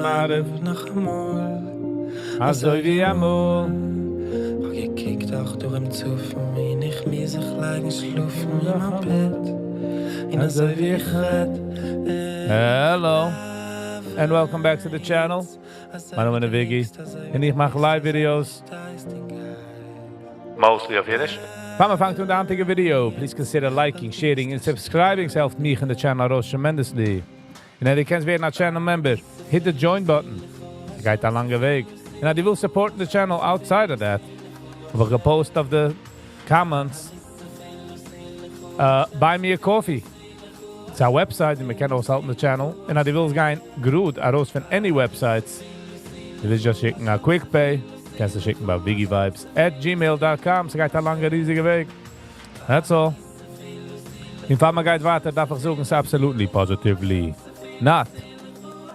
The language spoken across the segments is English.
Marev noch einmal. Also wie amol Hab gekickt auch durch im Zuffen, wie ich mir sich leiden schlufen in mein Bett. In so wie ich red. Hello and welcome back to the channel. My name is Viggy and ich mache live videos mostly of Yiddish. Before we fang to the antige video, please consider liking, sharing and subscribing self me and the channel rose tremendously. And if you can't be a channel member, hit the join button. Je gaat een lange weg. And if you will support the channel outside of that, we can post of the comments. Buy me a coffee. It's our website and we can also help the channel. And if you will gaan groot aros van any websites, you will just schicken a quick pay. Kannst du schicken bei viggivibes@gmail.com. Es geht eine lange, riesige Weg. That's all. In Fall man geht weiter, darf ich sagen, it's absolutely positively not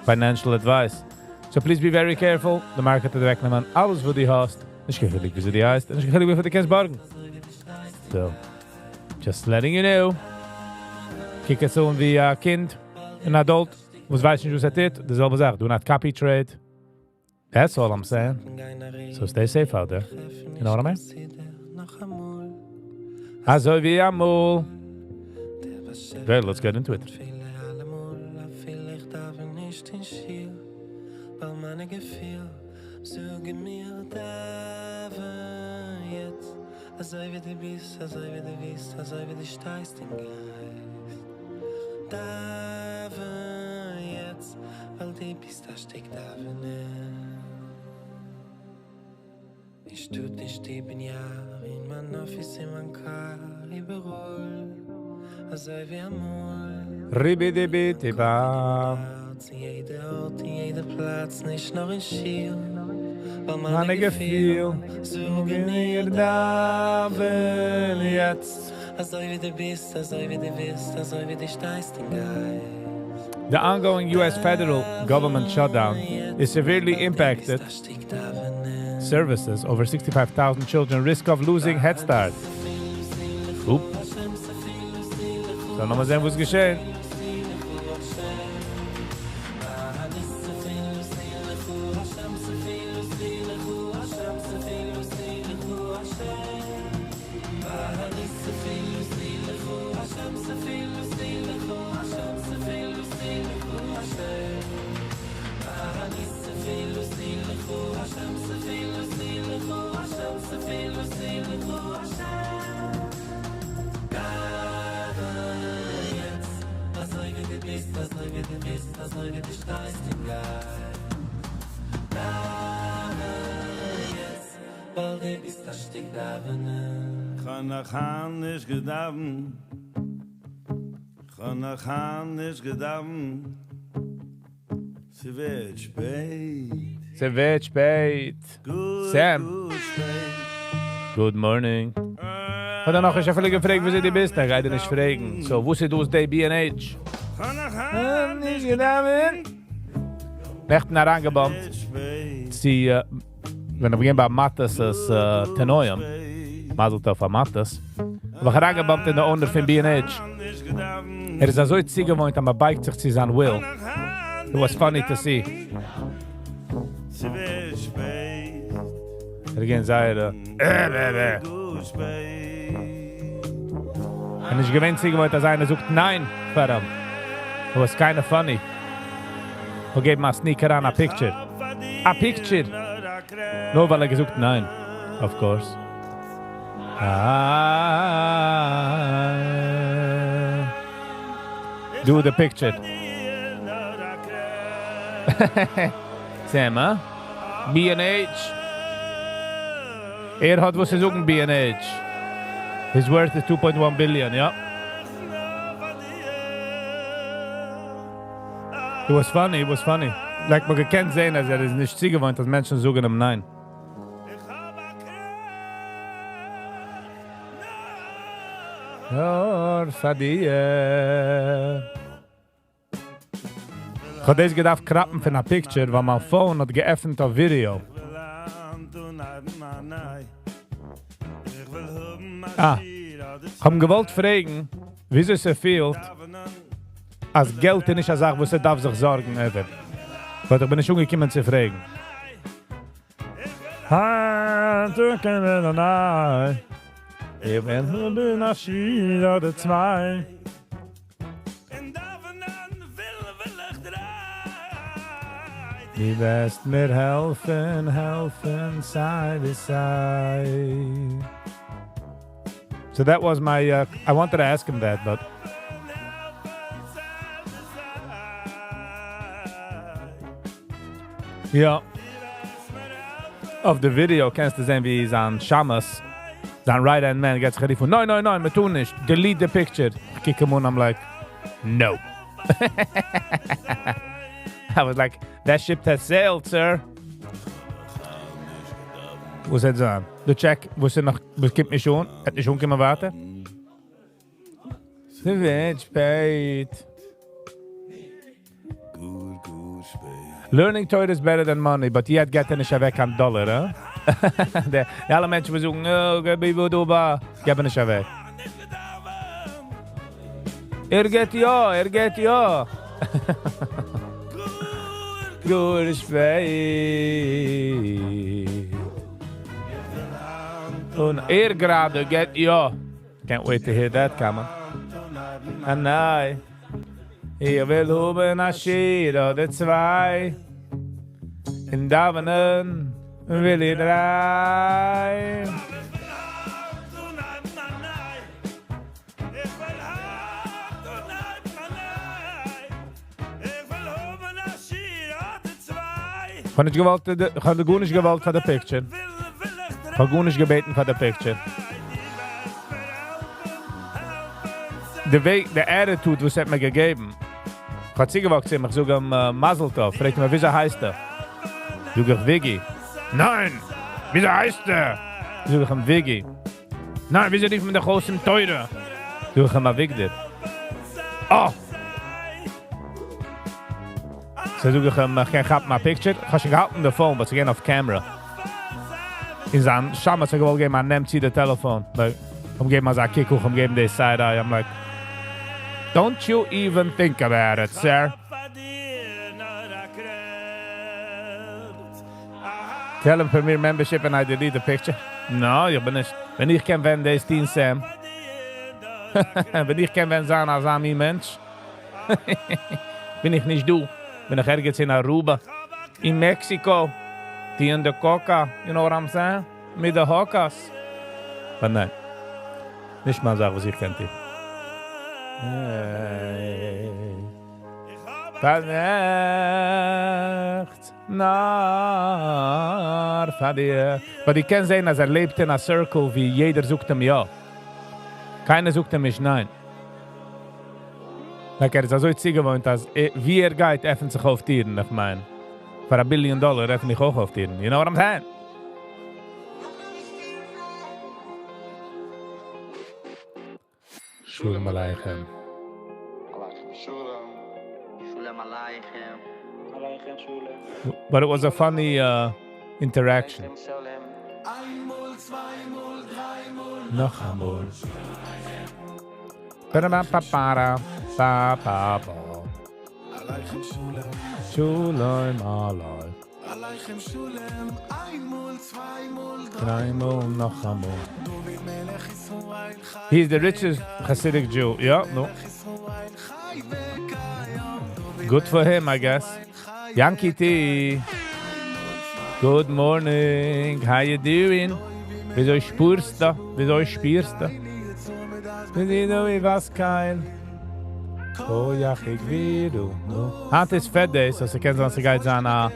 financial advice. So please be very careful. The market hat wegnehmen alles, wo die hast. Nicht gefällig, wie sie die heißt. Nicht gefällig, wie du die kannst borgen. So, just letting you know. Kijk so wie ein Kind, ein Adult, was weiß nicht, was er tut. Dasselbe Sache, do not copy trade. That's all I'm saying. So stay safe out there. You know what I mean? Also wie amol. Okay, let's get into it. Ich tut nicht eben Jahr in mein Office, in mein Car, überall, also wie amol. Ribidi-bidi-bam. Jeder Ort, jeder Platz, nicht nur in Schiel. Weil Meine Gefühl, so wir daven jetzt. Also wie du bist, also wie du bist, also wie du steigst in Geist. The ongoing U.S. federal government shutdown is severely impacted services. Over 65,000 children risk of losing Head Start. Oep. So, nochmal sehen, was geschehen. Chanachan is gedaven. Chanachan is gedaven. Ze wird spät. Se wird spät. Sam. Good morning. Und dann noch, ich habe gefragt, wie sie die bist. Dann geht er nicht fragen. So, wo sie du aus der B&H? Chanachan Nicht gedaven. Echt nach angebombt. Sie, wenn wir beginnen bei Mattes, ist Tenoyam. Mazelt auf Mattes. Aber ich habe angebombt in der Owner von B&H. Er ist so zieh gewohnt, aber beigt sich zu sein Will. It was funny to see. Ze wird spät. Again, zei En ich gewinnt sie gewohnt, dass einer sucht Nein für ihn. It was kinda funny. Who gave my sneaker an a picture. A picture! Nur weil gesucht Nein. Of course. Do the picture. Sam, huh? B&H. Hat was sie suchen, B&H. His worth is 2.1 billion, ja? It was funny, it was funny. Like, man kann sehen, dass ist nicht sie gewohnt, dass Menschen suchen ihm Nein. Ja, Sadie. Ich habe das gedacht, krappen für eine Picture, weil mein Phone hat geöffnet auf Video. Ich habe gewollt fragen, wieso es fühlt, als Geld nicht eine Sache, wo sie darf sich sorgen. Aber ich bin nicht umgekommen zu fragen. Ich bin ein Schied oder zwei. Die best mir helfen, side by side. So that was my, I wanted to ask him that, but... Ja. Auf der Video kannst du sehen, wie sein Shamas, sein right-hand man, geht sich ready von, nein, wir tun nicht. Delete the picture. Ich kicke ihm und I'm like, no. I was like, that ship has sailed, sir. Was hat so? Der Check, wo ist noch, was gibt mir schon? Hat nicht schon können warten? Sie wird spät. Learning teuer is better than money, but yet get nicht weg an Dollar, eh? Alle Menschen versuchen, oh, gib du ba, gib nicht weg. Geht ja. Good spät. Und gerade geht ja. Can't wait to hear that coming. And I will hoben a Schied oder zwei. In Davenen will ich drei. Ich habe gar nicht gewollt für die Picture. Ich habe gar nicht gebeten für die Picture. Der Attitude, was hat mir gegeben. Ich habe sie gewollt, ich sage ihm Mazel Tov. Fragt mich, wieso heißt er? Ich sage Viggy. Nein! Wieso heißt er? Ich sage ihm Viggy. Nein, wieso nicht mit der großen Teure? Ich sage ihm Vigdy. Oh! So sage ich ihm, ich habe mal Picture. Ich habe schon gehalten den Phone, aber sie gehen auf Camera. In seinem Schammer, ich wollte geben, nimmt sie das Telefon. Ich gebe mal so einen Kick hoch, ich gebe die Side-Eye. I'm like, don't you even think about it, sir. Tell him for me membership and I delete the picture. No, ich bin nicht. Wenn ich kann, wenn der Team Sam. Wenn ich kann, wenn sein als ein Mensch. Bin ich nicht du. Bin ich ergens in Aruba. In Mexico. Die in der Coca. You know what I'm saying? Mit der Hokas. Aber nein. Nicht mal sagen, was ich kennt. Nacht, naar Fadir. Aber ich kann sehen, dass lebt in einer Circle, wie jeder sucht ihm ja. Keiner sucht ihm nicht nein. Er ist so gewohnt, dass wie geht, öffnet sich auf Tieren, ich meine. Für $1 billion öffnet ich auch auf Tieren. You know what I'm saying? Shalom Aleichem. But it was a funny interaction. Noch einmal. Ba-da-ba-ba-ba-da. Ba-ba-ba. Shalom Aleichem. Dreimal, noch einmal. He's the richest Hasidic Jew. Yeah, no. Good for him, I guess. Yankee T. Good morning. How you doing? Wieso spürst du? Wieso spürst du? Wieso ich was kein? Oh ja, ich will du. Hand ist Fat Days, also kennst du, was ich geht sagen,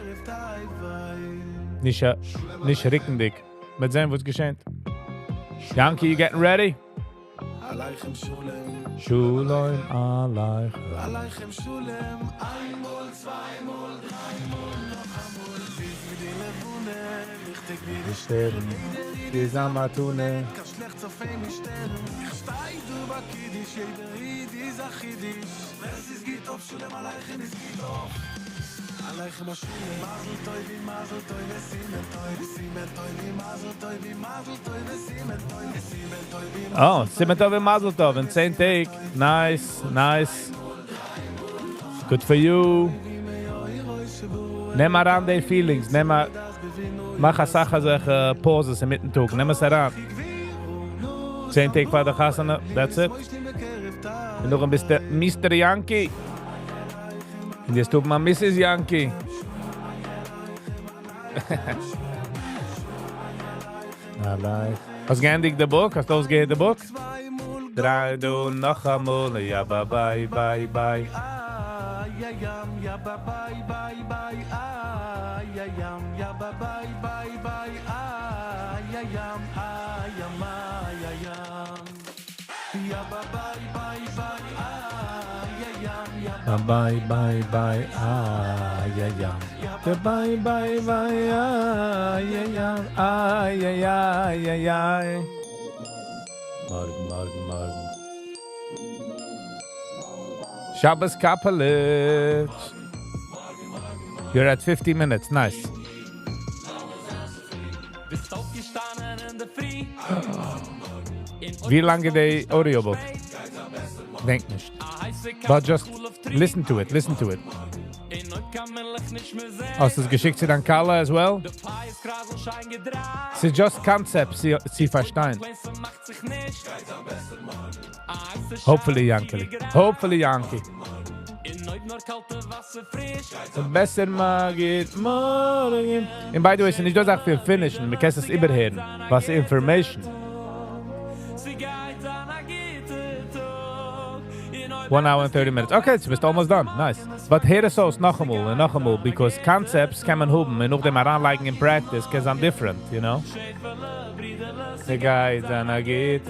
nicht rickendig. Mit sehen, was geschehen. Yankee, you getting ready? Aleichem Shalom. Shalom Aleichem. Aleichem Shalom. Einmal, zweimal, dreimal, noch einmal. Wie die Levune, richtig wie die Sterne. Die Samatune. Kann schlecht auf eine Sterne. Ich steig über Kiddisch, jeder Ried ist Achidisch. Es ist geht auf Shalom Aleichem, es geht auf. Aleichem Shalom. Mazel toi, wie Mazel toi, wie Simen toi, wie Simen toi, wie Mazel toi, wie Mazel toi, wie Simen toi, wie Simen toi, wie Mazel toi. Oh, Simen toi, wie Mazel toi, in 10 take. Nice, nice. Good for you. Nimm mal an die Feelings, mach eine Sache, solche Poses im Mittentag, nimm es heran. 10 Tage vor der Chasana, that's it. Und noch ein bisschen Mr. Yankee. Und jetzt tut man Mrs. Yankee. Alright. Hast du geendigt das Buch? Hast du ausgehört das Buch? Drei du noch einmal, ja, bye, bye, bye, bye. Ja, bye, bye, bye, bye, ja, bye, bye, bye, bye, ja, bye, bye, bye, bye, Bye, bye, bye, Bye, bye, bye, Morgen. Shabbos Kapelit. You're at 50 minutes, nice. Wie lange die Audiobook? Denk nicht. But just listen to it. Hast du es geschickt zu deinem Carla as well? It's just concepts, sie verstehen. Hopefully, Yankee. Besser mag it morgen. And by the way, ich sage für finishen, wir können es überhören. Was Information. 1 hour and 30 minutes. Okay, so bist almost done. Nice. But here is so noch einmal, because concepts kann man haben und auch dem anlegen in practice, because I'm different, you know? The guy dann geht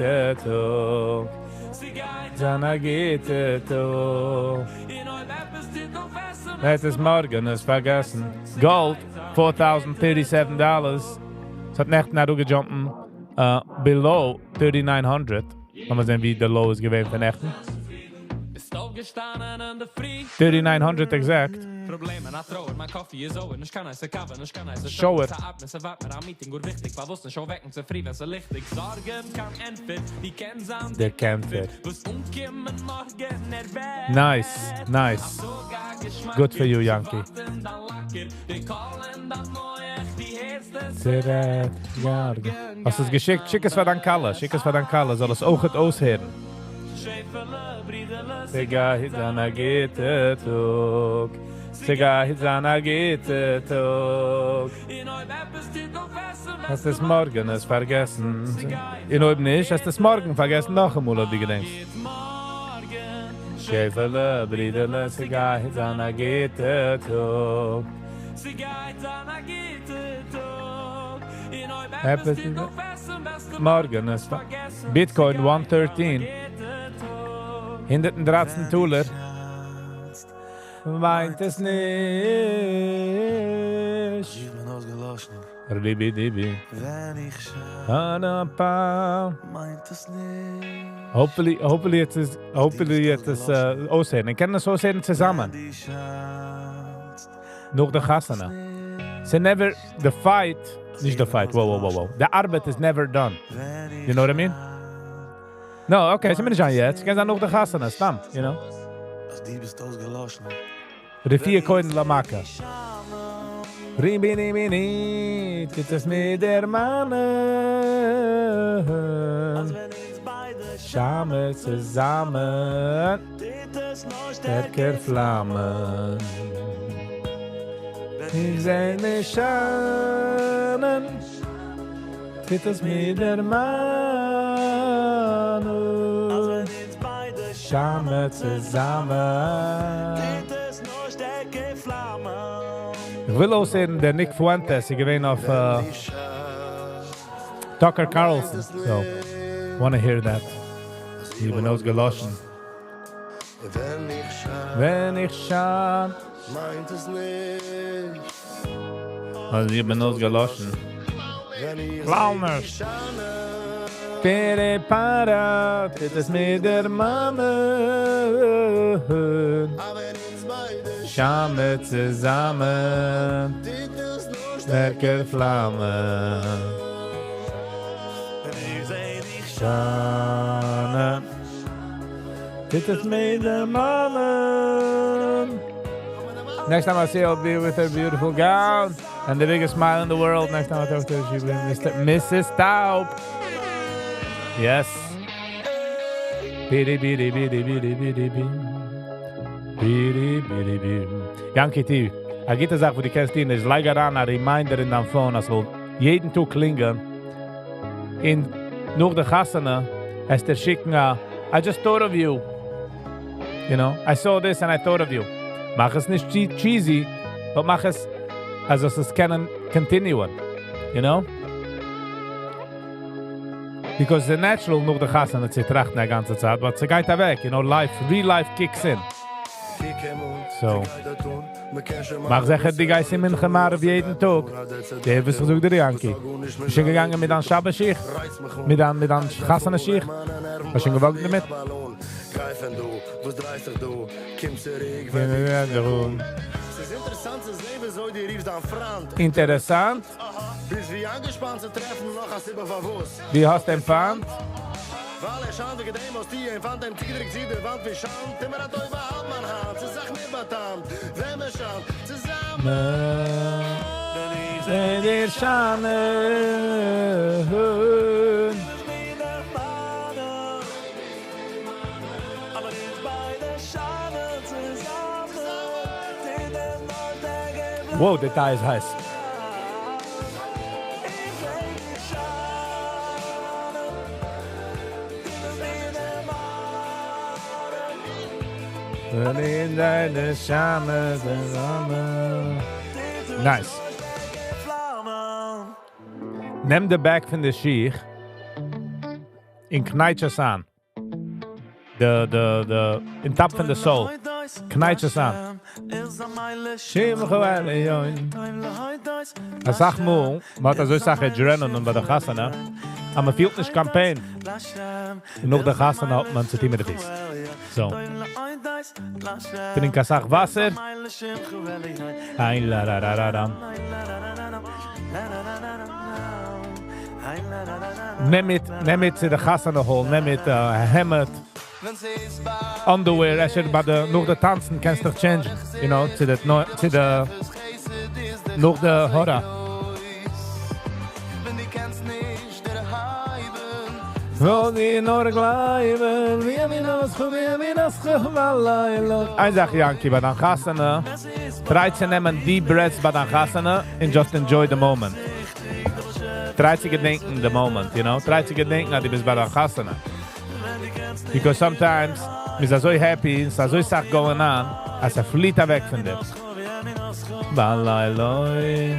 Das ist morgen, ist vergessen. Gold, $4,037. Es hat nicht nach gejumpen, below 3,900. Kann man sehen, wie der Low ist gewesen von Nächten. 3,900 exact. Show it. Der Kämpfer. Nice. Good for you, Yankee. Hast du es geschickt? Schick es für dein Kalle. Soll es auch aushören. Sega Hizana geht Tog. Hast du es morgen es vergessen? In oben nicht, hast du es morgen vergessen? Noch einmal, ob du gedenkst. Schäferle, Briderle, Sega Hizana geht Tog. Morgen es Bitcoin 113. Hinderten Dratzen Tuller. Weint es nicht. Ich bin ausgelassen. Ribi-dibi. Wenn ich schaue, Anapa. meint es nicht. Hopefully jetzt es aussehen. Ich kann das aussehen zusammen. Die schaust, Noch der Chasana. Never the fight. Nicht the fight. Wow. The Arbeit is never done. wenn ich You know what I mean? No, okay, sind wir nicht an jetzt. Ich kann sagen noch der Chasana. Stamm, you know? als die bist ausgelassen. Die 4 Koinen la Maka. Ribi-dibi-di, tittas mit der Mannen. Wenn ich beide Schame zusammen. Tittas noch Stärker Flammen. Ich seh nicht schauen. Tittas mit der Mannen. Wenn ich beide Schame zusammen. Tittas noch stärker Flammen. Ich will aussehen, der Nick Fuentes, ich gewinn auf Tucker Carlson. So, wanna hear that. Ich bin ausgeloschen. Wenn ich Wenn ich schaue, meint es nicht. also ich bin ausgeloschen. Wenn ich Clowners. schaue, Pere para, dit is mit der Mannen. wenn ich beide Schame zusammen, Tittas noch stärker Flammen. Wenn ich seh dich Schane, dit is mit der Mannen. Next time I see her, I'll be with her beautiful gown and the biggest smile in the world. Next time I talk to her, she'll be Mrs. Taub. Yes. Bidi, bidi, bidi, bidi, bidi, bidi. Bidi, bidi, bidi. Yankee T, a gute Sache, wo die kennst ihn, ist leider an, a reminder in deinem Phone, also jeden Tag klingen. In nur der Chassana, es der schicken, I just thought of you. You know, I saw this and I thought of you. Mach es nicht cheesy, but mach es, also es kann continuen. You know? Because the natural nur der Chassana zu trachten die ganze Zeit, but sie geht da weg, you know, real life kicks in. So. Mach sicher die Geist in München mal auf jeden Tag. Der ist versucht der Yankee. Ich bin gegangen mit einem Shabbat-Schicht, mit einem Chassana-Schicht. Was schon gewollt damit? Greifen du, was dreist dich du, kommst du ruhig, es ist interessant zu sehen, wieso die riefst an Frant. Interessant. Bis wie angespannt zu treffen, noch als über Verwurst. Wie hast du empfangen? Weil schande gedem aus die empfand dem Tiger sie der Wand wie Schand. Immer hat euch überhaupt mein Hand, sie sagt mir betammt, wenn wir schauen, zusammen. Wenn dir Schane wow, der Teil ist heiß. In deine Schame zusammen. Nice. Nimm de back von der Schiech in kneitjes aan. In tap van de soul. Kneitjes aan. Schim gewoon join. Er sagt mal, was er so sagt, Rennen und bei der Chassana, aber man fühlt nicht Campaign. Und noch der Chassana hat man zu tun mit der Fies. So. Trink ein Sach Wasser. Ein la la la la la. Nimm mit zu der Chassana holen, nimm mit Hemd. Underwear, als je nog de tanzen kannst du changen, you know, zu der nog de Hora. Wil die nog glijven, wie mi nas gewallen. Ein Sache, Yankee, bei den Chassana, try zu nehmen deep breaths bei den Chassana and just enjoy the moment. Try zu gedenken the moment, you know, try zu gedenken, dass du bist bei den Chassana. Because sometimes we're so happy, so much going on, as a fleet weg von dem. Balaloi.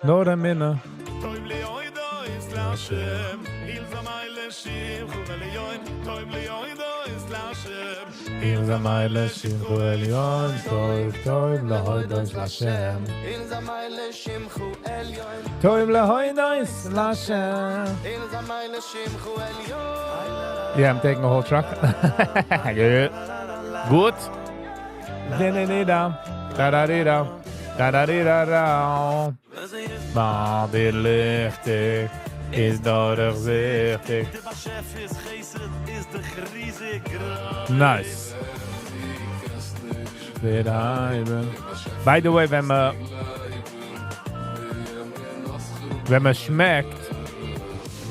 Nur ein Minne. In the Meile Shimchu Elyon, Toiv lehoidois Lashem. In the Meile Shimchu Elyon. Toiv lehoidois Lashem. In the Meile Shimchu Elyon. Yeah, I'm taking a whole truck. Good. Good. Da-da-da-da. Da-da-da-da. Da-da-da-da-da. Maar die lichtig is doorzichtig. Nice. By the way, wenn man schmeckt,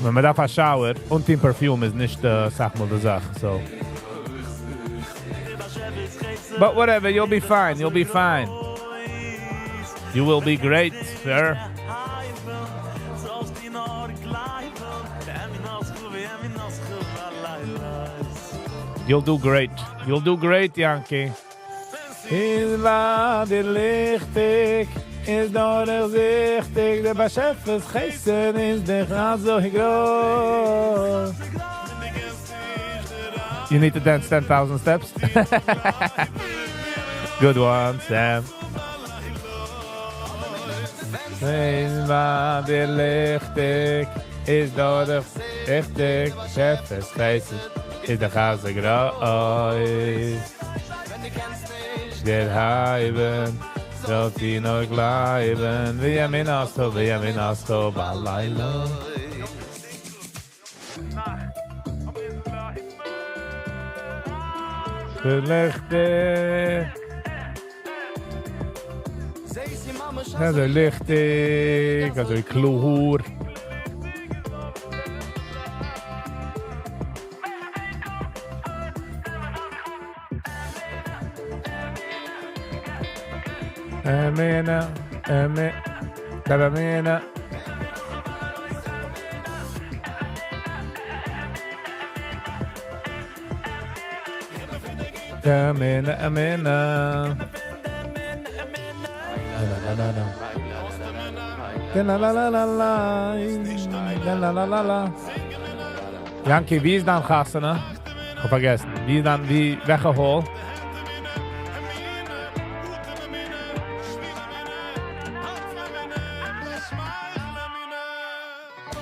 wenn man da shower und die Perfume ist nicht, sag mal, die Sache, so. But whatever, you'll be fine, you'll be fine. You will be great, sir. You'll do great. You'll do great, Yankee. Is waar dit lichtig, is doorzichtig. De beschefes geesten is de graad zo groot. You need to dance 10,000 steps. Good one, Sam. Is waar dit lichtig, is doorzichtig. Beschefes geesten. Is de Gaza groß. Der Heiben, soll sie noch bleiben. Wie am Inasto, Balayla. Lichte. Also lichtig, also klur. Amena, Amena. Amena. La. Yankee, wie ist dann Chassana? Ich hab vergessen. Welcher Hall?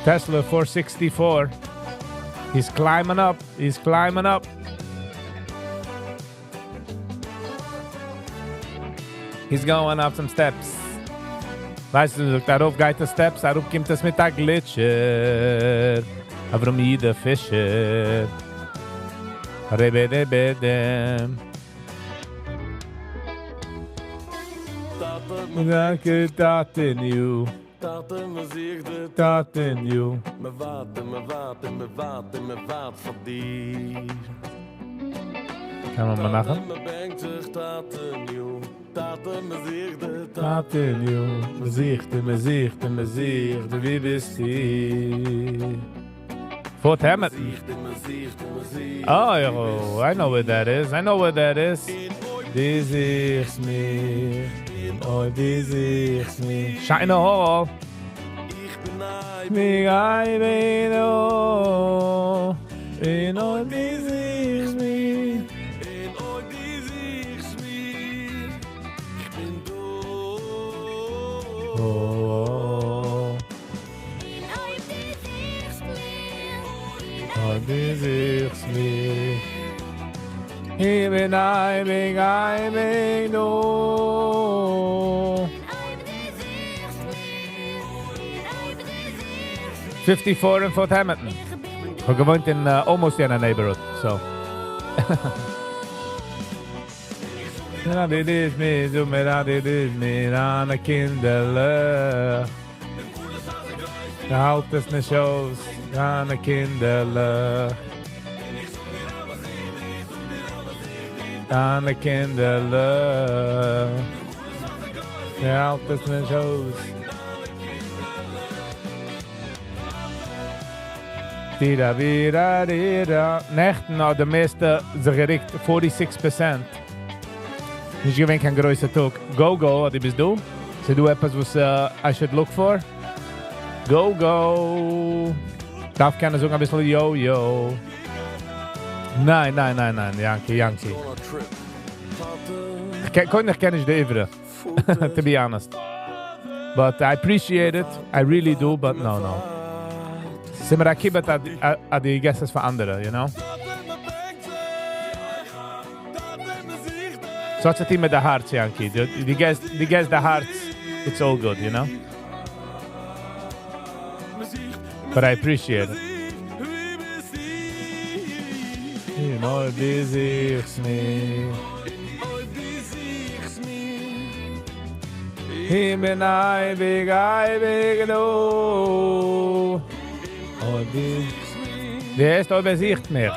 Tesla 464. He's climbing up. He's going up some steps. Weißt du, darauf geht die Steps, darauf kommt es mit der Glitscher. Aber jeder Fischer. Rebedebedem. That in you. That in you. Me waat van dir. Kann man mal machen? Me brengt zich dat in you. Dat in you. Me zicht, wie bist du? Fort Hamilton. Oh, I know where that is. Die zicht mir. Oh, die zicht mir. Shine Hall. Mig I bin oh. In oh, die zicht mir. Oh, this is me. Even I may know. 54 in Fort Hamilton. We're gewohnt in almost in a neighborhood, so. Dit is me, zo met dit is me, aan de kinderen. De houdt is de shows, aan de kinderen. Aan de kinderen. De houdt is de shows. Tira. Nechten, nou de meeste, ze gericht 46%. Nicht gewinnt kein größer Tag. Go, was bist du? Se du etwas, was I should look for? Go. Darf keiner sagen ein bisschen yo. Nein, Yankee. Ich kenne nicht die Ivre, to be honest. But I appreciate it. I really do, but no. Sind wir da kibbet an die Gäste für andere, you know? So it's a team with the hearts, Yankee. The guys, the hearts, it's all good, you know? But I appreciate it. You know, this is me. Him and I big no. Oh, this. Der ist übersicht mehr.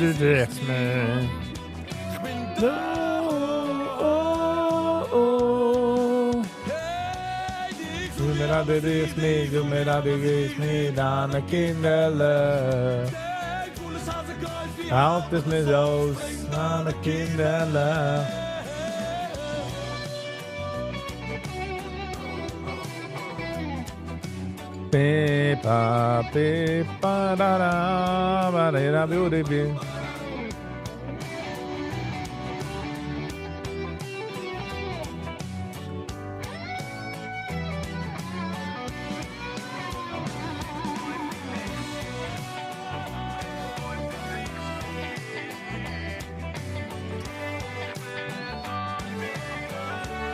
Das ist mir. Du mir da dich mir dann a Kinderle. Halt es mir aus, an a Kinderle. Pepa, da da, beauty.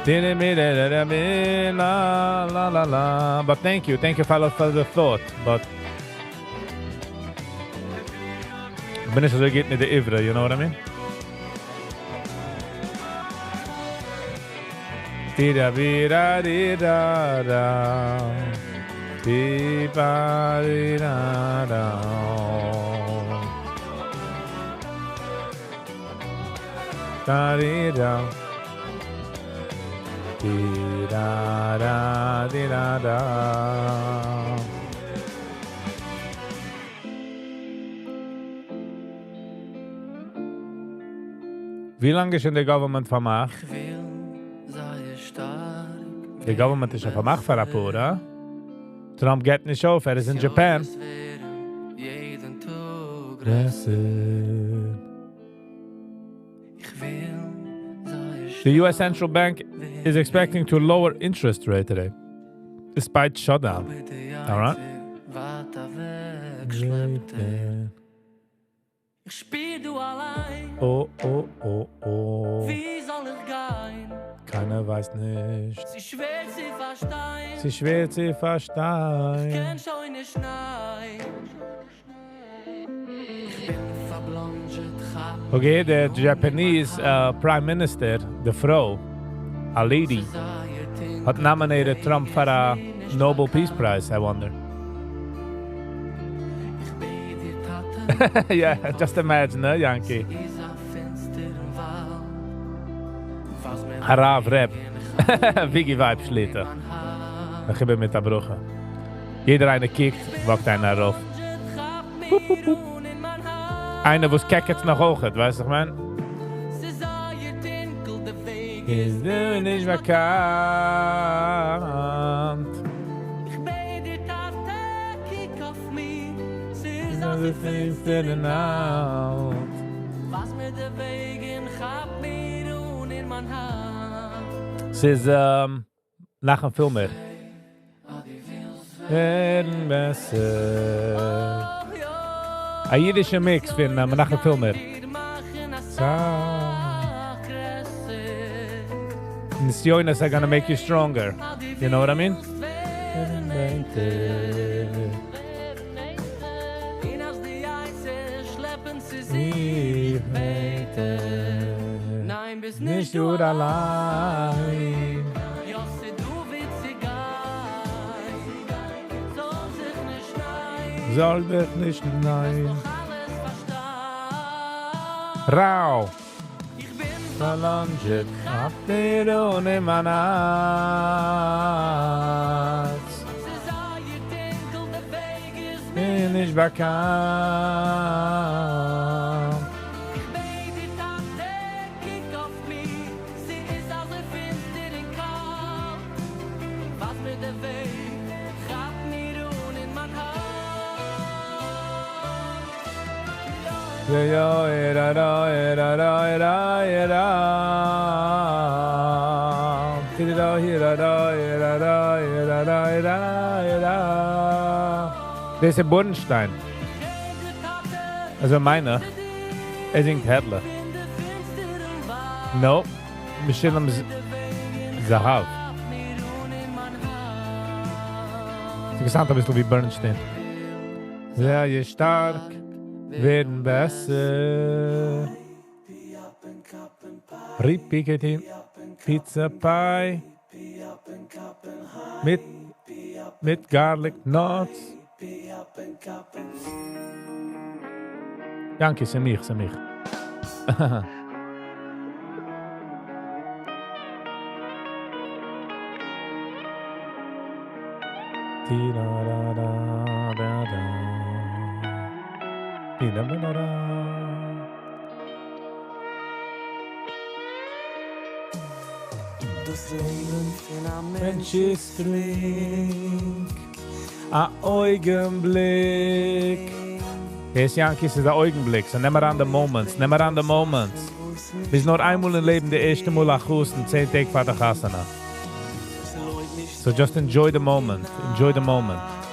La. But thank you for the thought. But bin ich so geht mit der Ivre, you know what I mean? Di-da-bi-da-di-da-da. Di-ba-di-da-da. Da-di-da. Di-da-da-di-da-da. Wie lange ist in der Government vermacht? The government is vermacht für ein paar, oder? Trump geht nicht auf, ist in Japan. The US Central Bank is expecting to lower interest rate today, despite shutdown. All right? Ich spiel du allein. Oh. Wie soll ich gehen? Keiner weiß nicht. Sie schwer sie verstehen. Sie schwer zu verstehen. Kenn schon nicht nein. Ich bin verblondet. Okay, the Japanese Prime Minister, the Frau, a lady, hat nominated Trump for a Nobel Peace Prize, I wonder. Yeah, just imagine, ne, Yankee? Harav Rap. Viggy Vibes later. Ich bin mit der Brüche. Jeder eine kickt, wagt einer rauf. Einer, wo es keckert nach hoch hat, weißt du, ich mein? Ist du nicht bekannt? The things didn't out. Was mit der Wegen gab mir und in mein Hand. Es ist nach dem Film mehr. Werden besser. Ein jiddischer Mix von nach dem Film mehr. And the joiners are gonna make you stronger. You know what I mean? Nein, bist Nicht du allein. Josse, du witzig Soll dich nicht nein. alles verstehen. Rau. Ich bin Verlangt, hab dir ohne mein Herz. Sie sah, ihr Dinkel, der Weg ist Bin ich bekannt. Ich bete die Tante, kick auf mich. Sie ist also finster in kalt. Was mit der Weg, gab mir und in mein Hand. Ja, era. Das ist ein Bodenstein. Also meiner. Singt Herrle. No. Bestimmt am Zahav. Interessant ein bisschen wie Bernstein. Sehr je stark. Werden besser. Ripiketi, Pizza Pie, mit Garlic Nuts. Danke, Samir. Wenn ich trink, a Augenblick. Yes, Yankees ist ein Augenblick, so never on the moments. Bis nur einmal im Leben der erste Mal achus und 10 Tage vor der Chasana. So just enjoy the moment.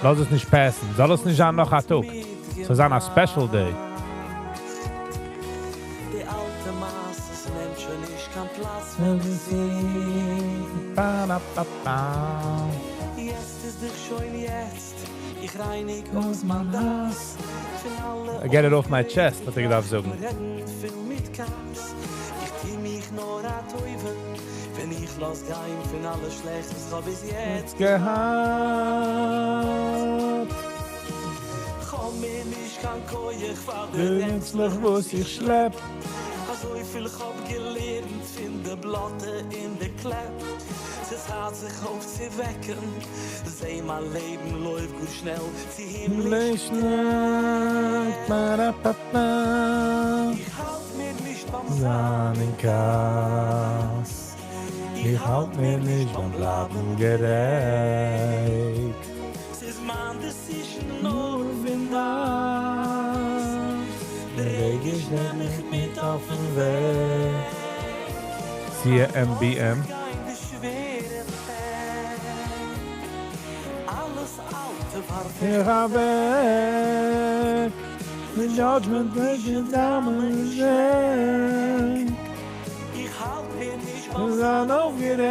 Lass es nicht passen. Soll es nicht sein noch ein Tag. So sein ein Special Day. Die alte Maßes nimmt schon nicht kein Platz Jetzt ist dich schon jetzt. Ich reinig aus mein Das. I get it off my chest, was ich darf sagen. Ich zieh mich nur an Teufel. Wenn ich lass gehen von alles Schlechtes, hab bis jetzt gehabt. Komm mir nicht kann ich vader Nützlich, was ich schlepp. So viel hab gelernt, finde Blatte in der Klepp. Sie hat sich auf sie wecken. Seh mein Leben läuft gut schnell. Sie himmlisch Schnell, parapapa. Ich halt mir nicht beim Sonnenkass. Ich halt mir nicht beim Blaben gerecht. Es ist mein Decision, nur wenn Der Weg ist nämlich mit auf dem Weg. Siehe MBM. keine schwere Alles alte war Ich hab weg. The judgment with your diamond ring. Ich halt mir nicht Wir beim sind aufgeregt.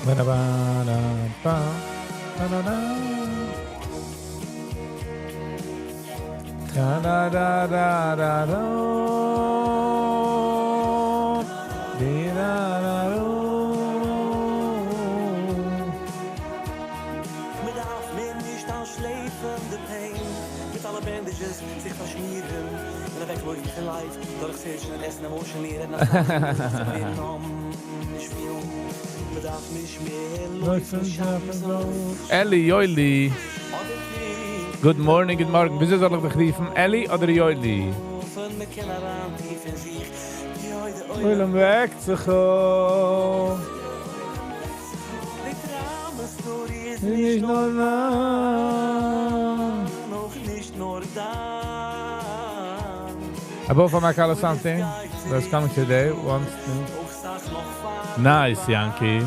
Ba-da-ba-da-ba, ba-da-da. Da-da-da-da-da-da. Di-da-da-da. Man darf mir nicht ausschläfende Pain. Mit alle Bandages sich verschmieren. Und dann wegläuft mich in Life. Durch sich und Essen emotionieren. Nach Man darf nicht mehr laufen, schaffen so. Ellie, Joili. Good morning, good morning. Wieso soll ich dich riefen? Ellie oder Joili? Von kennen aan tief in sich. Die heute Will hem weg zu kommen. Die Drama-Story ist Nicht nur nah. noch nicht nur da. Above my color something that's coming today. Wants to... Auch sag noch fahr. Nice, Yankee.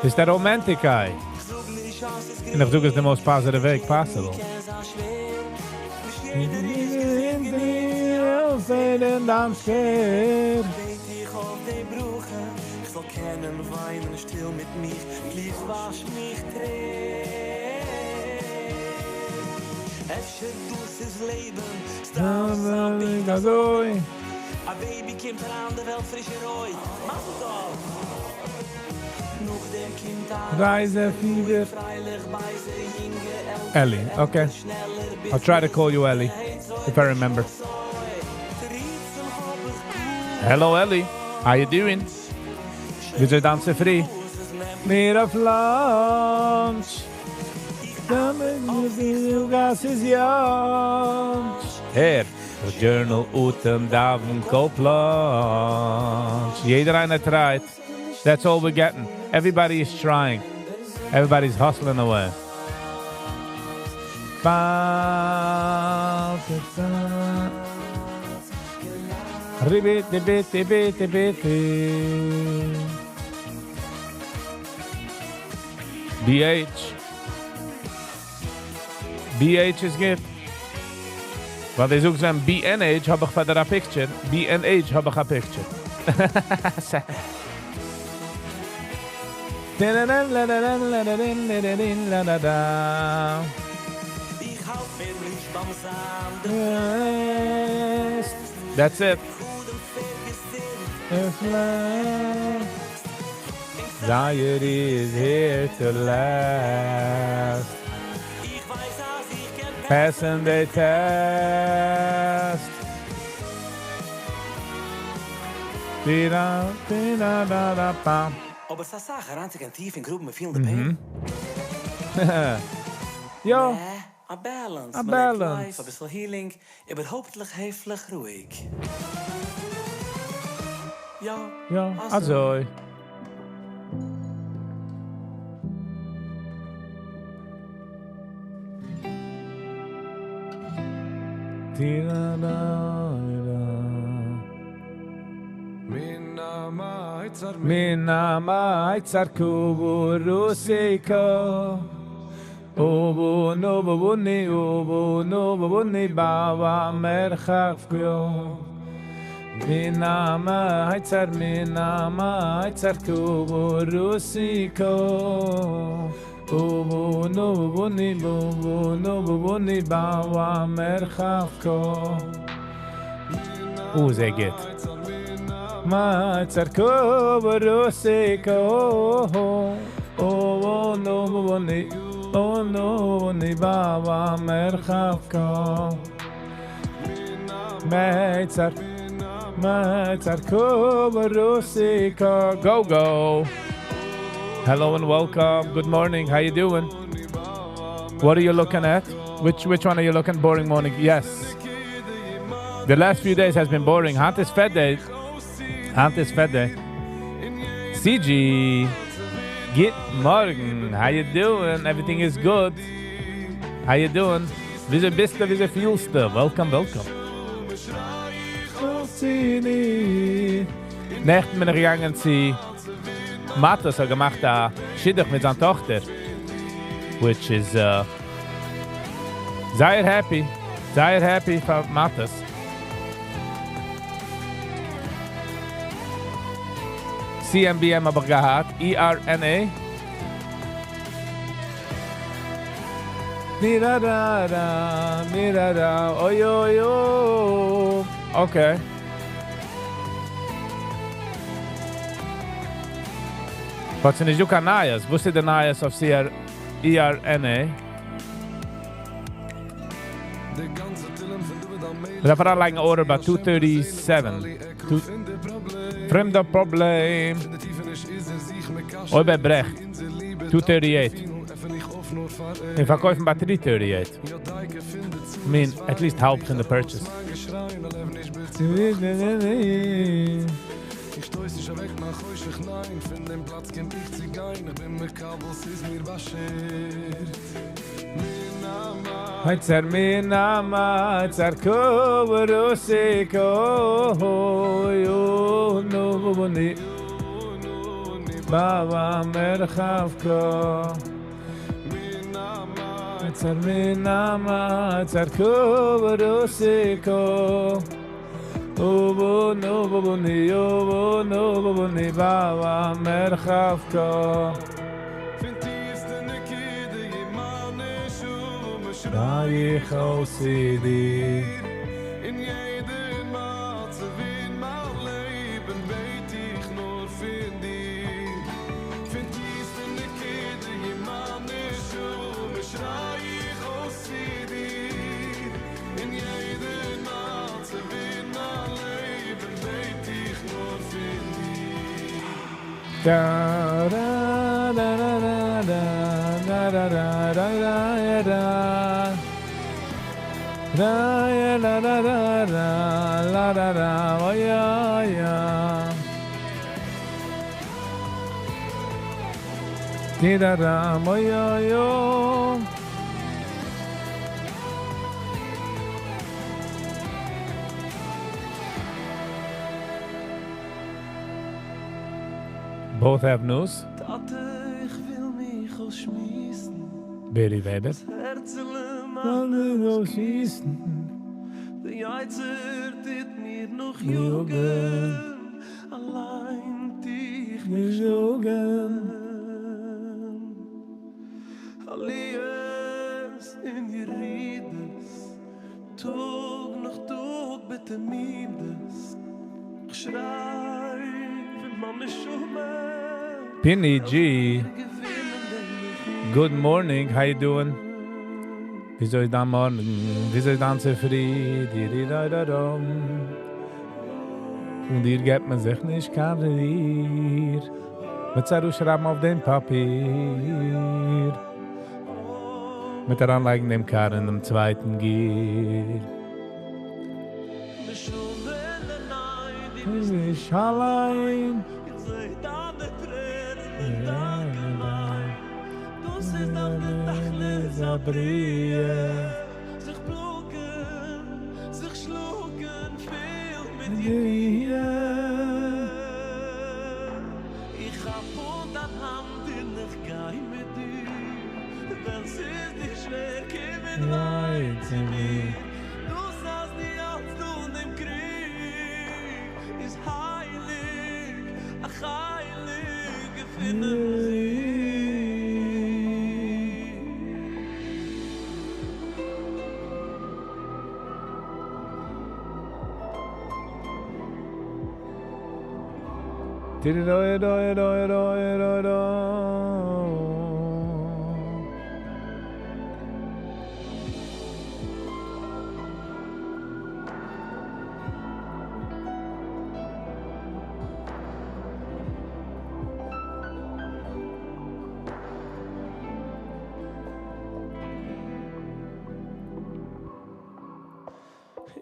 Is that romantic guy? And I think it's the most positive way possible. Weet ich auf die Brüche, ich soll kennen, weinen, still mit mich, lieb wasch mich trägt. Efter dus is Leben, strafsam bin das Oi. A baby kommt an der Welt frische Roi, mach es auf. Noch der Kind an, Reisefieber. freilich bei sie hinge, Ellie, okay. I'll try to call you Ellie, if I remember. Hello Ellie, how you doing? Wir sind dansen frei. Meer auf lunch. Damit du gas is lunch. Her, the journal utem davon cold lunch. Jeder einer tried. That's all we're getting. Everybody is trying. Everybody's hustling away. Ribbit, ribbit, ribbit, ribbit. BH. BH is good. Want hij zoekt zijn BNH, heb ik verder een picture. BNH, heb ik een picture. That's it. Anxiety is here to last. Passing the test. Ba-da-ba-da-ba. Aber es ist garantiert ein tief in Gruppen mit vielen Pain. Ja. A balance. A Man balance. lebt life, a bisschen healing. Ich bin hoffentlich heftig ruhig. Ja. Ja, also. Mina maitzar kuburusiko. Obu no buni baba merchaf kyo. Mina maitzar kuburusiko. bawa merchavko. Sehr gut. Ma tsarko boroseko. Oh no ni bawa merchavko. Matzarko boroseko. Go. Hello and welcome. Good morning. How you doing? What are you looking at? Which one are you looking? Boring morning. Yes. The last few days has been boring. Hand is fed day. CG. Good morning. How you doing? Everything is good. How you doing? Wieso bist du? Wieso fühlst du? Welcome. Nächten bin ich gegangen zu Matas hat gemacht a Schiddich mit seiner Tochter, which is sehr happy for Matas. CMBM hab ich gehabt, ERNA. Mirada, oyo. Okay. But in the Nayas, what's the Nayas of ERNA? We have like an order about 237. Fremde Problem. Oi bei Brecht. 238. In verkaufen bei 338. I mean, at least helps in the purchase. Ich stoß dich weg nach euch, nein, find den Platz, kennt ich sie gein, ich bin mit Kabels, ist mir waschert. Minama, Tsarko, Boroseko, yo, no, boni, Baba, Merchavko. Minama, Tsarko, Boroseko. Oh no boni bawa merchavko. Daich ausidi. In jeder Matze wie mein Leben bete ich nur für dich. Find dies in der Kette jemand nicht schrei ich ausidi. In jeder Matze wie mein Leben bete ich nur für dich. Da da da da da da da da da da. Da la la la oh yeah. Di da oh yeah. Both have news. Tate, ich will mich ausschmissen. Very baby. Alle schießen. Der Geizer tut mir noch jugen. Allein dich nicht jugen. Alles in die Riedes. Tag nach Tag bitte miedes. Ich schrei, wenn man mich schummert. Penny G. Good morning, how you doing? Wieso ist dann morgen? Wieso ist dann zufrieden? Und hier gibt man sich nicht Kavier. Mit Zeru schreiben auf dem Papier. Mit der Anleitung dem Karren im zweiten Gier. Ich allein. Zabrie. Sich blocken, sich schlucken, viel mit dir. Ich hab und an Hand in ich geh mit dir. Wenn es ist nicht schwer, komm mit weit zu mir. Du sagst die Angst und im Krieg ist heilig, ach heilig, finden sie.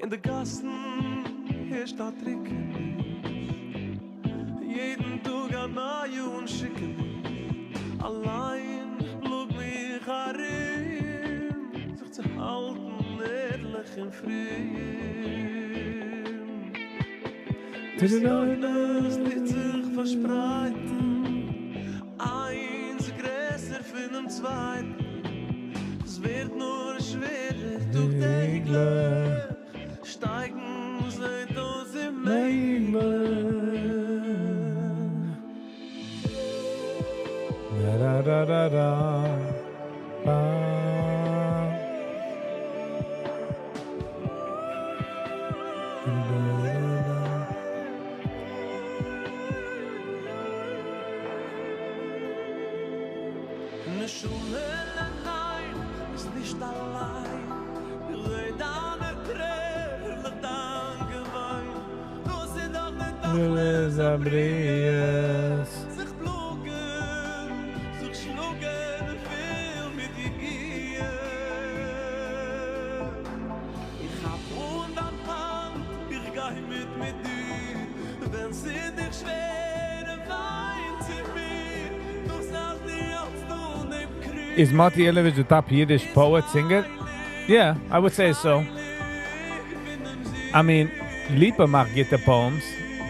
In de gassen herrscht da Trick. Jeden Tag an neue und schicken. Allein blog mich herin, sich zu halten, ehrlich und frühen. Nicht alles wird sich verspreiten, eins größer von dem Zweiten. Es wird nur schwerer durch den Glück. Steigen seit uns im Leben. Da da da da ba. Ne Schule allein ist nicht allein. Redane Träne, danke wein. Du sind doch nicht Willis Abrias. sich blogen, sich schlugen, viel mit dir gehen. Ich hab Hund an Hand, ich geh mit dir. Wenn sie dich schwer weint sie mir, du sagst dir, als du nicht kriegst. Is Matti Elevich the top Yiddish poet singer? Yeah, I would say so. I mean, Lipa macht gute poems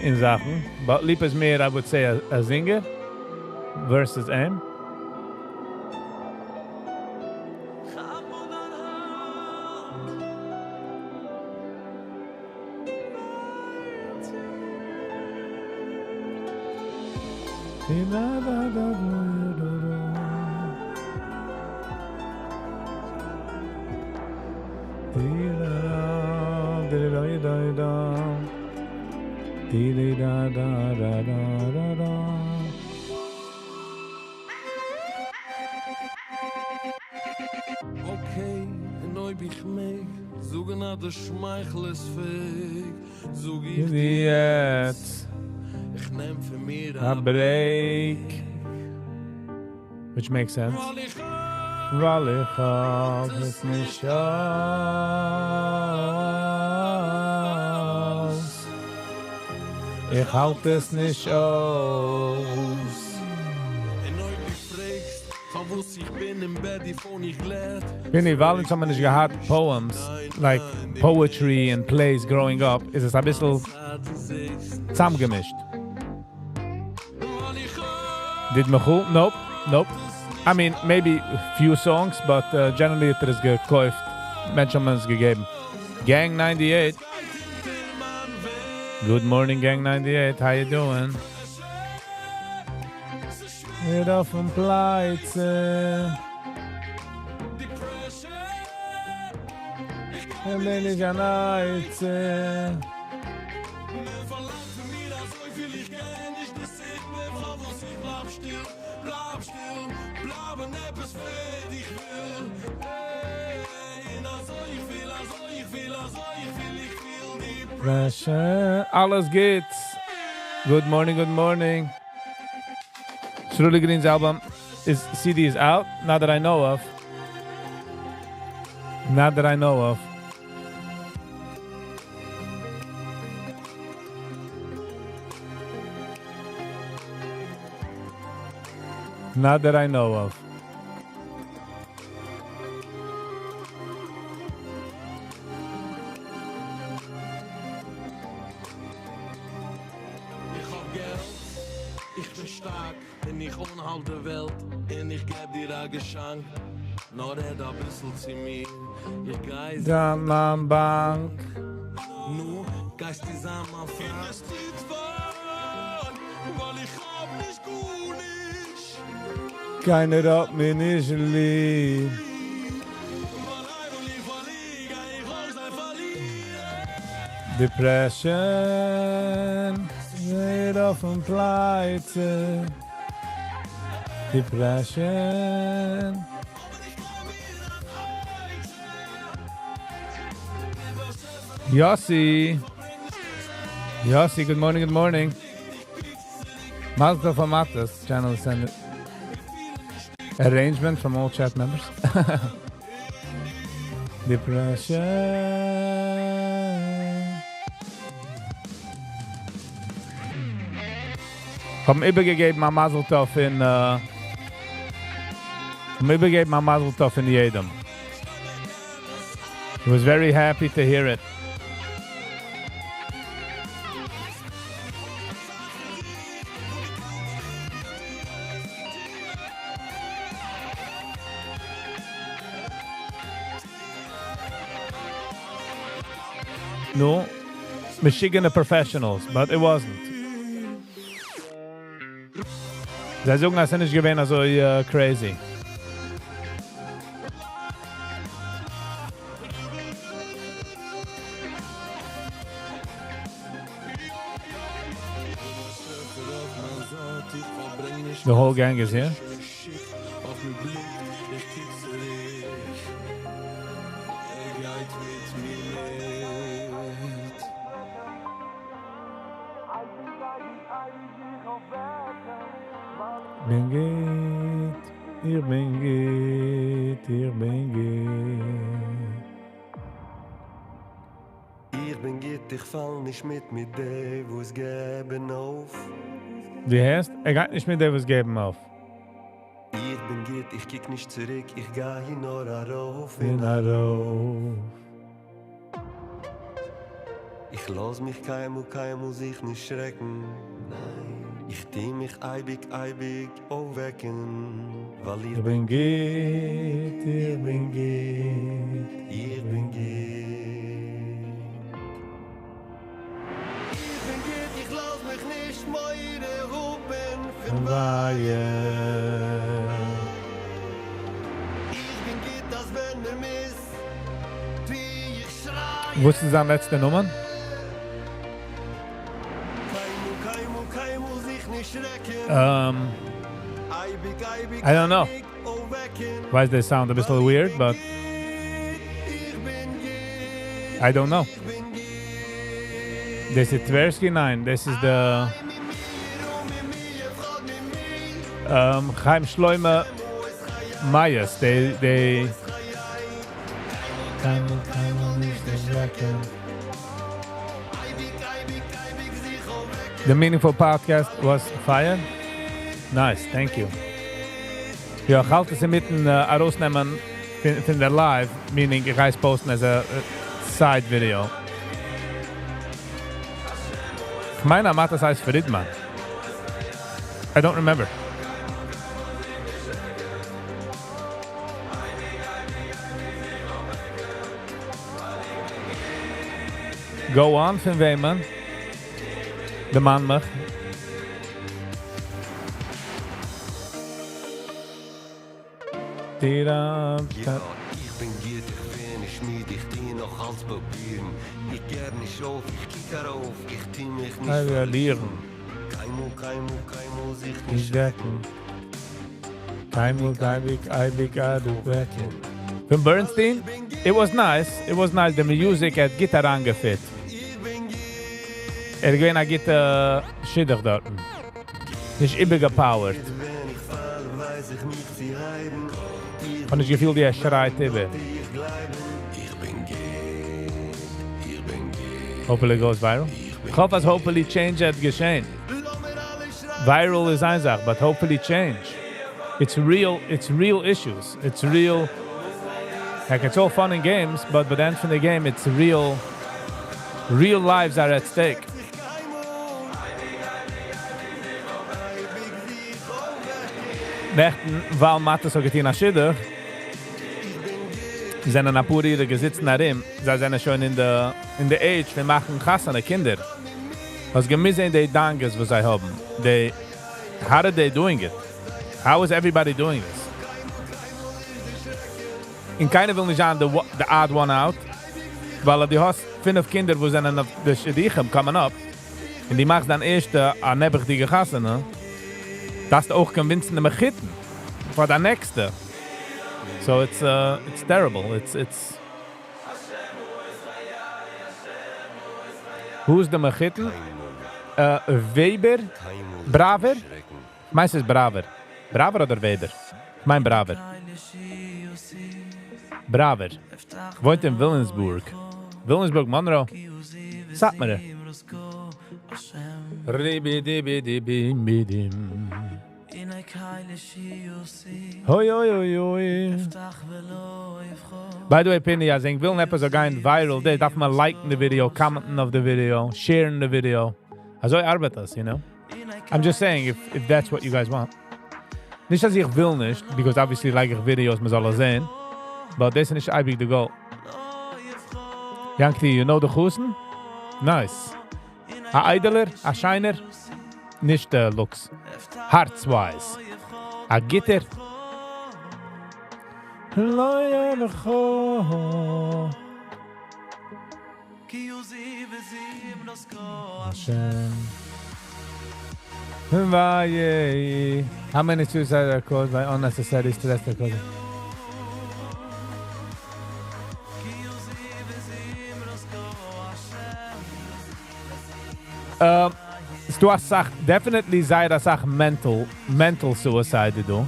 in Sachen, but Lipa's mehr, I would say, a singer versus him. Okay, en oi bich meeg, zoeken naar de schmeichel is fake. Zoek ich die Jetzt ich neem für mir a break, which makes sense. Weil ich hab es nicht aus. Ich halt es nicht aus. En oi bich fragst, van wo's ich bin im Bett, die von ich lädt. Finde ich, weil ich nicht gehad poems, like poetry and plays growing up, ist es ein bisschen zusammengemischt. Did me cool? Nope, nope. I mean, maybe a few songs, but generally it is gekauft. Menschen haben es gegeben. Gang 98. Good morning, Gang 98. How you doing? We're off on Pleitze. Und bin ich an Eize. Pressure. Alles geht's. Good morning, good morning. Shirley Green's album CD is out, not that I know of. Not that I know of. Not that I know of. Ich bin stark, denn ich unhalt der Welt, und ich geb dir ein Geschenk. Nur red ein bisschen zu mir, ich geist Dann am Bank. nur, geist zusammen an Frank. Ich steht wahr, weil ich hab nicht gut nicht. Keiner hat mich nicht lieb. Weil einmal ich verliege, ich raus ein Verlierer. Depression, red off and pleite. Depression. Yossi, good morning, good morning. Mazda for Matas channel send arrangement from all chat members. Depression. Haben übergegeben mein Mazel Tov in jedem. He was very happy to hear it. No, Michigan professionals, but it wasn't. Sie sagen, dass nicht gewesen so crazy. The whole gang is here. Ich bin geht, ich fall nicht mit dir, wo es geben auf. Wie heißt? Geht nicht mit dir, was geben auf. Ich bin geht, ich kick nicht zurück, ich geh hier nur rauf. Ich lass mich kein sich nicht schrecken. Ich tue mich eibig aufwecken. Weil ich bin geht. Ich lass mich nicht meine Hupen verweihen. Ich bin geht, das wenn mir miss, wie ich schreie. Wussten Sie an letzte Nummern? I don't know. Why does they sound a bit weird, but I don't know. This is Tversky 9. This is the Chaim Shloime Mayas. They The Meaningful Podcast was fire. Nice, thank you. Ja, ich halte sie mitten rausnehmen von der Live, meaning ich reiß posten as a side video. Meiner macht das heißt Friedman. I don't remember. Go on von wem man? Der Mann macht. Ja, ich bin giert, ich bin nicht schmied, ich tue noch alles probieren. Ich geh nicht auf, ich kick darauf, ich tue mich nicht verlieren. Kein Mu, sich nicht decken. From Bernstein, it was nice. The music at Gitarre angefit. Gewinnt a Gitarre Schiddich dort. Nicht übergepowert. Und ich gefühl, die schreit über. Hopefully it goes viral. Ich hoffe, dass hopefully change hat geschehen. Viral is eine Sache, but hopefully change. It's real issues. It's real. Like it's all fun and games, but by the end of the game, it's real lives are at stake. Nächten, weil Mathe so getan Schiddich, sie sind ein paar Jahre gesitzt nach ihm, sie sind schon in der Age, wir machen Chassane Kinder. Was gemissen die Dankes, was sie haben. How are they doing it? How is everybody doing this? In keiner will nicht sagen, the odd one out, weil du hast 5 Kinder, wo sind auf der Schädigem, kommen ab. Und die machst dann erst an Nebuch die Gegassen, ne? Das ist auch convincing de Mechitten. For the next. So it's terrible. It's Who's the Mechitten? Weber? Braver? Meistens Braver. Braver oder Weber? Mein Braver. Braver. Wohnt in Wilhelmsburg. Wilhelmsburg, Monroe. Sag mir. Ribidibidibidim. Hoi, hoi, hoi, hoi. By the way, Penny, als ik wil een episode gaan viral, dan darf man liken the video, commenten of the video, sharing the video. Also ich arbeite das, you know? I'm just saying, if that's what you guys want. Nicht, dass ich will nicht, because obviously like ich Videos, man soll es sehen. But das ist nicht eigentlich the goal. Yankee, you know the Husen? Nice. A Eideler, a Scheiner, nicht Looks. Hearts-wise. A Gitter. How many suicides are caused by unnecessary stress? Du hast gesagt, definitely sei das auch mental suicide, du.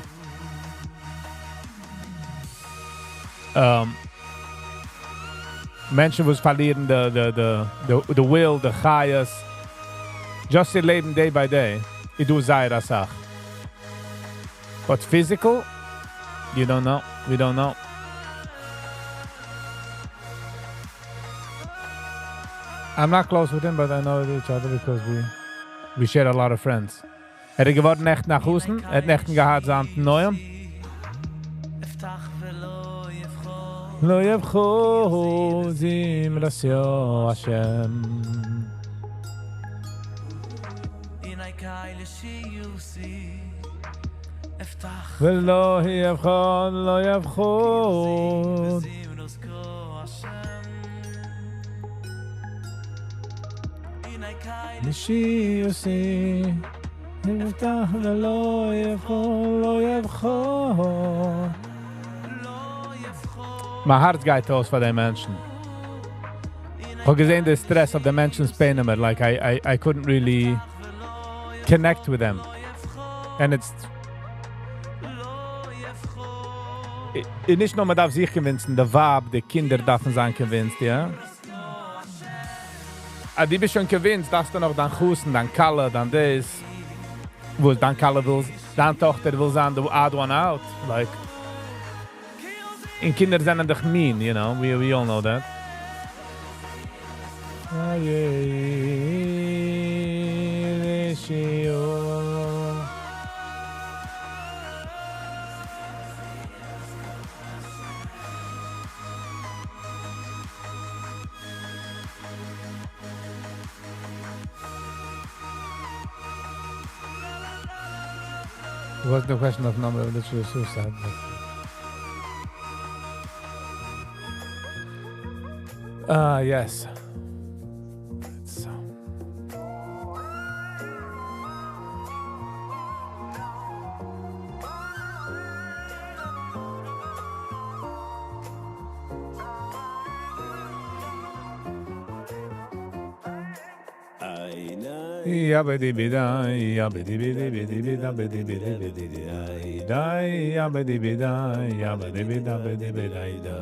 Menschen, die verlieren the will, the chayas. Just ihr Leben day by day. Du sei das auch. But physical, you don't know. We don't know. I'm not close with him, but I know each other because we share a lot of friends. Geworden echt nach Husen, echt gehad samt Neuem. Lo yevcho zim rasyo Hashem. Velo yevcho, lo yevcho. Nishi yosi, neftach velo yevcho, lo yevcho. My heart geht aus for the Menschen. Ich habe gesehen the stress of the Menschen's pain immer. Like I couldn't really connect with them. And it's... Nicht nur man darf sich gewinnen, der Wab, die Kinder dürfen sein gewinnen, ja? Die bist schon gewinnt, darfst du noch dann Husten, dann Kalle, dann das. Wo dann Kalle will, dann Tochter will sein, the odd one out. Like... In Kinder sind doch mean, you know. We all know that. It wasn't a question of number of literal suicide. Yes. So. Yabadi bidai, yabadi bidi bidi bida bidi bidi bidi dai, yabadi bidai, yabadi bida bidi bidai da.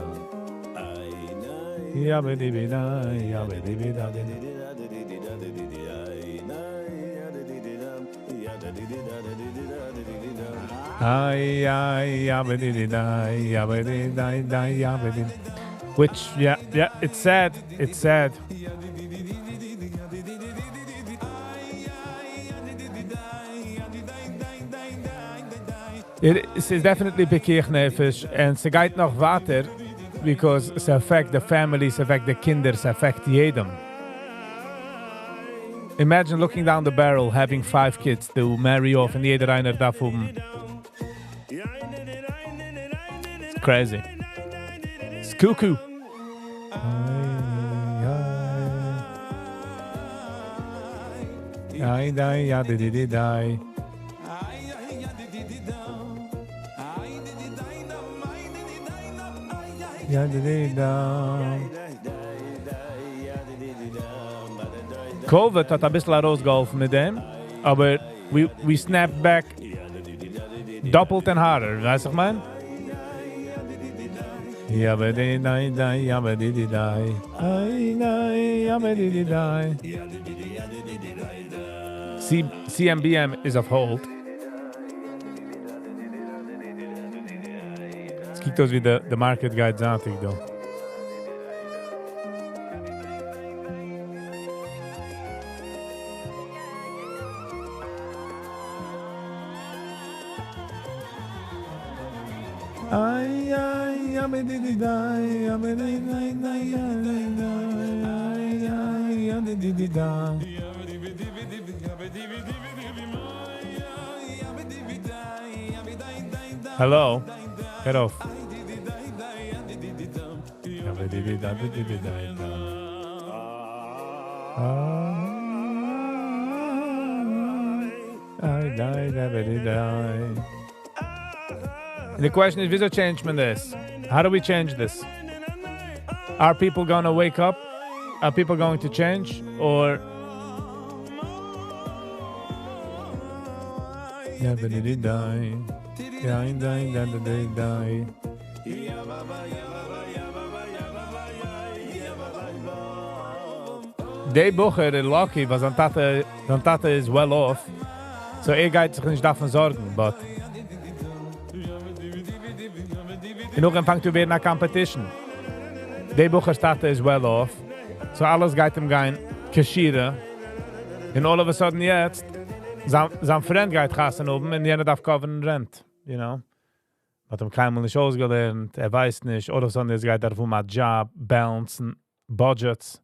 Yabadi bidai, yabadi bida bidi. Ay yabadi dai, yabadi dai dai yabadi. Which yeah, it's sad. It's sad. It is definitely bekirchnefisch and se geht noch weiter because it affect the families, affect the kinder, it affect jedem. Imagine looking down the barrel, having 5 kids to marry off and jeder einer davon. It's crazy. It's cuckoo. Ay, die, ya, di, di, di, die. Ja, di, di, die. Covid hat ein bisschen rausgeholfen mit dem, aber we snapped back doppelt und harder, weißt du, ich mein? Ja, aber di, die, die, ja, aber di, di, die. Ay, die, ja, aber di, di, die. CMBM is auf hold. Es kijkt aus wie de market guide zatig, though. Ay, ay, yabba diddy die, yabba diddy die, yabba diddy die. Hello, get off. Yabba diddy die. I die, yabba diddy die. The question is, wieso change man this? How do we change this? Are people going to wake up? Are people going to change? Or... They Bucher is lucky, but Tata is well off. So geht sich nicht davon sorgen, but... Genug empfangt zu werden a competition. Die Bucher Tata is well off. So alles geht ihm gein kaschieren. And all of a sudden jetzt, sein Freund geht gassen oben und jener darf covern Rent, you know. Hat ihm keinmal nicht ausgelernt, weiß nicht, all of a sudden jetzt geht er auf a job, balancen, budgets.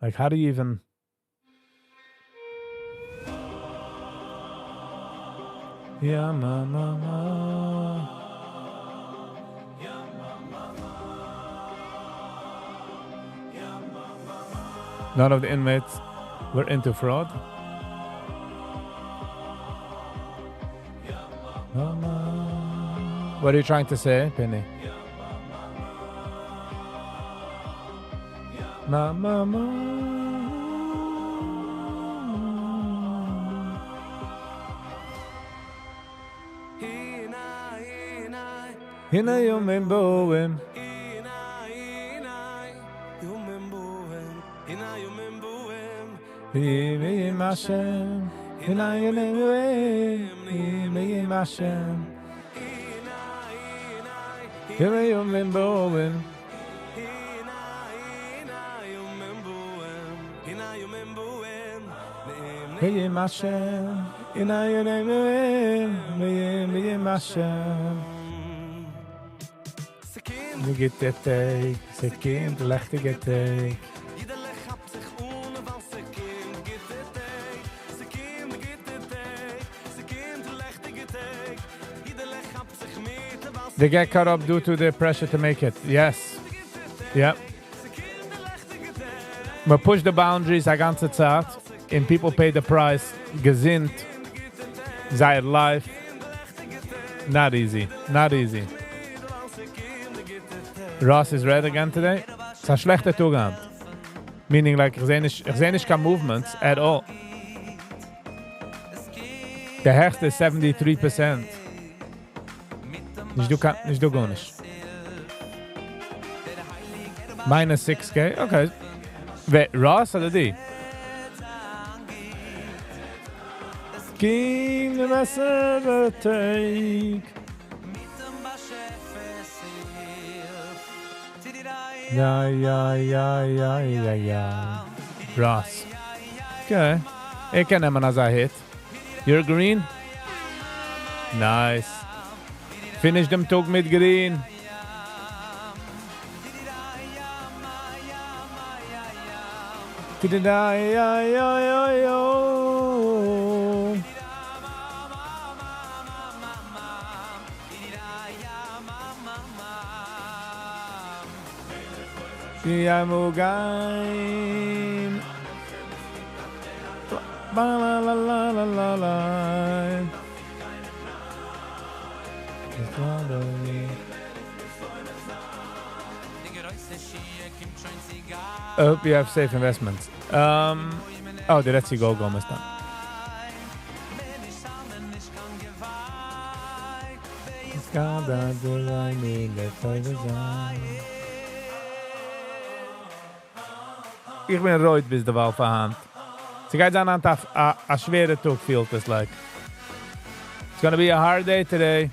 Like, how do you even... Ja, mama. None of the inmates were into fraud. Mama. What are you trying to say, Penny? Mama. Hina yom en boem. Be Hashem, Hina yom en boem. Be Hashem, Hina yom en boem. Be Hashem, Hina yom en boem. Be Hashem. Nu geht der Tag, se kind, lechtige Tag. They get caught up due to the pressure to make it. Yes. Yep. We push the boundaries a ganze Zeit and people pay the price. Gesinnt. Sei life. Not easy. Not easy. Ross is red again today. It's a schlechter Tugend. Meaning like, ich seh nicht kein movements at all. Der Hecht ist 73%. Nicht du gar nicht. Minus 6K? Okay. Wer, Ross oder die? King the Messer take. Ja. Ross. Okay. Ich kann nehmen als ein Hit. You're green? Nice. Finish dem Tag mit green. Ba la la la la la la. Just wonder me. I hope you have safe investments. Oh, the Red Sea Go is done. Ich bin rood bis de Wal verhand. Sie geht an a schwere Tag, feels it like. It's gonna be a hard day today.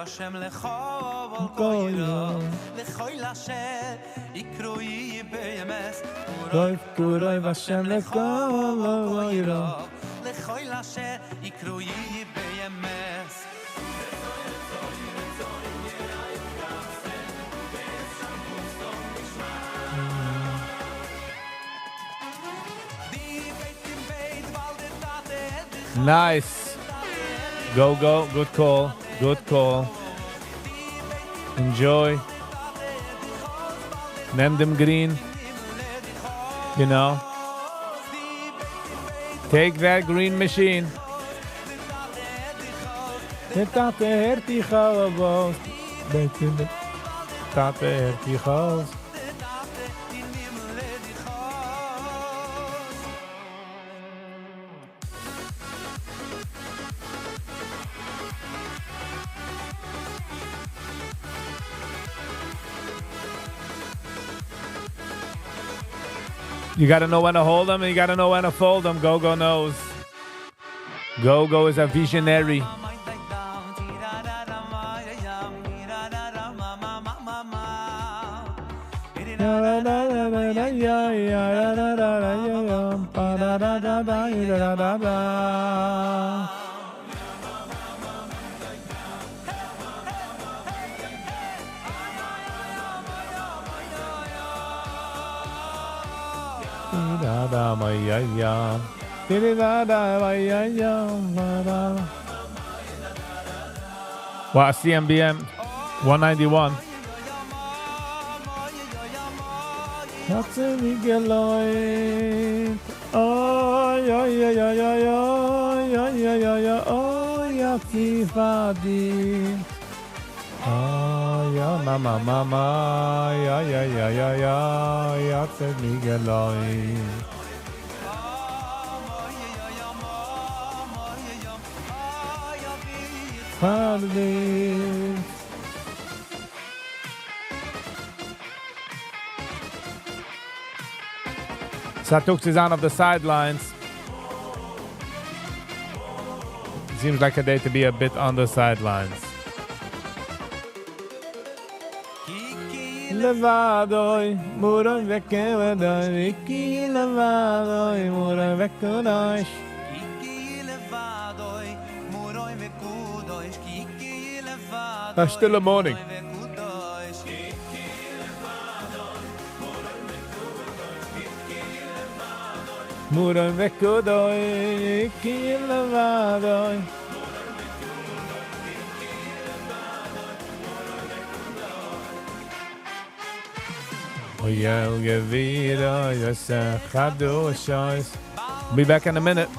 Hashem lecho koiro lechoy lashe ikroi beyemes Kuroi Hashem lecho koiro lechoy lashe ikroi beyemes Nice. Go, go. Good call. Good call. Enjoy. Name them green. You know. Take that green machine. Tate herti chalabos. Tate herti chalos. You gotta know when to hold them and you gotta know when to fold them. Go-Go knows. Go-Go is a visionary. Wow, CMBM 191. That's a Migueloid. Oh, yeah, yeah, yeah, yeah, yeah, yeah, yeah, yeah, oh, yeah, Tifadi. Oh, yeah, mama, mama, yeah, yeah, yeah, yeah, yeah, that's a Migueloid. Hardly. Satux is on of the sidelines. Seems like a day to be a bit on the sidelines. Levadoi, muron vekeladoi, Iki levadoi, muron vekeladoi. A still a morning. Muron vekeladoi, Iki levadoi. Oyel gevira yosef chadoshos. Be back in a minute.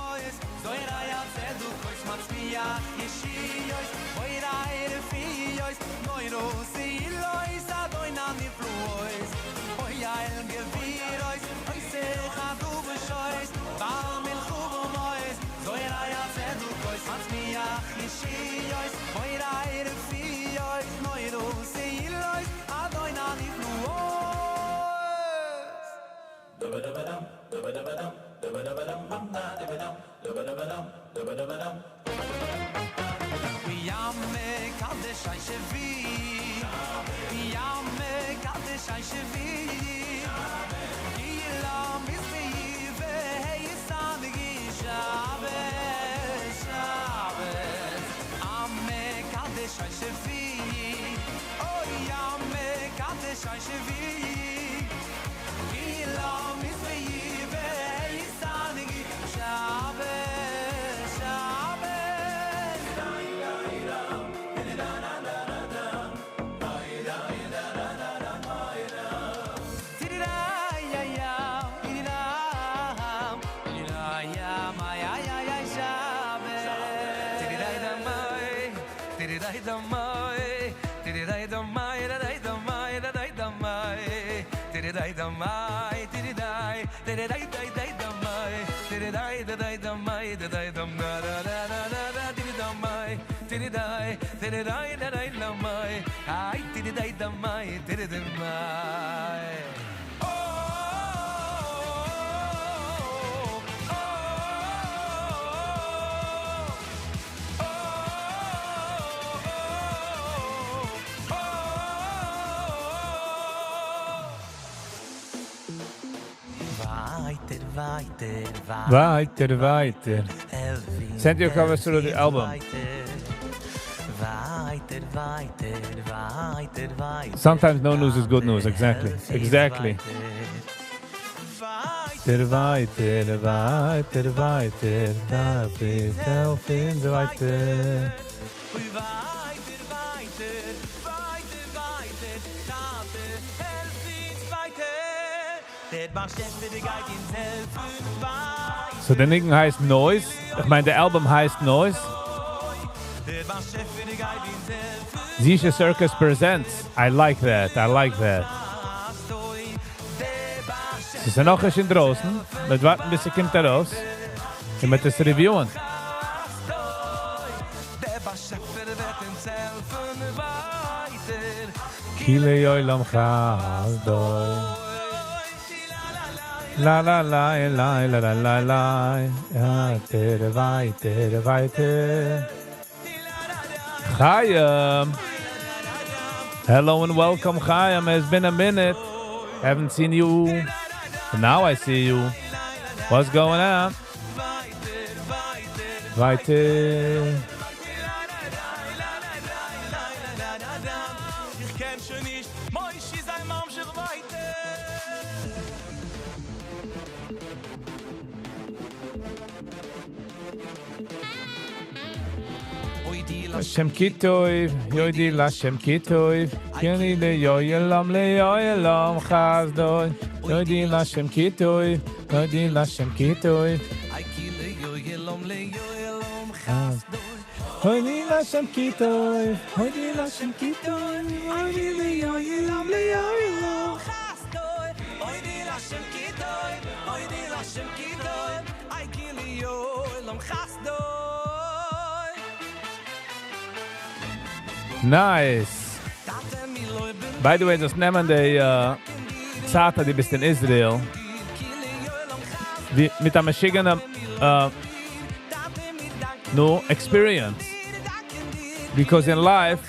Weiter. Send your covers through the album. Sometimes no news is good news. Exactly. Weiter. Darf ich helfen, weiter. So der Nicken heißt Noise. Ich meine, der Album heißt Noise. Zisha Circus Presents. I like that. Sie sind noch ein bisschen draußen. Wir warten, bis sie kommt raus. Und mit das reviewen. Kile yoilam chaldoi. La la la la la la la la. Weiter. Chaim. Hello and welcome, Chaim. It's been a minute. Haven't seen you. Now I see you. What's going on? Weiter. Hashem Kitov, Yodi Lashem Kitov, Yoni le Yoyelam Chazdoi, Yodi Lashem Kitov, Yodi Lashem Kitov, Yodi Lashem Kitov, Yodi Lashem Kitov, Yodi le Yoyelam Chazdoi, Yodi Lashem Kitov, Yodi Lashem Kitov, Yodi Yoyelam Chazdoi. Nice. By the way, das nehmen die Zata, die bist in Israel. Mit einem schickenen no experience. Because in life,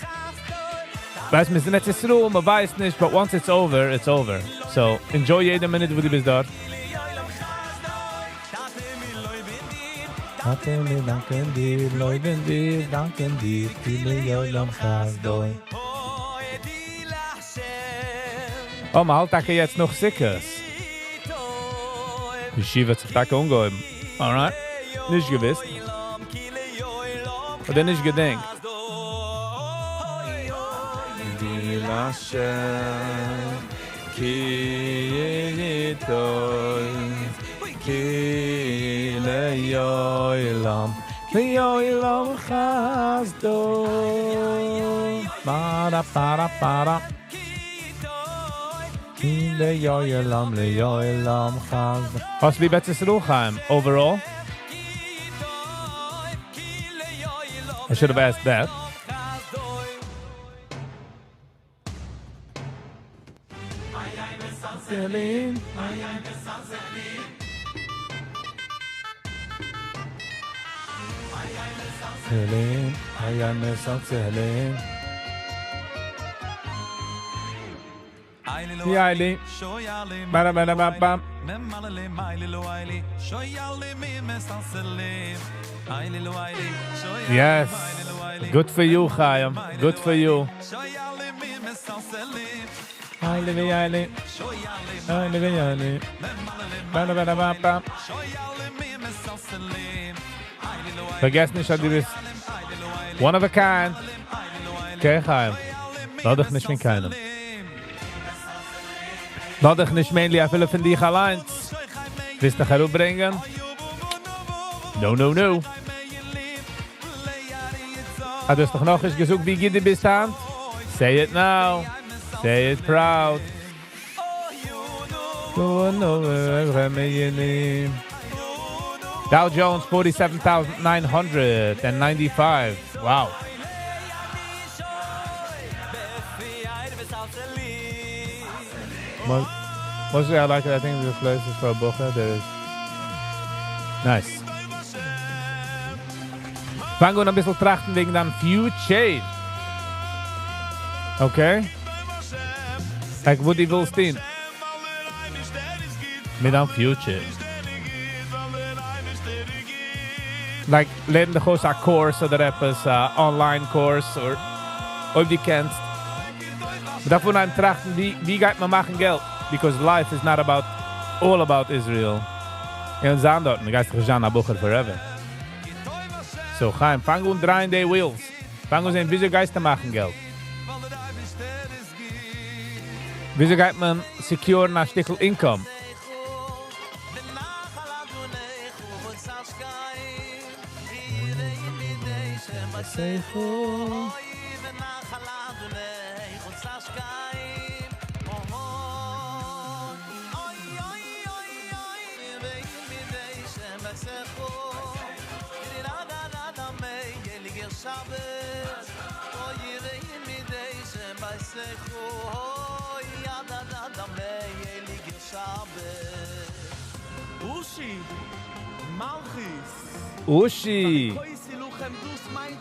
weiß man, es ist nicht das Ruhe, man weiß nicht, but once it's over, it's over. So, enjoy jede Minute, wo du bist dort. Danken dir, Leuten dir, danken dir, die Yolam Chazdoi. Oh, man halt jetzt noch Sickers. Die Schiebe hat sich da umgehoben. Alright? Nicht gewiss. Oder nicht gedenkt. Die Lashem, ki yitoi. Ki le yoilam chazdo. Para. Ki le yoilam chazdo. Was wie bet es Ruchheim overall? I should have asked that. Celine, I am a Celine. Yaili, bam. Yes, good for you, Chaim. Good for you. Yaili. Bam. Vergesst nicht, du bist one of a kind. Okay, Chaim. Lass dich nicht mit keinem. Lass dich nicht mainly a viele von dich allein. Willst du dich herubringen? No. Du hast doch noch nicht gesagt, wie geht die bist Hand? Say it now. Say it proud. Dow Jones 47,995. Wow. Mostly I like it. I think this place is for a bocha. There is. Nice. Fangen wir ein bisschen trachten wegen dann Future. Okay? Like, wo die willst hin? Mit einem Future. Like, lernen dich aus ein Kurs oder etwas, Online-Kurs, oder ob du kennst. Aber davon ein trachten, wie geht man machen Geld? Because life is not all about Israel. Und sagen dort, man geht sich an Bucher forever. So, Chaim, fang und drehen die Wheels. Fang und sehen, wieso Geister machen Geld? Wieso geht man secure nach Stickel Income? Ushi.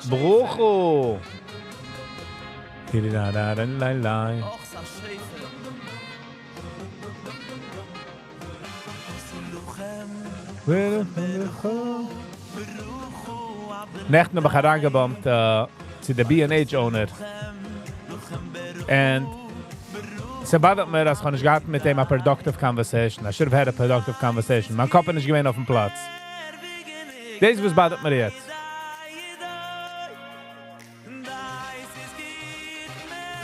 Brucho. Nächten habe ich herangebombt zu der B&H Owner. And sie badet mir, dass ich nicht gehabt mit dem a productive conversation. I should have had a productive conversation. Mein Kopf ist nicht gewesen auf dem Platz. Das was badet mir jetzt.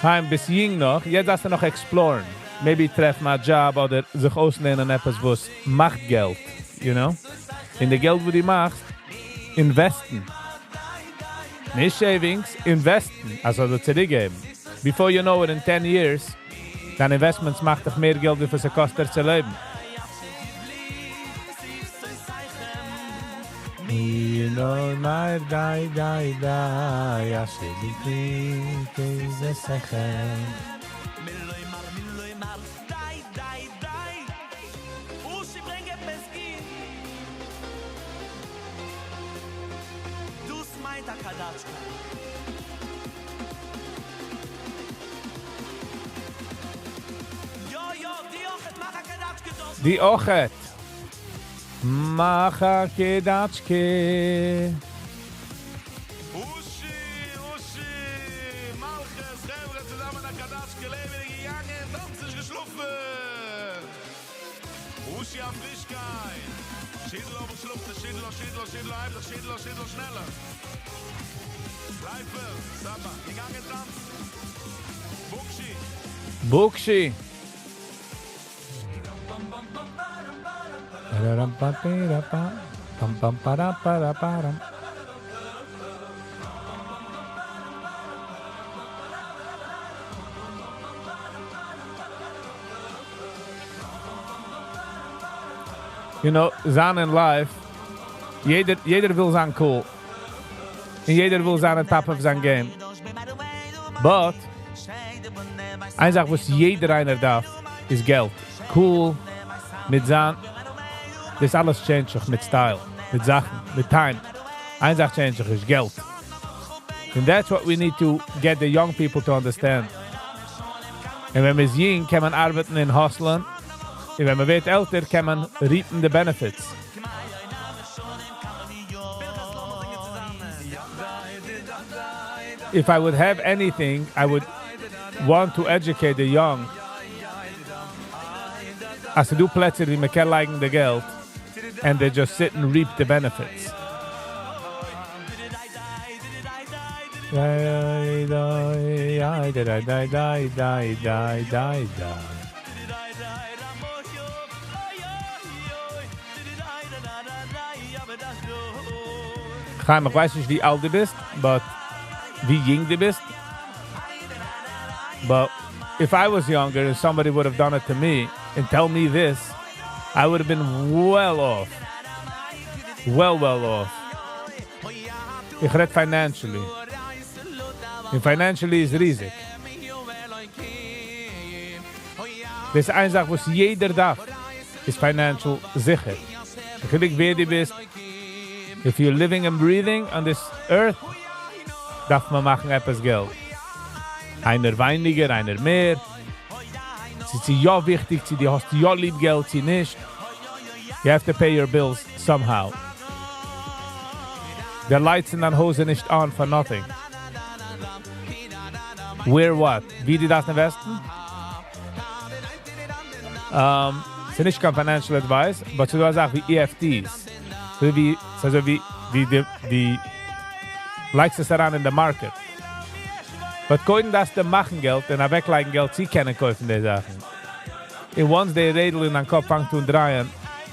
Chaim, bis jing noch, jetzt hast du noch exploren. Maybe treffen einen Job oder sich auslehnen etwas, was macht Geld. You know? In der Geld, wo du machst, investen. Nicht Savings, investen. Also das zurückgeben. Before you know it, in 10 years, dein Investments macht doch mehr Geld, wie es kostet zu leben. You know my die, I should be the second. Die Ochet. Macha kedatschke. Ushi, Malches, Chevre, zusammen nach Kadatschke, Leben gegangen, tanzig geschluffen. Ushi auf Frischkeit. Schädel auf den Schluchte, Schädel, einfach, Schädel, schneller. Bleibe, Samba, gegangen, tanzen. Bukshi. You know, zijn in life, jeder will zijn cool. En jeder will zijn on top of zijn game. But, eine Sache, was jeder einer darf, ist Geld. Cool, mit sein, das alles change sich mit Style, mit Sachen, mit Time. Eine Sache change sich ist Geld. And that's what we need to get the young people to understand. Und wenn man jung, kann man arbeiten in Hustlen. Und wenn man wird älter, kann man reapen the benefits. If I would have anything, I would want to educate the young. Als du Plätze, die man kann liken the Geld, and they just sit and reap the benefits. Chaim, ich weiß nicht, wie alt du bist, but wie jung du bist. But if I was younger and somebody would have done it to me and tell me this, I would have been well off. Well off. Ich red financially. And financially is riesig. Das ist eine Sache, was jeder darf, ist financial sicher. Ich wer du bist, if you're living and breathing on this earth, darf man machen etwas Geld. Einer weniger, einer mehr. Sie ja wichtig, die hast ja lieb Geld, sie nicht. You have to pay your bills somehow. The lights in dein Hose nicht on for nothing. Wear what? Wie die das in Westen? Sie nicht kein financial advice, aber so Sachen wie EFTs. So wie die likes es daran in the market. But koiden das de machen Geld und weglegen Geld, sie können kaufen die Sachen. Und once die Rädel in den Kopf fangen zu drehen,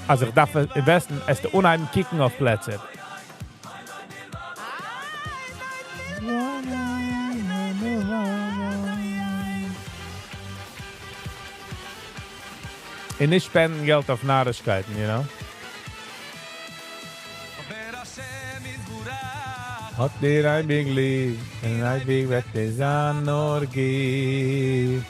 also ich darf investen, es ist unheimlich kicken auf Plätze. Und nicht spenden Geld auf Narrigkeiten, you know? Hat dir ein Big Lieb, und ein Big wird es an nur gibt.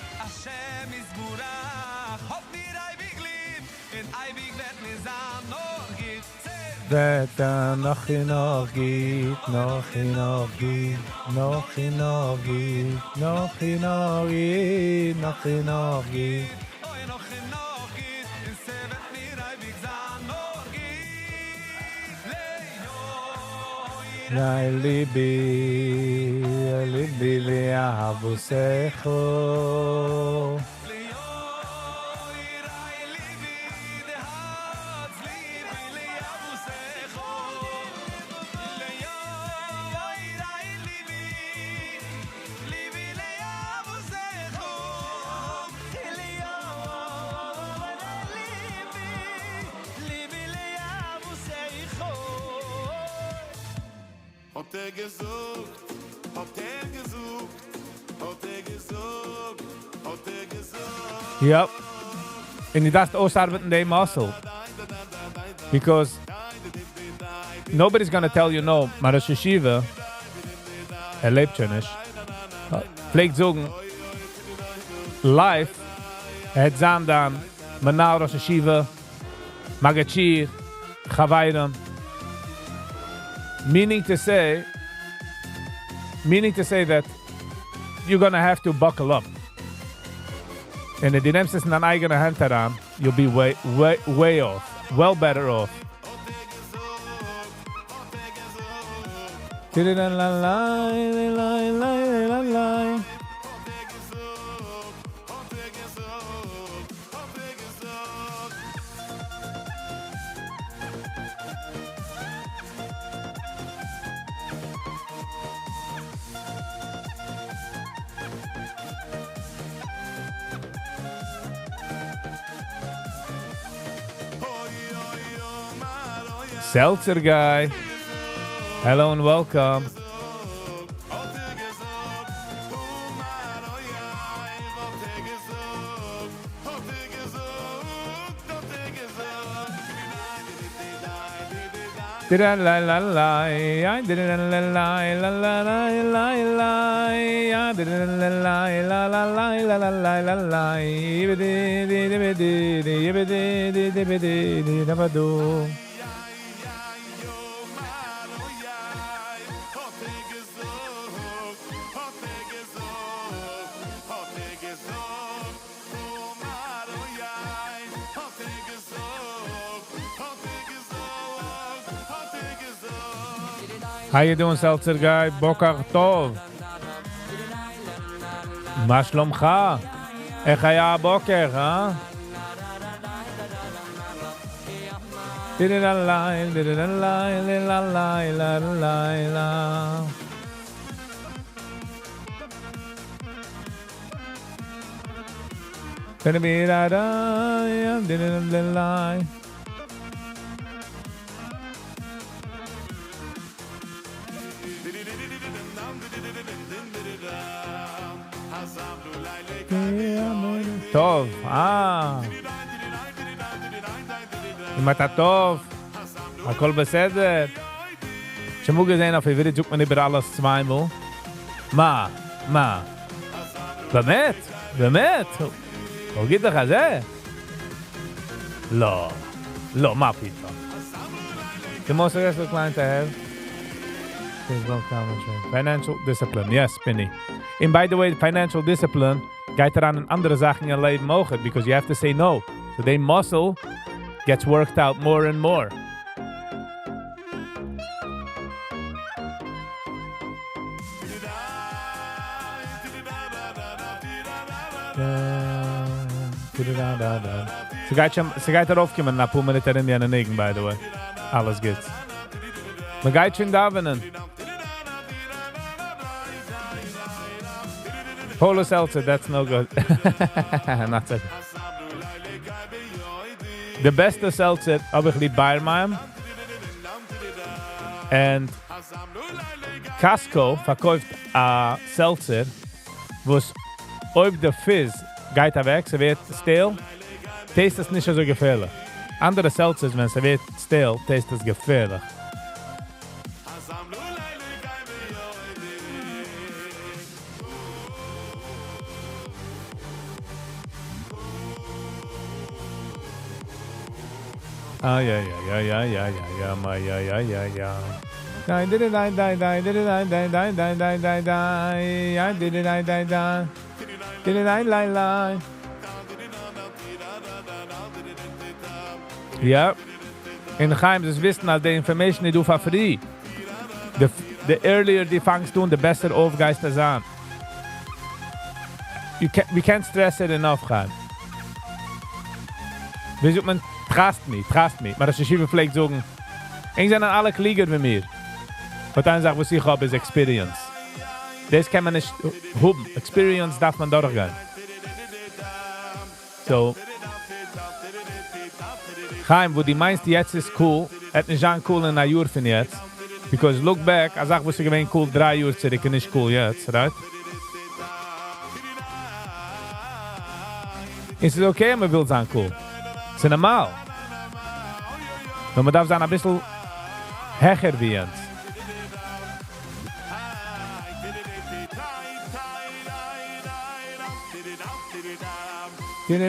Wetter noch in noch gibt, noch in noch gibt, noch in noch gibt, noch in noch gibt, noch in noch gibt. Lai libi, libi li ahavusecho. Yep. And you have to also start with the muscle. Because nobody's going to tell you no. Maar Rosh Yeshiva, lebt schon nicht. Pflegt sagen, life, het zijn dan, Manal Rosh Yeshiva, Magachir, Chavayram. Meaning to say that you're going to have to buckle up. And if you nimmst es in deine eigene Hand heran, you'll be way off. Well better off. Seltzer guy. Hello and welcome. How you doing, Seltzer guy? Bokar Tov. מה שלומך? איך היה הבוקר, אה? טוב, אם אתה טוב, הכל בסדר. שמעו gesehen, auf Yiddish sucht man über alles zweimal. מה? באמת? הוא גיד לך זה? לא, מה פתאום? The most successful client I have is financial discipline. Yes, Spinny. And by the way, financial discipline geht an andere Sachen in your Leben auch, because you have to say no. So the muscle gets worked out more and more. Sie geht darauf kommen, nach paar Minuten in die Negen, by the way. Alles geht. Man geht schon davenen. Polo seltzer, that's no good. Not so good. The beste seltzer habe ich lieb Bayermeim. And Costco verkauft a seltzer, wo es ob der Fizz geht weg, sie wird still, taste es nicht so gefährlich. Andere Seltzers, wenn sie wird still, taste es gefährlich. Ja. In Chaim, das wissen, als die Information, die du for free. The earlier die fangst du, the besser aufgeist es an. We can't stress it enough, Chaim. Wie sagt man, trust me. Maar als je schieven pflegt sagen, ich sind alle Klieger wie mir. Und dann sagt, was ich habe, ist Experience. Das kann man nicht haben. Experience darf man durchgehen. So. Chaim, wo die meinst, jetzt ist cool, hat nicht schon cool in ein Jahr von jetzt. Because look back, als ich wusste gewesen cool 3 Jahre zurück, nicht cool jetzt, right? Ist es okay, man will sein cool? Es ist normal. Aber man darf sein ein bisschen hecher wie jetzt. It's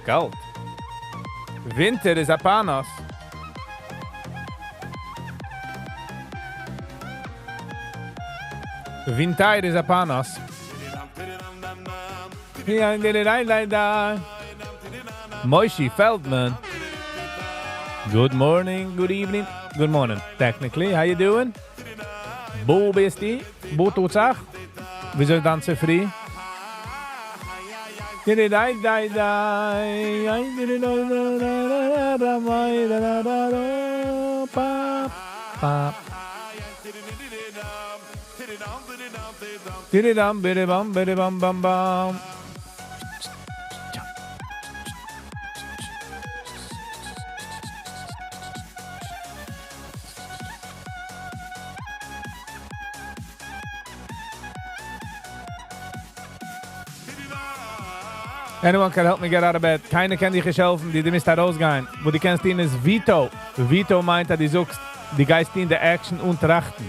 kalt. Winter is upon us. Winter is upon us. Moishi Feldman. Good morning, good evening, good morning. Technically, how you doing? Bo bist die? Bo tut sag? Wieso dann so früh? Bam. Anyone can help me get out of bed. Keiner kann dich helfen, die müsst da rausgehen. Wo die kennst ihn ist Vito. Vito meint, dass die suchst, die Geist in der Action und trachten.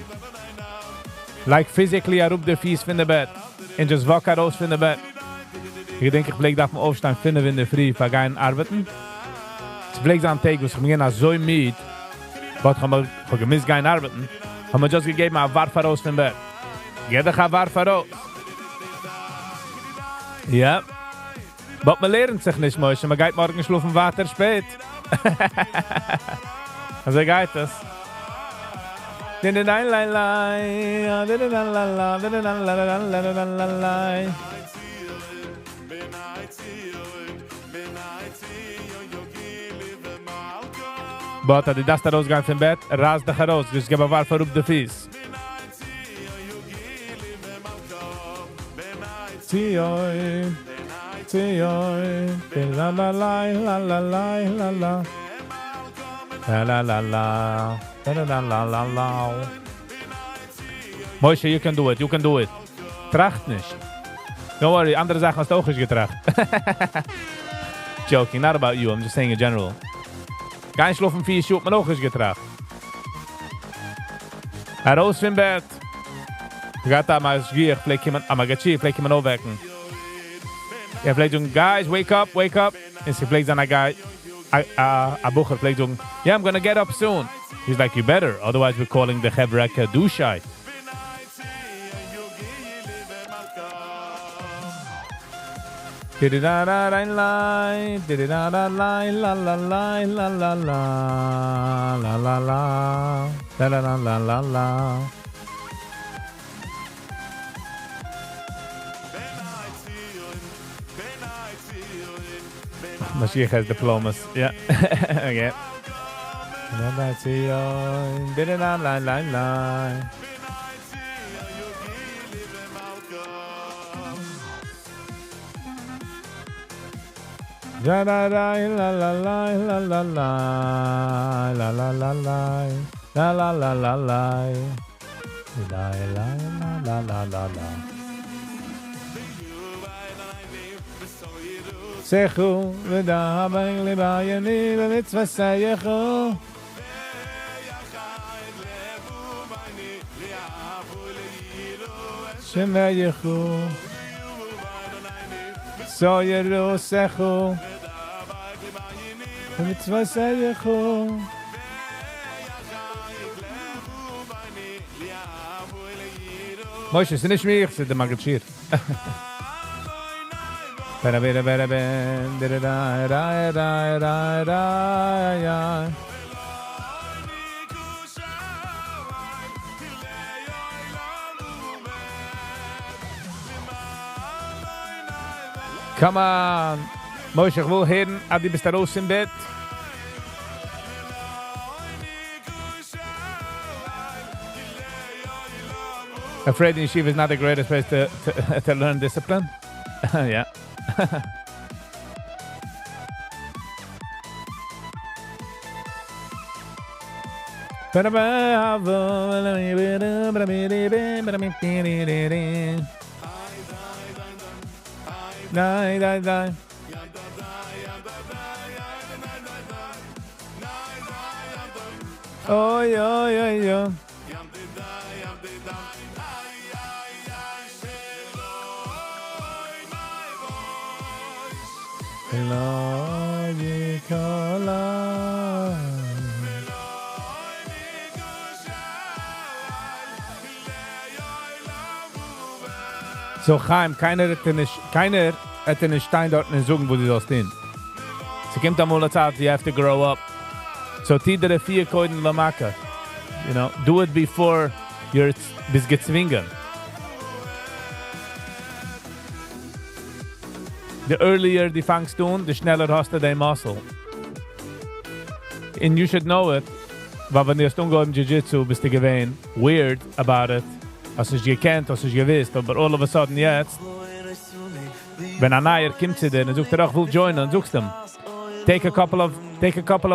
Like physically, rup der Fies von der Bett. Und just walk raus von der Bett. Ich denke, ich pflege darf man aufstehen, finden in der Früh, für gehen arbeiten. Ich pflege so am Tag, wo ich mir nach so müde, was ich gemisst gehen arbeiten, haben wir just gegeben, ein Warf raus von Bett. Jeder gaat Warf raus. Ja. Aber man lernt sich nicht, Mäuschen. Man geht morgen schlafen weiter spät. Also geht das. Bota, die das da rausgehen vom Bett, rast dich raus. Ich gebe Warf auf die Fies. Zion, Zion, la la la la la la la la. La la la la, la la la la la. Moshe, you can do it, you can do it. Tracht nicht. Don't worry, andere Sachen hast du auch nicht getracht. Joking, not about you, I'm just saying in general. Kein schlafen 4 Schuhe hat man auch nicht getracht. Heraus vom Bett. Gaat da mal schwierig, vielleicht jemand, aber geht schief, vielleicht jemand aufwecken. Ja, vielleicht sagen, guys, wake up. Und sie vielleicht sagen, a guy, a Bucher, vielleicht sagen, yeah, I'm gonna get up soon. He's like, you better, otherwise we're calling the Hebreka Dushai. Diddy-da-da-da-lie, diddy-da-da-lie, la-la-lie, la-la-la, la-la-la, la-la-la-la-la. Mashiach has diplomas. Yeah. Okay. Diddy-da-da-lie. La la la la la la la la la la la la la la la la la la la la. Sechu v'da b'eng libayani v'mitzvah seyechu. Shemeyechu. Soyeru sechu. V'mitzvah seyechu. Moshe, c'est nicht mich, c'est der Magazin. Bada bada bada bada da da da da da da ya. Come on, Moshe, ich will hören, Adi, bist du raus im Bett? Afraid in yeshiva is not the greatest place to learn discipline. Yeah. Oh, yo. So, Chaim, keiner hätte einen Stein dort in Sogen, wo du das stehen. So kommt einmal eine Zeit, you have to grow up. So, tidere 4 Koiden la Maka. You know, do it before you're bis gezwungen. The earlier die fangst tun, the schneller hast du dein Muscle. And you should know it, weil wenn du erst umgehst im Jiu-Jitsu, bist du gewähnt weird about it. Als du es gekannt, als du es gewisst, aber all of a sudden jetzt, wenn ein Neuer kommt zu dir und sucht auch, will joinen, dann suchst du ihm. Take a couple of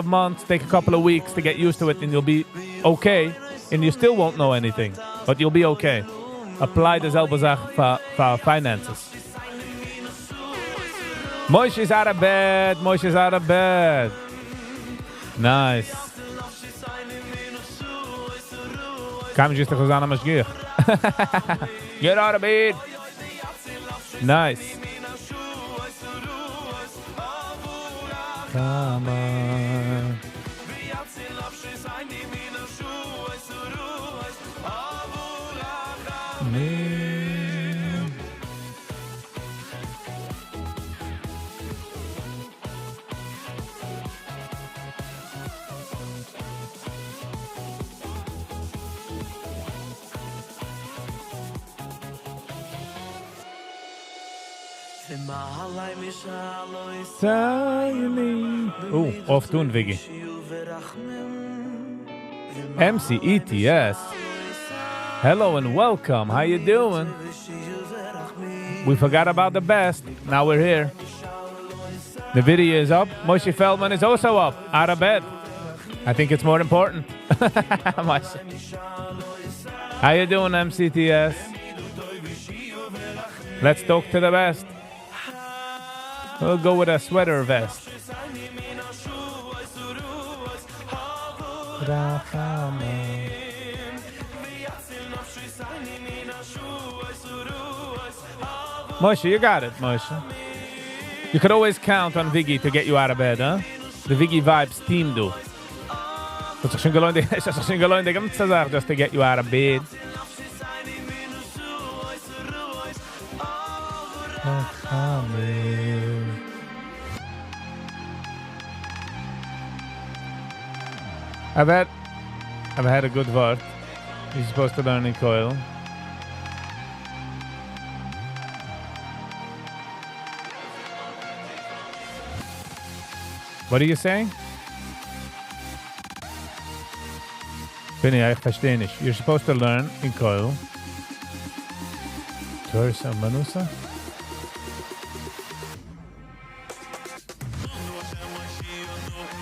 months, take a couple of weeks to get used to it and you'll be okay. And you still won't know anything, but you'll be okay. Apply dieselbe Sache für finances. Moshe is out of bed. Nice. Kam just to Hosanna Mashgiach. Get out of bed. Nice. Come on. Oh, off tune, Viggy. MC ETS. Hello and welcome. How you doing? We forgot about the best. Now we're here. The video is up. Moshe Feldman is also up, out of bed. I think it's more important. How you doing, MCTS? Let's talk to the best. We'll go with a sweater vest. Moshe, you got it, Moshe. You could always count on Viggy to get you out of bed, huh? The Viggy Vibes team do. It's a single the ganze Sache just to get you out of bed. I've had a good word. You're supposed to learn in coil. What are you saying? Vinny, I verstehe nicht. You're supposed to learn in coil. Torsa Manusa?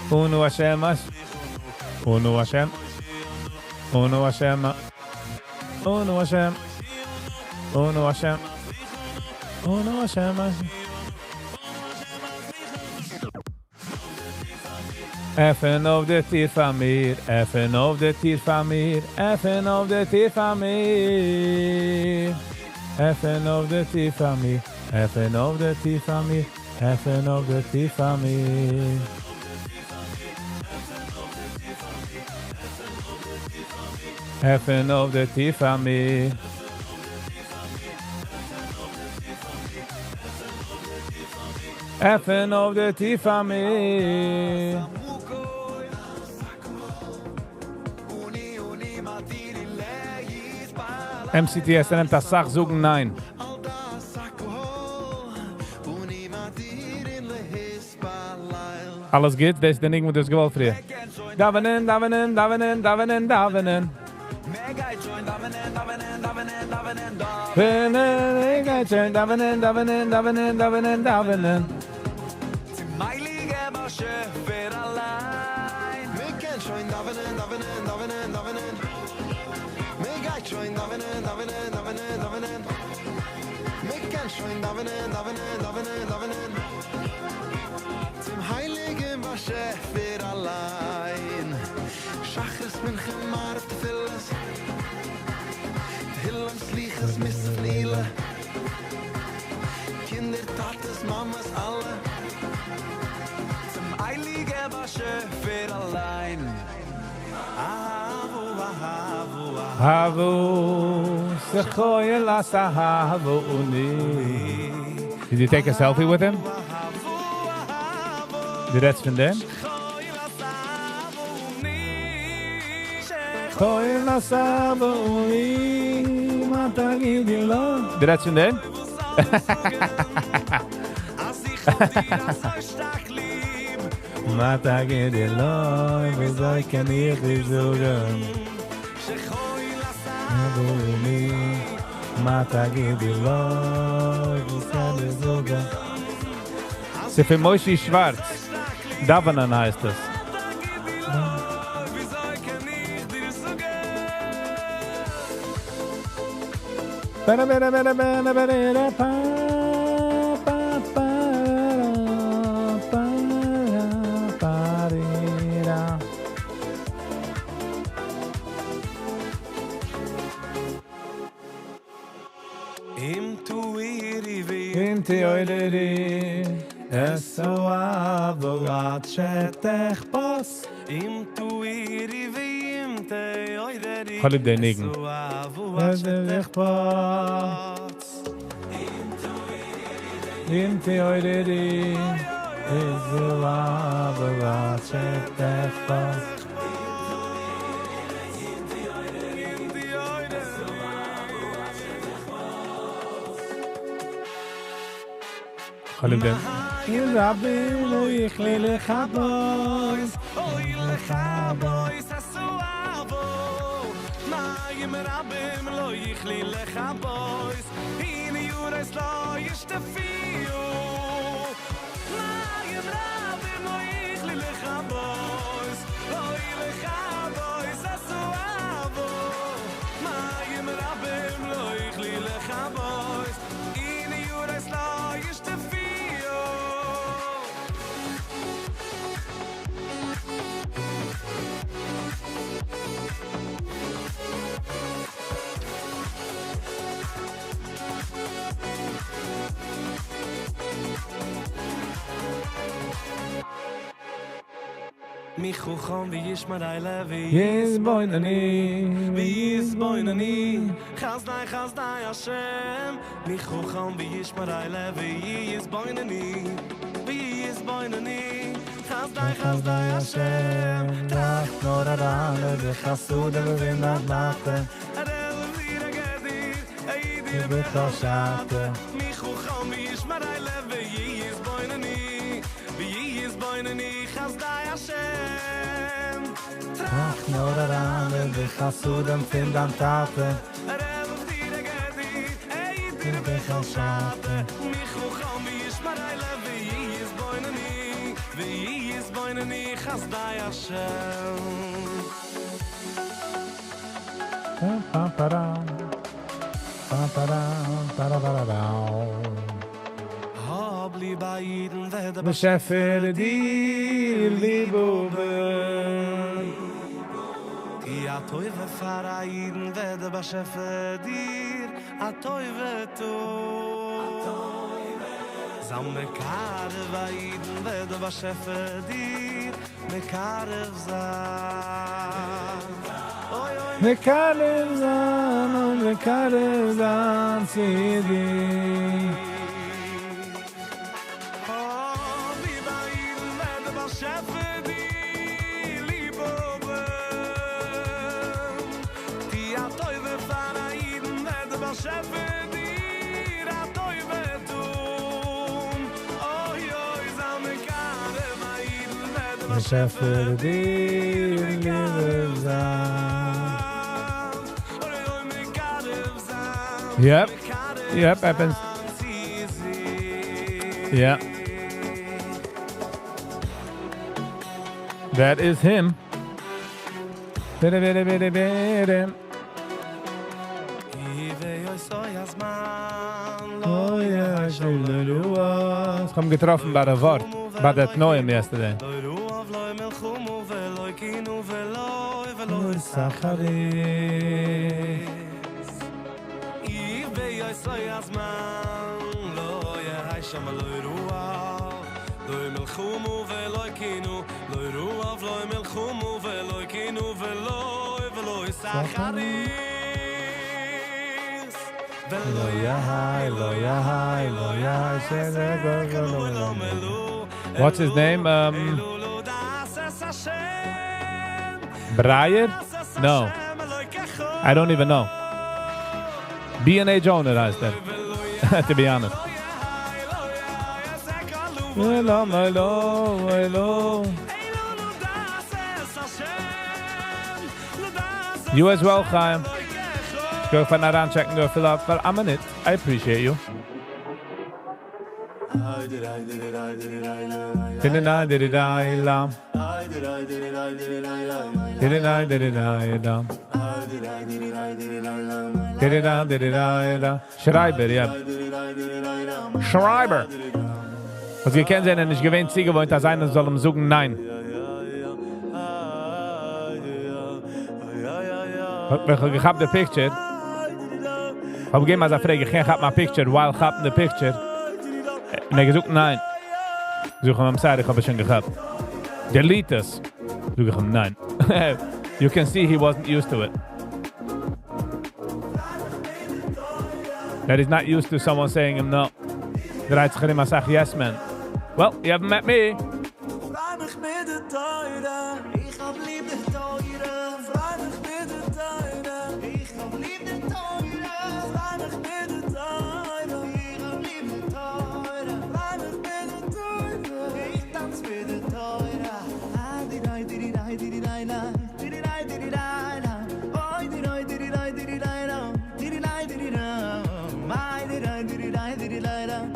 Unu Hashemas. Unu Hashem. Unu Hashem. Unu Hashem. Unu Hashem. Unu Hashem. Effen of the Tirfamir, Effen of the Tirfamir, Effen of the Tirfamir, Effen of the Tirfamir, Effen of the Tirfamir, Effen of the Tirfamir. Effen of the Tirfamir. Effen of the Tirfamir. MCTS nimmt das Sach suchen nein. Alles geht, das ist der Ding, wo das gewollt früher. Davenen, davenen, davenen, davenen, davenen. Davenen, davenen, davenen, davenen, davenen, davenen. Join davenen, davenen, davenen, davenen. Mich kann schon davenen, davenen, davenen, davenen. Zum heiligen Wasche für allein. Schachers min gemart villes. Hillen sliegers missen nielen. Kinder, tates, mamas, alle. Zum heiligen Wasche für allein. Havu sechoy la sahavu uni. Did you take a selfie with him? Did that spin then? Sechoy la sahavu uni. Did that spin then? Mata gedelo, v'zoi kan ich dich sogen. Mata gedelo, v'zoi kan dich sogen. Sie für Moshi Schwarz. Davanan heißt das. Inti oideri Eso avogat shetech bos Imtu iri vimte oideri Chalib de nigen Shetech bos Inti oideri Eso avogat shetech bos Chalib de Rabbi lo yichli lecha bois Oy lecha bois asu avo Mayim rabbim lo yichli lecha bois Hine yures lo ist der Fio. Mayim Rabim, lo ich li lecha bois, lo ich lecha bois, asu avo. Mayim Rabim, lo ich li lecha bois, ine Jurais lo ist der Fio. Michu chom, wie ist mir ein Levi? Yes, boy, nani. Wie ist Boinani? Chazdai, Chazdai, Hashem. Michu chom, wie ist mir ein Levi? Wie ist Boinani? Wie ist Boinani? Chazdai, Chazdai, Hashem. Trach nur arane, de chasude, we in dat laten. Arel, vira, gedir, eidir, Bechashate. Michu chom, wie ist mir ein Levi? Wie ist Boinani? Wie ist Boinani? Chazdai, Hashem. Trach nur arane, de chasude, fin dan taten. Arel, vira, gedir, eidir, Bechashate. Michu chom, wie ist mir ein Levi? Wie ist Boinani? Wie ist Boinani? Chazdai, Hashem. Pa-pa-da-dam. Pa-pa-dam, pa-da-da-da-dam. Hab lieber jeden, wer der Beschäfere dir, liebe Die a Teuwe fahre jeden, wer der beschäftigt dir, a Teuwe tu. Samme Kare bei jeden, wer der beschäftigt dir, me Kare vzah. Oi, oi, Mekarev zan, und mekarev zan, zidi. hab lieber jeden, wer der beschäftigt dir, liebe Die a Teuwe fahre jeden, wer der beschäftigt dir, a Teuwe tun. Oi, oi, samme Kare bei jeden, wer der Beschäfere dir, liebe zan. Yep, yep, happens. Yeah. That is him. Bidi-bidi-bidi-bidi. Oh yeah, ich haben getroffen bei der Wort, bei der Neuem yesterday. Sachari. Lo yahai, lo yahai, lo yahai, what's his name? Breyer? No. I don't even know. B&H owner heißt er. To be honest. Hello, hello, hello. You as well, Chaim. Go for an check and go fill up. But I'm in it. I appreciate you. Schreiber, ja. Schreiber. Was ihr kennt, sind nicht gewähnt, sie gewohnt, dass einer soll ihm sagen, nein. Ich hab the picture. Aber gehen mal so fragen, ich hab my picture, while ich hab the picture. Und er gesagt, nein. Such ihm am Seite, ich hab es schon gehabt. Delete es. Such ich ihm, nein. You can see he wasn't used to it. That he's not used to someone saying him no. Der hat sich immer gesagt, yes man. Well, you haven't met me. Freu mich mit der Teure, ich hab lieb der Teure. Freu mich mit der Teure, ich hab lieb der Teure. Freu mich mit der Teure, ich hab lieb der Teure. Freu mich mit der Teure, ich tanz mit der Teure. Di-dai, di-dai, di-dai, di-dai, di-dai, oi, di-dai, di-dai, di-dai, di-dai, di-dai, di-dai, mai, di-dai, di-dai, di-dai,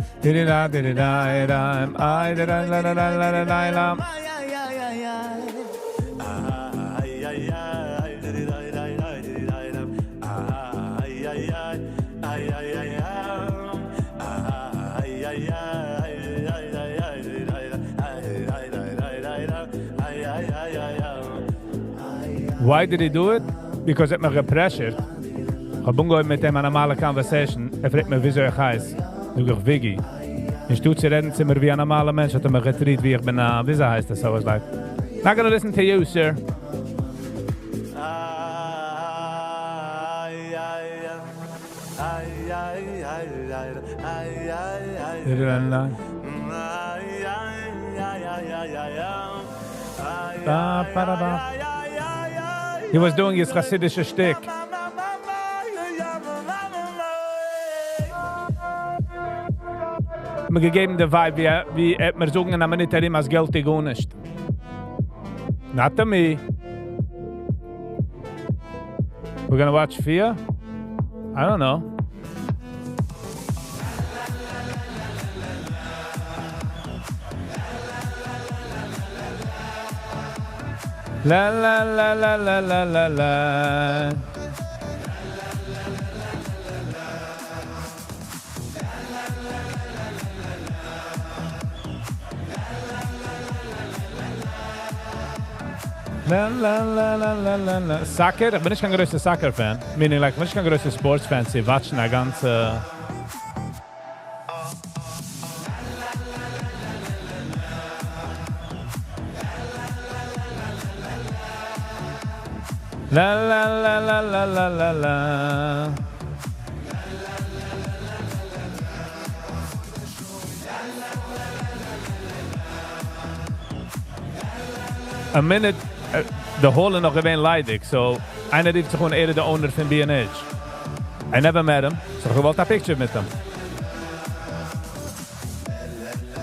Why did he do it? Because it me gepressured. Ich hab umgehört mit dem eine normale Conversation. Fragt mich, wieso ich heiß. Du gehst Viggy. Ich tue zu reden zu mir wie ein normaler Mensch, hat mich getriet, wie ich bin. Wieso heißt das? So I was like, not gonna listen to you, sir. He was doing his Hasidische shtick. Mir gegeben der Vibe, wie mir sagen, aber nicht immer das Geld gar nicht. Not to me. We're gonna watch Fia? I don't know. La la la la la la la la. La la la la la la la. Soccer? Ich bin nicht kein größter Soccer-Fan. Meaning, like, ich bin nicht kein größter Sports-Fan. Sie watchen eine ganze... La la la la la la la la. A minute, the whole nog even leidig. So, einer rief sich gewoon eerder de owner van B&H. I never met him, so ik gewollt een picture met hem.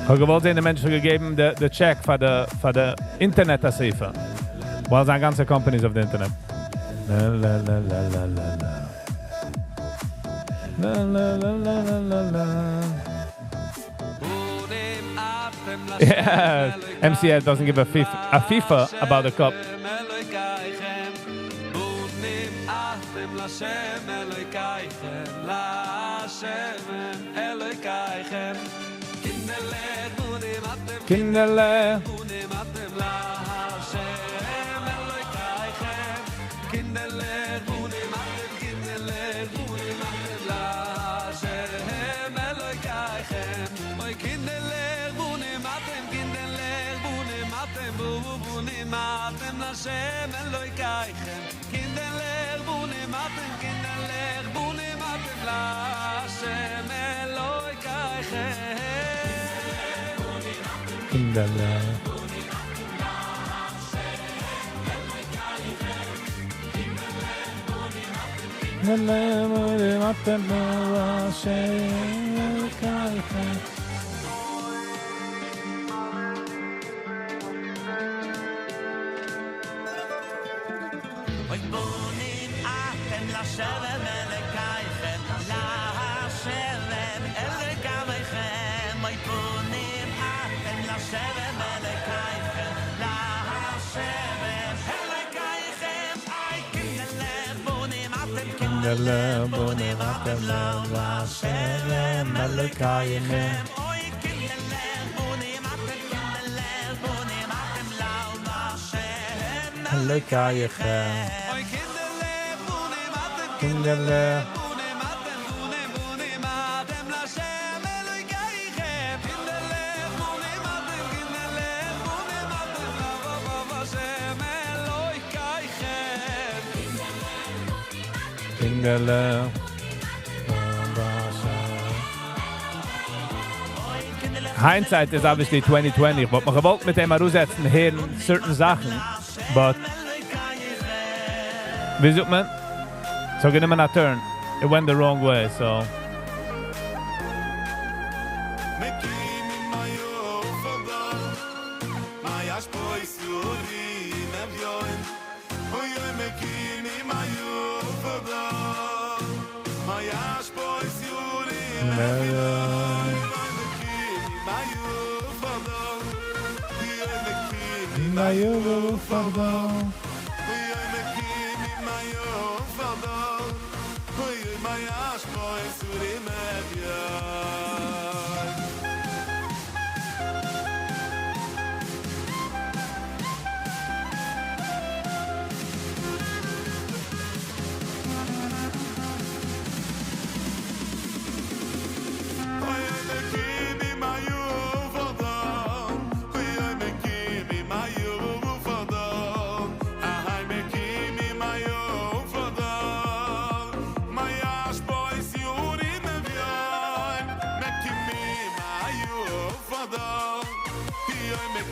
Ik gewollt de mensen gegeven de check voor de internet te zeven. Wel zijn ganze companies op de internet. La la la la la la la. La la la la la la la. Yeah, MCS doesn't give a FIFA about the cup. Kinderle. Hashem Elokeichem Kinderlich bunim atem Kinderlich bunim atem la Hashem Elokeichem Kinderlich bunim atem la Hashem Elokeichem. Kinderle bunim atem la Hashem Elokeichem. Elokeichem. Kinderle. Kinderle. Hindsight is obviously 2020, but man gewollt mit dem aussetzen hören certain Sachen, but wie sagt man? So give him a turn. It went the wrong way, so. my you fadal.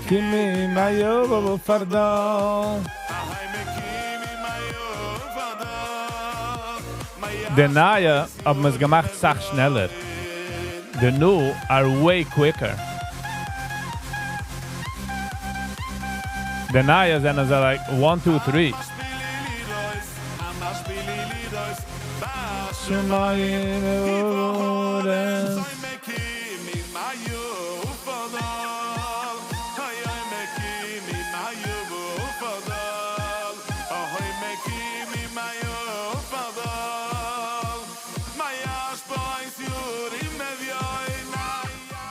Kimi mayo fardal. Der Neue haben wir es gemacht, sach schneller. The new are way quicker. Der Neue sind also like 1, 2, 3.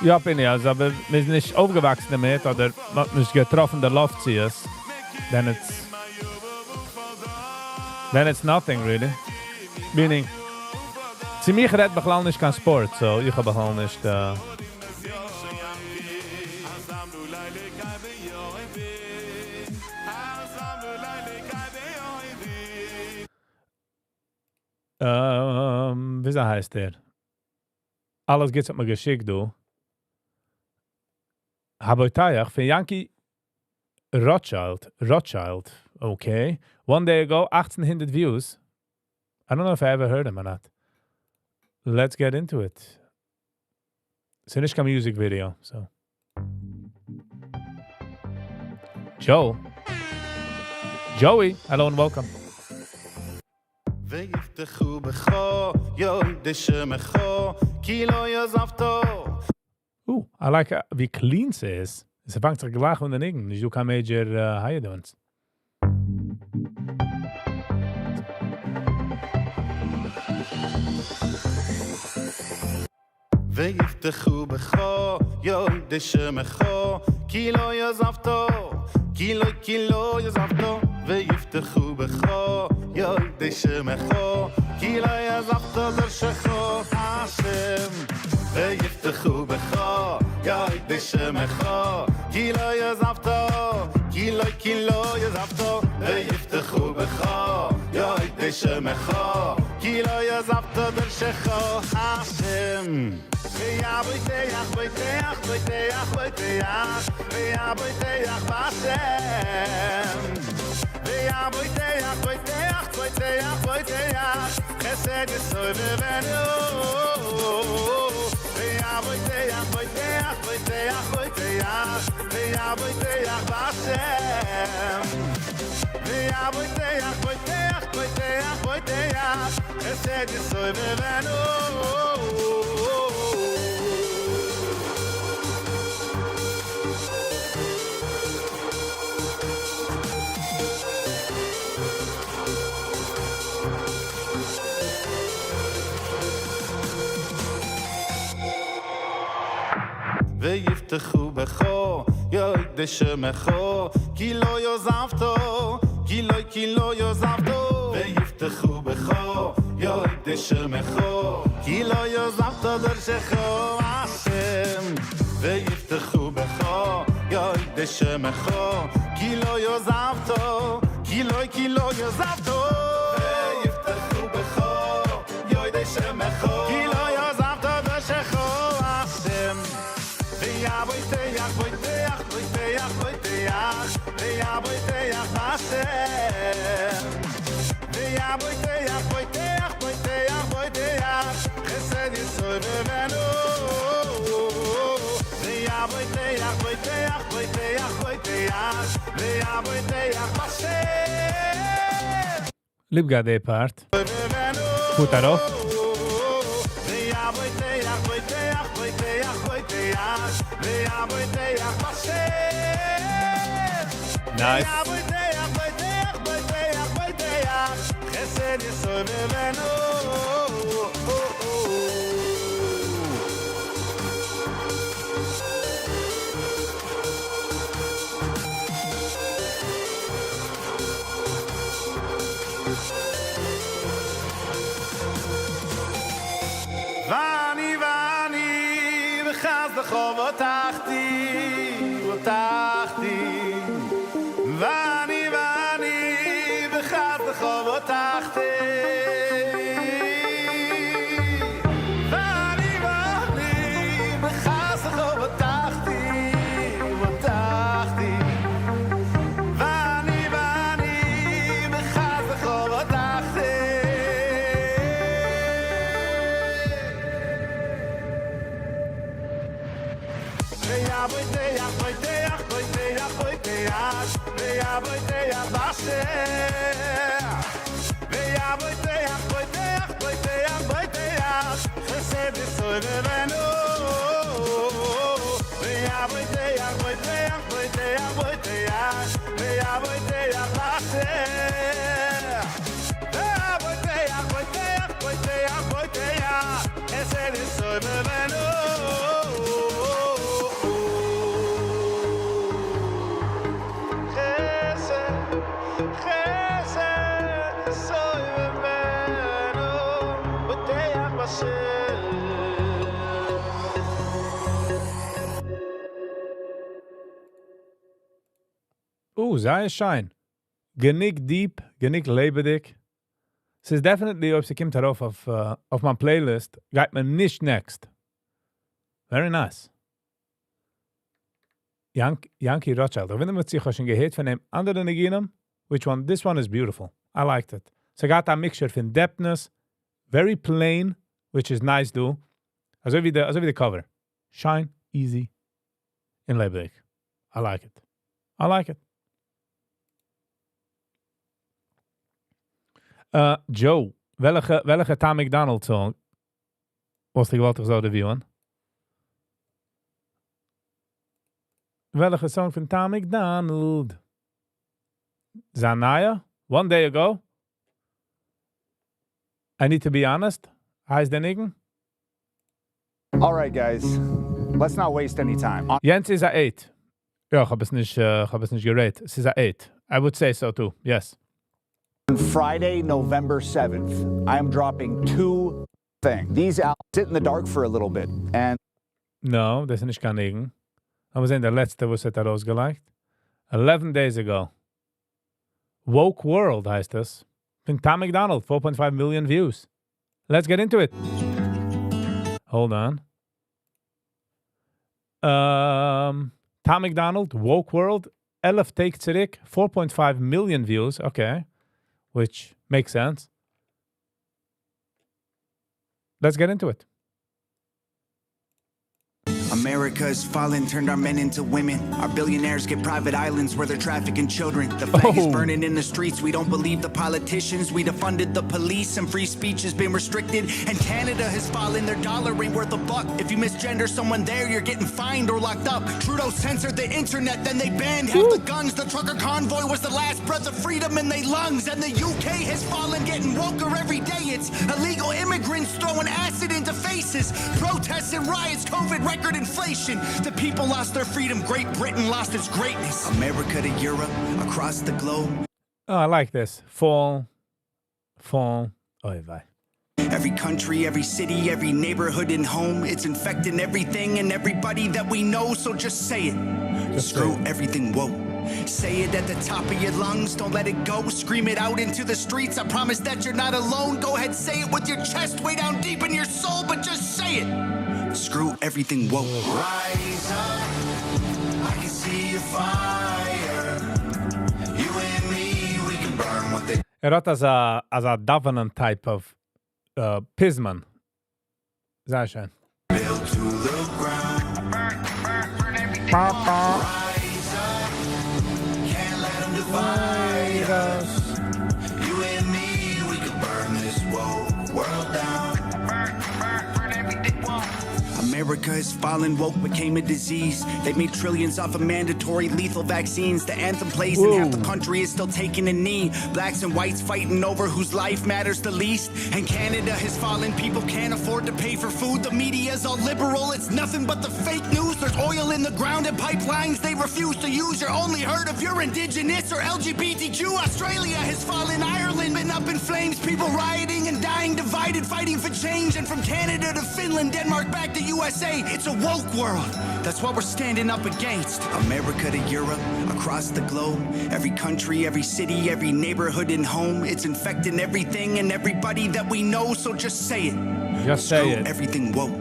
Ja, bin ich, also, aber wir sind nicht aufgewachsen damit, oder man hat nicht getroffen, der Luft zu ist. Then it's nothing, really. Meaning, zu mich redet mich lange nicht kein Sport, so ich habe auch nicht, wie heißt der? Alles geht's hat mir geschickt, du. Haboitayach von Yankee Rothschild, okay. One day ago, 1800 views. I don't know if I ever heard him or not. Let's get into it. It's not a music video, so. Joey, hello and welcome. ויפתחו בך ידיש מחו כי לא יעזבתו. Ooh, I like wie clean sie ist. Sie fängt sich gleich an den Ingen. Ich do kein Major High-Downs. ויפתחו בך ידיש מחו כי לא יעזבתו. כי לא יעזבתו. ויפתחו בך ידיש מחו כי לא יעזבתו דרשכו השם. ויפתחו בך ידיש מחו כי לא יעזבתו. כי לא יעזבתו. ויפתחו בך ידיש מחו כי לא יעזבתו דרשכו השם. ויעבויתך בויתך ויעבויתך בשם. ויעבויתך חסד יסוי בבנו. ויעבויתך ויעבויתך בשם. ויעבויתך חסד יסוי בבנו. ויפתחו בך ידיש מחו כי לא יעזבתו. כי לא יעזבתו. ויפתחו בך ידיש מחו כי לא יעזבתו דרשכו השם. ויפתחו בך ידיש מחו כי לא יעזבתו. כי לא יעזבתו. ויפתחו בך ידיש מחו כי לא יעזבתו דרשכו השם. ויעבויתך ויעבויתך בשם. ויעבויתך חסד יסוי בבנו. ויעבויתך ויעבויתך בשם. Lieb got that part. Put that off. Nice. Chesed Yisroel Vivenu. Vani, v'chaz l'chov otachti, otachti. Vani, v'chaz l'chov otachti. Vani, v'chaz l'chov otachti, otachti. Vani, v'chaz l'chov otachti. Ooh, Zaya Shine. Genig deep, genig lebendig. Es ist definitely, ob sie kommt darauf auf mein Playlist, geht mir nicht next. Very nice. Yankee Rothschild. Ich finde, ich habe schon gehört von einem anderen Neginem. Which one? This one is beautiful. I liked it. So got that mixture von depthness, very plain, which is nice too. Also wie the cover. Shine, easy, in lebendig. I like it. I like it. Joe, welche Tom McDonald song was die gewollt so reviewen? Welche song von Tom McDonald? Zanaya? One Day Ago? I Need to Be Honest? Heißt der Nigen? All right, guys. Let's not waste any time. Jens is a 8. Ja, ich hab es nicht gerate. Es ist a 8. I would say so too. Yes. On Friday, November 7th, I am dropping 2 things. These albums sit in the dark for a little bit. And No, das ist nicht kein Nigen. Aber sehen, der letzte, was hat rausgelegt? 11 days ago. Woke World heißt es. Von Tom McDonald, 4.5 million views. Let's get into it. Hold on. Tom McDonald, Woke World, 11 take zurück, 4.5 million views. Okay. Which makes sense. Let's get into it. America is falling, turned our men into women. Our billionaires get private islands where they're trafficking children. The flag is burning in the streets. We don't believe the politicians. We defunded the police and free speech has been restricted. And Canada has fallen, their dollar ain't worth a buck. If you misgender someone there, you're getting fined or locked up. Trudeau censored the internet, then they banned half the guns. The trucker convoy was the last breath of freedom in their lungs. And the UK has fallen, getting woker every day. It's illegal immigrants throwing acid into faces. Protests and riots, COVID record inflation. The people lost their freedom. Great Britain lost its greatness. America to Europe, across the globe. Oh, I like this. Fall. Oh, bye. Every country, every city, every neighborhood and home. It's infecting everything and everybody that we know. So just say it. Screw everything woke. Say it at the top of your lungs. Don't let it go. Scream it out into the streets. I promise that you're not alone. Go ahead, say it with your chest way down deep in your soul. But just say it. Screw everything woke. Rise up, I can see your fire. You and me, we can burn what they Hat as a dominant type of Pisman. Sehr schön. built to the ground. Rise up, can't let them divide us. You and me, we can burn this woke world down. America is fallen, woke became a disease. They've made trillions off of mandatory lethal vaccines. The anthem plays and half the country is still taking a knee. Blacks and whites fighting over whose life matters the least. And Canada has fallen, people can't afford to pay for food. The media's all liberal, it's nothing but the fake news. There's oil in the ground and pipelines they refuse to use. You're only heard if you're indigenous or LGBTQ. Australia has fallen, Ireland been up in flames. People rioting and dying, divided, fighting for change. And from Canada to Finland, Denmark, back to USA, it's a woke world. That's what we're standing up against. America to Europe, across the globe. Every country, every city, every neighborhood and home. It's infecting everything and everybody that we know, so just say it. Just say it. Everything woke.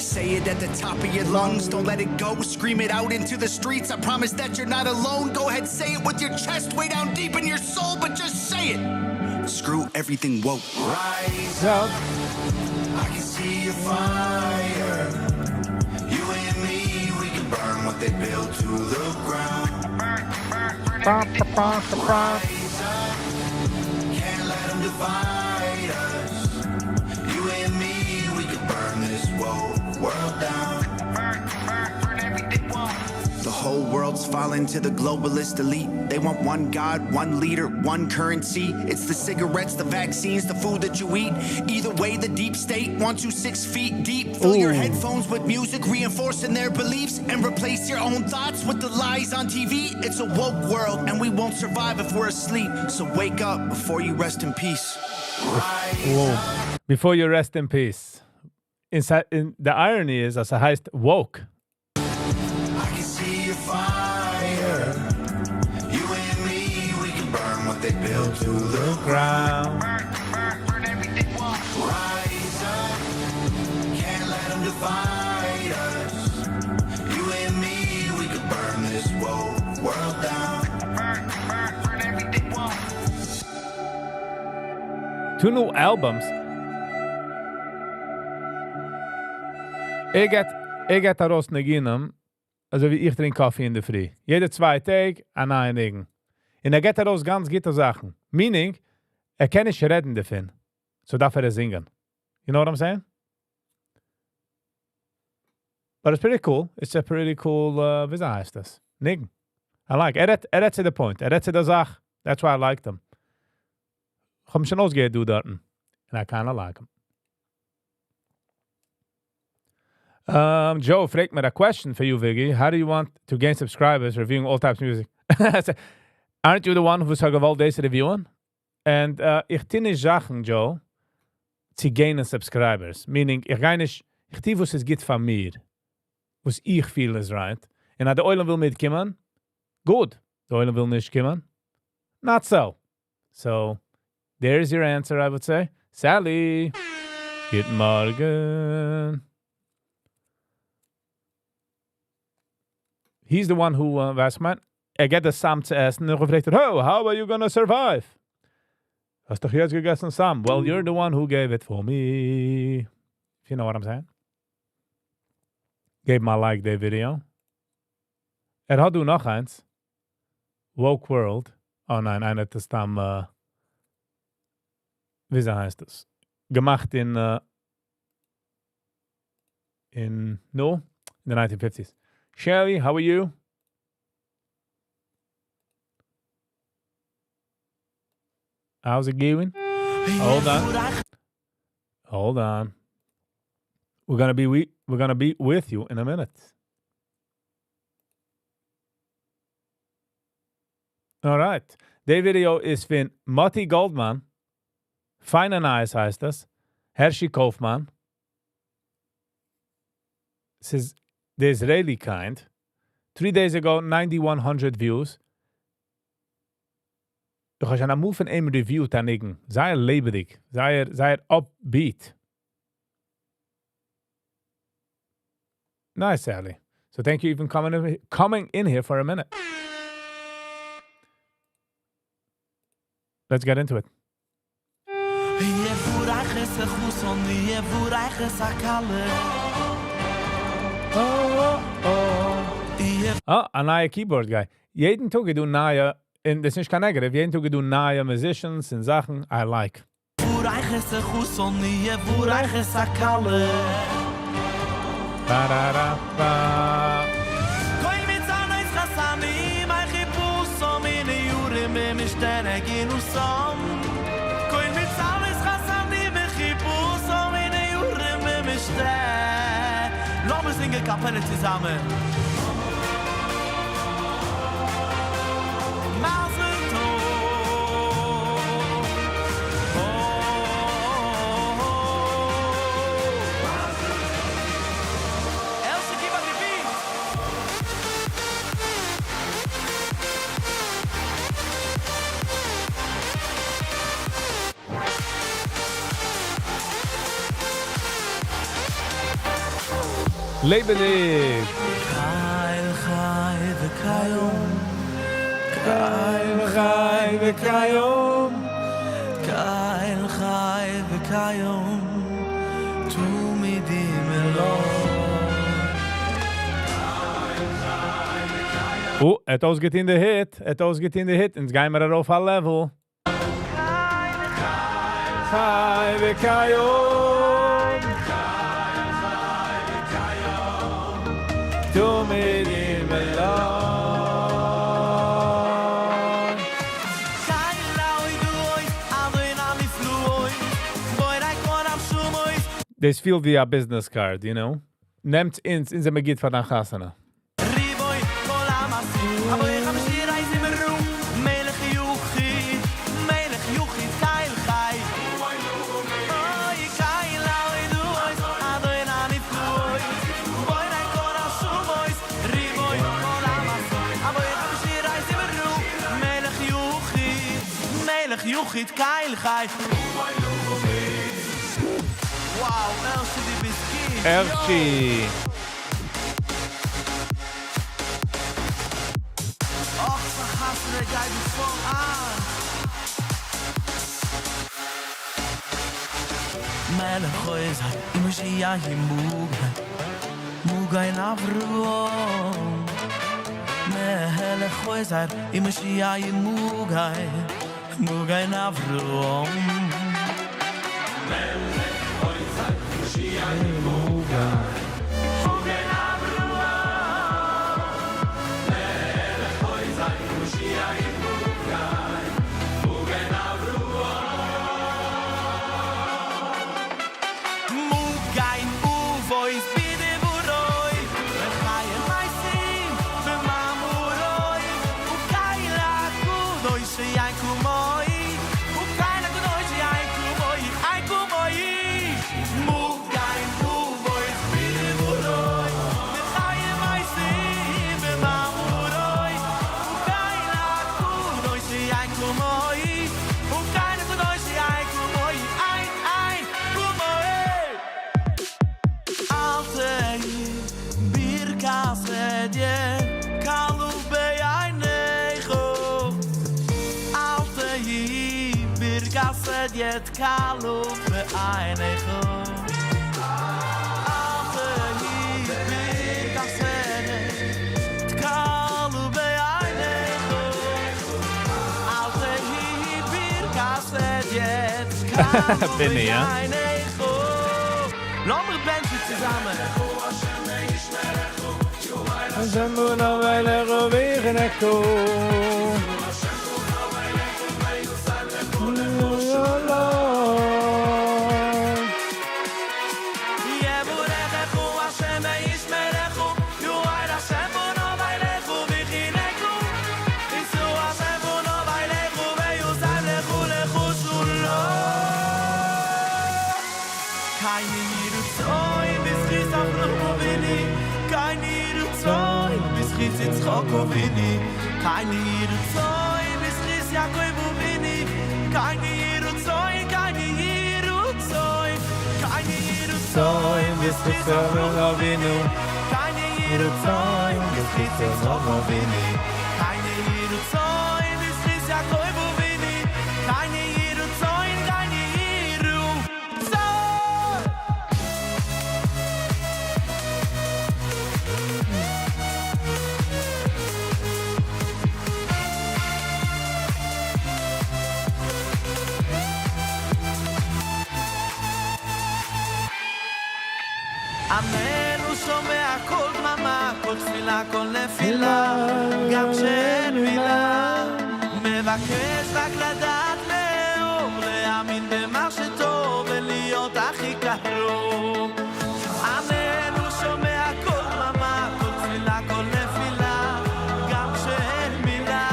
Say it at the top of your lungs, don't let it go. Scream it out into the streets, I promise that you're not alone. Go ahead, say it with your chest, way down deep in your soul, but just say it. Screw everything woke. Rise up, I can see your fire. You and me, we can burn what they built to the ground. Rise up, can't let them divide us. You and me, we can burn this woke world down. Burn everything woke. The whole world's fallen to the globalist elite. They want one God, one leader, one currency. It's the cigarettes, the vaccines, the food that you eat. Either way, the deep state wants you 6 feet deep. Fill your headphones with music, reinforcing their beliefs, and replace your own thoughts with the lies on TV. It's a woke world, and we won't survive if we're asleep. So wake up before you rest in peace. Before you rest in peace. The irony is, as heißt woke. Fire. You and me, we can burn what they built to the ground. Burn everything woke. Rise up, can't let them divide us. You and me, we can burn this woke world down. Burn everything woke. 2 new albums. Ik get daraus neginem. Also wie ich trinke Kaffee in der Früh. Jede 2 Tage, an einigen. Und geht daraus ganz gute Sachen. Meaning, kann nicht reden davon. So darf singen. You know what I'm saying? But it's pretty cool. It's a pretty cool, wie heißt das? Nigen. I like. Redt to the point. Redt to the Sach. That's why I like them. Ich hab mich schon ausgehört, du dort. And I kinda like them. Joe fragt me a question for you, Viggy. How do you want to gain subscribers reviewing all types of music? Aren't you the one who's gewollt deze reviewen? And ich tinne Sachen, Joe, zu gainen subscribers. Meaning, ich tue, was es geht von mir. Was ich feel is right. Und der Eulen will mitkommen, gut. Der Eulen will nicht kommen, not so. So, there's your answer, I would say. Sally, guten Morgen. He's the one who, weiß man, geht das Sam zu essen und gefragt, oh, how are you gonna survive? Hast doch jetzt gegessen, Sam? Well, you're the one who gave it for me. If you know what I'm saying. Gave my like the video. Hat du noch eins. Woke World. Oh nein, einer das dann, wie heißt das? Gemacht in the 1950s. Shelly, how are you? How's it going? Hold on. We're gonna be with you in a minute. All right. The video is von Motti Goldman. Fine and Nice heißt das. Hershey Kaufmann. This is the Israeli kind. 3 days ago, 9,100 views. Ich habe schon einmal von einem Review tannigen. Sei lebendig. Sei upbeat. Nice, Sally. So thank you even coming in here for a minute. Let's get into it. Oh, a neue Keyboard guy. Jeden Tag du neue, und das ist nicht kein negativ, jeden Tag du neue Musicians und Sachen I like. Ba-da-da-ba. Koi mit zanos khasami mai khipus so min yurim bim shtene ginusam Koi mit zanos khasami mai khipus so min yurim bim shtene Lass uns singen Kapelle zusammen Mazel tov Else give a beat Labelig. Kayl khay ve kayom Kayl chay v'kayom. Kayl khay ve kayom Tu midim Oh, it always get in the hit. It always get in the hit. And it's going to auf a level. Chay v'kayom. Tu midim elon. Kayl lawi duoy Adoin ami fluoy Boy rai konam shumoy This feel via business card, you know. Nehmt ins in ze Megid van Achasana. Riboy kolam asi Aboy khamshir ay zimru Melech yuchi kayl khay Oy kayl lawi duoy Adoin ami fluoy Boy rai konam shumoy Riboy kolam asi Aboy khamshir ay zimru Melech yuchi kayl khay Wow, Elsie die biscuit Erchi. Och, vergassen der Geil du voll an. Meine Häuser, immer sie ja hier Muga in Avruo. Meine Häuser, immer sie ja hier Muga in Avruo. Mugain uvois bide buroi Lechaye maisim b'mamuroi Ukaila kudoi sheyain kumoi Ukaila kudoi sheyain kumoi Ai kumoi Mugain uvois bide buroi Lechaye maisim b'mamuroi Ukaila kudoi sheyain kumoi Ukaila kudoi sheyain kumoi Ai kumoi Alte birkas edje kalu beinego Alte birkas edje kalu beinego Alte birkas edje kalu beinego Alte birkas edje kalu Binne, ja. beinego Langer Bandje zusammen Zembuna v'lecho v'yichneku. Yevurechechu Hashem ve'yishmerechu Yuhai Hashem v'no v'yilechu v'yichineku Yisu Hashem v'no v'yilechu ve'yusayim lechu lechu shulo Keine Yirutzoi b'schis afluchu v'ni Keine Yirutzoi b'schis Yitzchoku v'ni Keine Yirutzoi b'schis Yaakov v'ni Keine Yirutzoi Keine Yirutzoi Keine Yirutzoi b'schis Avinu Keine Yirutzoi b'schis Yitzchoku v'ni Keine Yirutzoi b'schis Yaakov v'ni Keine Yirutzoi Keine Yirutzoi Amen, כל תפילה, כל נפילה, גם שאין מילה. מבקש רק לדעת לאהוב, להאמין במה שטוב ולהיות הכי קרוב. עננו שומע כל דממה, כל תפילה, כל נפילה, גם שאין מילה.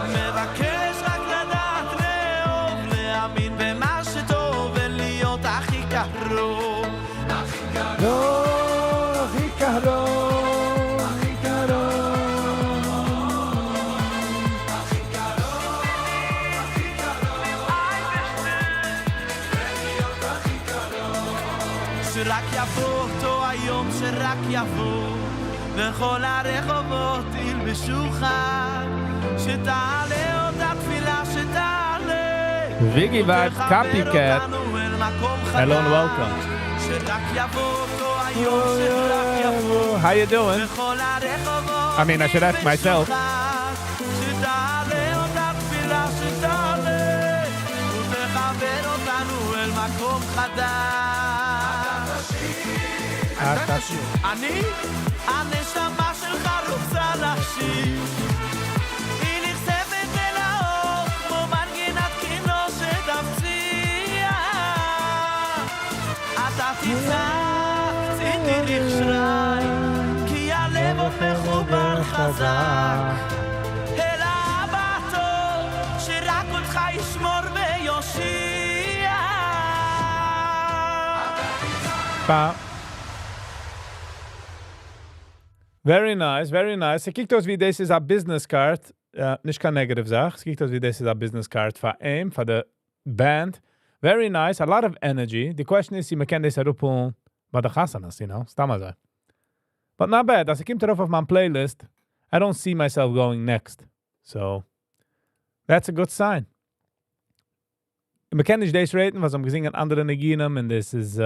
מבקש רק לדעת לאהוב, להאמין במה שטוב ולהיות הכי קרוב. הכי קרוב, הכי קרוב, הכי קרוב. הכי קרוב, הכי קרוב, ולהיות הכי קרוב. שרק יבוא אותו היום, שרק יבוא, וכל הרחובות ילבשו חג, שתעלה אותה תפילה, שתעלה Viggy Vibes, Copycat. Hello and welcome. שרק יבוא אותו היום, שרק יבוא, How you doing? וכל הרחובות I mean, I should ask myself. שתעלה אותה תפילה, שתעלה ותחבר אותנו אל מקום חדש. אני? הנשמה שלך רוצה להשיב, היא נחשפת אל האור כמו מנגינת כינור שתפציע. אתה תצעק, ציתי לכשרי, כי הלב עוד מחובר חזק אל האבא הטוב שרק אותך ישמור ויושיע. Ba. Very nice, very nice. Ich kiek aus wie das ist a business card. Nicht kein negative Sach. Ich kiek aus wie das ist a business card for AIM, for the band. Very nice, a lot of energy. The question is, man kann das herupholen bei der Chasanas, you know? Stammer. But not bad. As I came to off my playlist, I don't see myself going next. So, that's a good sign. Man kann nicht das raten, was I'm gesingen andere Energien, and this is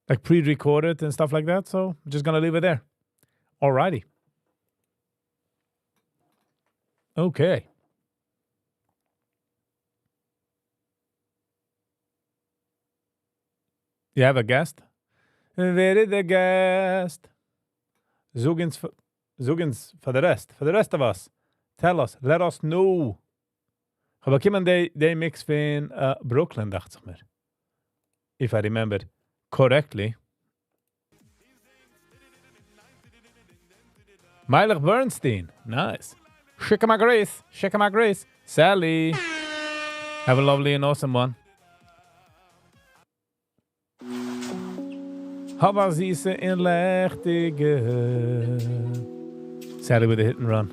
like pre-recorded and stuff like that, so I'm just gonna leave it there. Alrighty. Okay. You have a guest? Wer ist der Guest? Zogens for the rest. For the rest of us. Tell us. Let us know. Aber kommen die mix von Brooklyn, dachte ich mir. If I remember correctly. Meilich Bernstein. Nice. Shake my grace. Shake my grace. Sally. Have a lovely and awesome one. Hava süße in lechtige. Sally with a hit and run.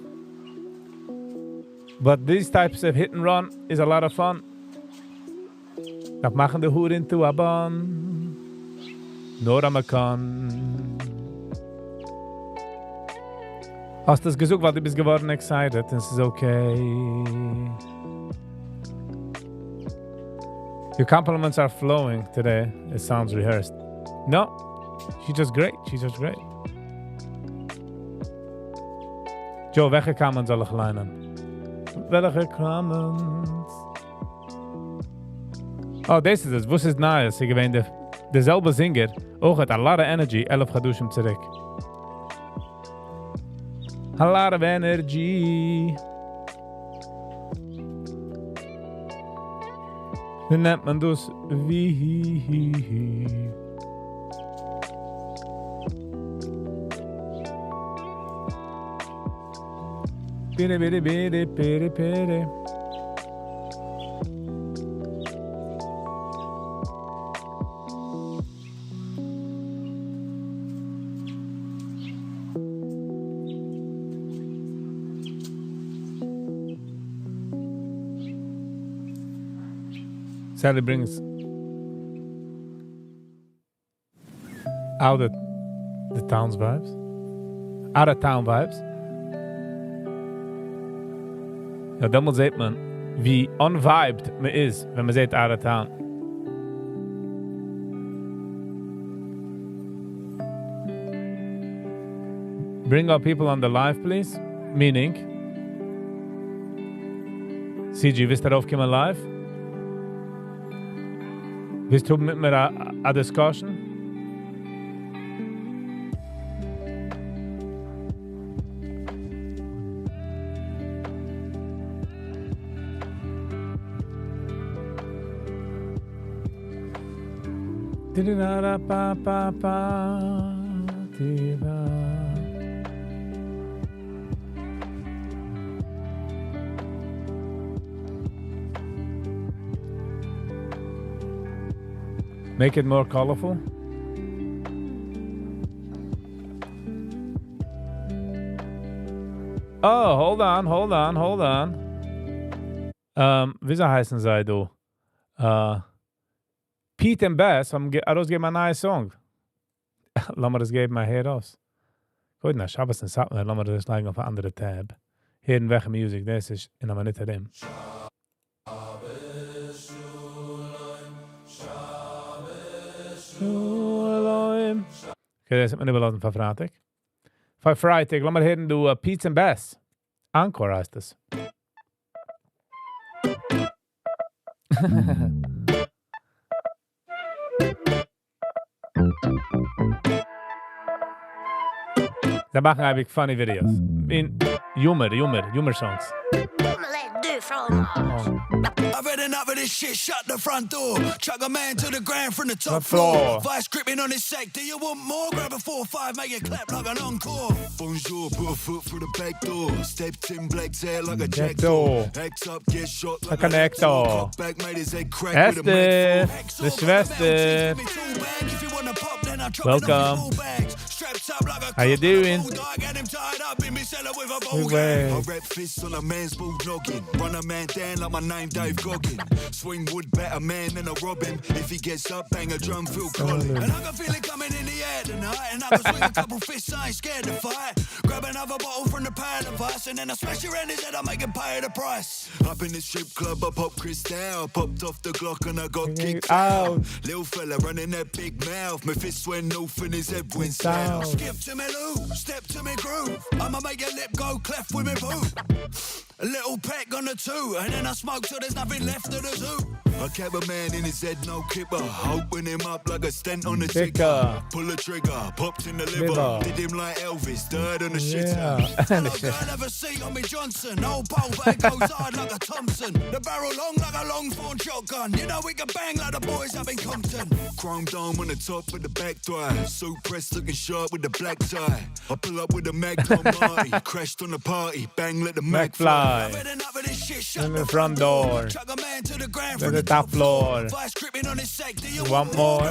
But these types of hit and run is a lot of fun. Dat machen de hoer into a ban. Nora Makan. Hast du es gesucht, weil du bist geworden excited? Das ist okay. Your compliments are flowing today. It sounds rehearsed. No, she's just great. She's just great. Joe, welche Comments soll ich lernen? Welche Comments? Oh, this is it. Was ist nice? Ich gewähne derselbe Singer. Auch hat a lot of energy. 11 Chadushim zurück. A lot of energy. Wie nennt man das? Wie? Pere. Sally brings out the town's vibes. Out of town vibes. Ja, damals sieht man, wie unvibed man ist, wenn man sieht out of town. Bring our people on the live, please. Meaning, CG, willst du raufkommen live? Willst du mit mir a discussion? Make it more colorful. Oh, hold on. Wieso heißen sie du? Pete and Bass haben rausgegeben einen neuen Song. Lass mal das geben mal hier raus. Gut, na, Shabbos und Satmer, lass mal das legen auf eine andere Tab. Hier in welcher Musik, das ist in einer Minute dem. Okay, das hat man überlassen für Freitag. Für Freitag, lass mal hören, du Pete and Bass. Encore heißt das. They machen eigentlich funny videos. In humor songs. I've had enough of this shit, shut the front door. Chuck a man to the ground from the top floor. Vice gripping on his sack, do you want more? Grab a 4-5, make it clap like an encore. Bonjour, put a foot through the back door. Stepped in Blake's hair like a jackdaw. Acts up, get shot like an actor. Back made his head crack with a Esther, the Schwester. Welcome. How you doing? I rep fists on a man's bull noggin. Run a man down like my name Dave Goggin. Swing wood, better man than I rob him. If he gets up, bang a drum, Phil Collins. And I can feel it coming in the air tonight. And I can swing a couple fists, I ain't scared to fight. Grab another bottle from the pile of ice. And then I smash around his head, I make him pay the price. Up in the strip club, I pop Cristal. Popped off the Glock and I got kicked out. Little fella running that big mouth. My fists went north and his head went south. Skip to me loo, step to me groove. I'ma make your lip go cleft with me boo. A little peck on the two, and then I smoke till there's nothing left of the zoo. I kept a man in his head, no kipper. Open him up like a stent on the ticker. Pull a trigger, popped in the liver. Did him like Elvis, died on the shitter. Hello girl, have a seat on me Johnson. Old pole, but it goes hard like a Thompson. The barrel long like a long form shotgun. You know we can bang like the boys up in Compton. Chrome dome on the top of the back drive. Suit press looking sharp with the black tie. I pull up with the Mac on Marty. Crashed on the party, bang let the Mac fly. In the front door. To the top floor. You want more?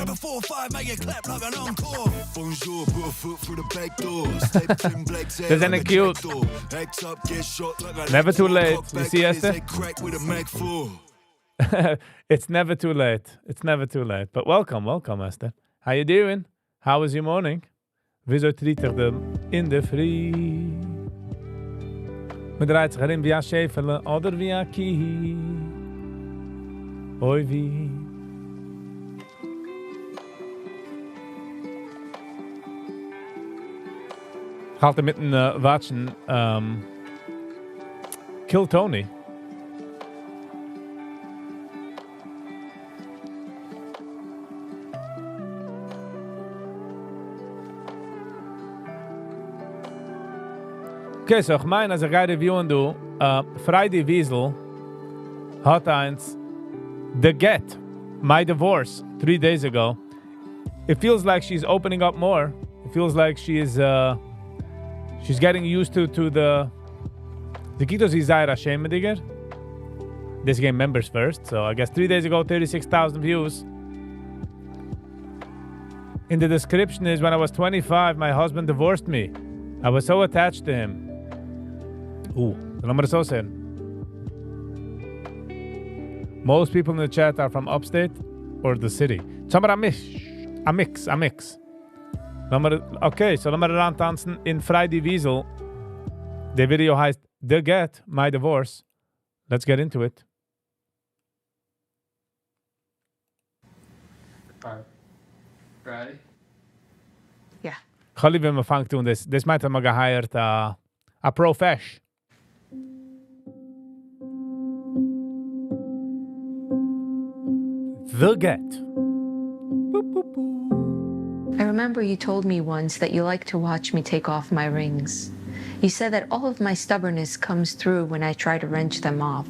Bonjour, put a foot through the back door. Stepped in Blake's hair. Isn't it cute? Act up, get shot like a Never too late. You see, Esther? It's never too late. It's never too late. But welcome, Esther. How you doing? How was your morning? Wieso tritt ich dem in der Früh? Man dreht sich herin wie ein Schäferle oder wie ein Kihi. Oi wie. Ich halte mitten watschen Kill Tony. Okay, so ich meine, als ich gehe reviewen, du, Friday Wiesel hat eins, The Get, My Divorce, 3 days ago. It feels like she's opening up more. It feels like she's getting used to the Kitos Isaiah Hashem, digger. This game members first, so I guess 3 days ago, 36,000 views. In the description is, when I was 25, my husband divorced me. I was so attached to him. Ooh, the number is so sad. Most people in the chat are from upstate or the city. Somebody a mix. Okay, so lass mal rantanzen in Friday Wiesel. The video heißt The Get, My Divorce. Let's get into it. Ready? Yeah. Khali, wenn man fängt tun, das meint man geheiert a profesh. The Get. Boop, boop, boop. I remember you told me once that you like to watch me take off my rings. You said that all of my stubbornness comes through when I try to wrench them off.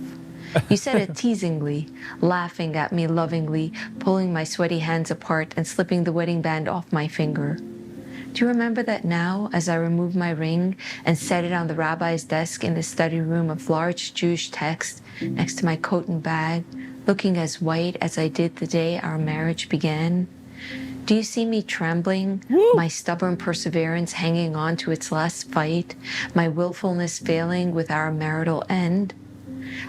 You said it teasingly, laughing at me lovingly, pulling my sweaty hands apart and slipping the wedding band off my finger. Do you remember that now, as I removed my ring and set it on the rabbi's desk in the study room of large Jewish text next to my coat and bag, looking as white as I did the day our marriage began? Do you see me trembling, my stubborn perseverance hanging on to its last fight, my willfulness failing with our marital end?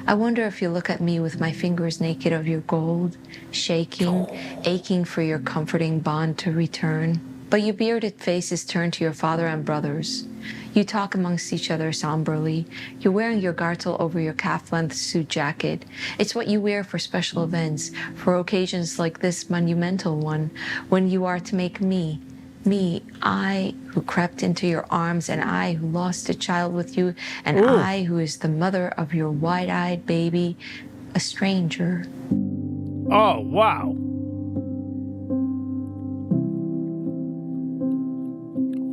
I wonder if you look at me with my fingers naked of your gold, shaking, aching for your comforting bond to return. But your bearded face is turned to your father and brothers. You talk amongst each other somberly. You're wearing your gartel over your calf-length suit jacket. It's what you wear for special events, for occasions like this monumental one, when you are to make me, I who crept into your arms, and I who lost a child with you, and I who is the mother of your wide-eyed baby, a stranger. Oh, wow.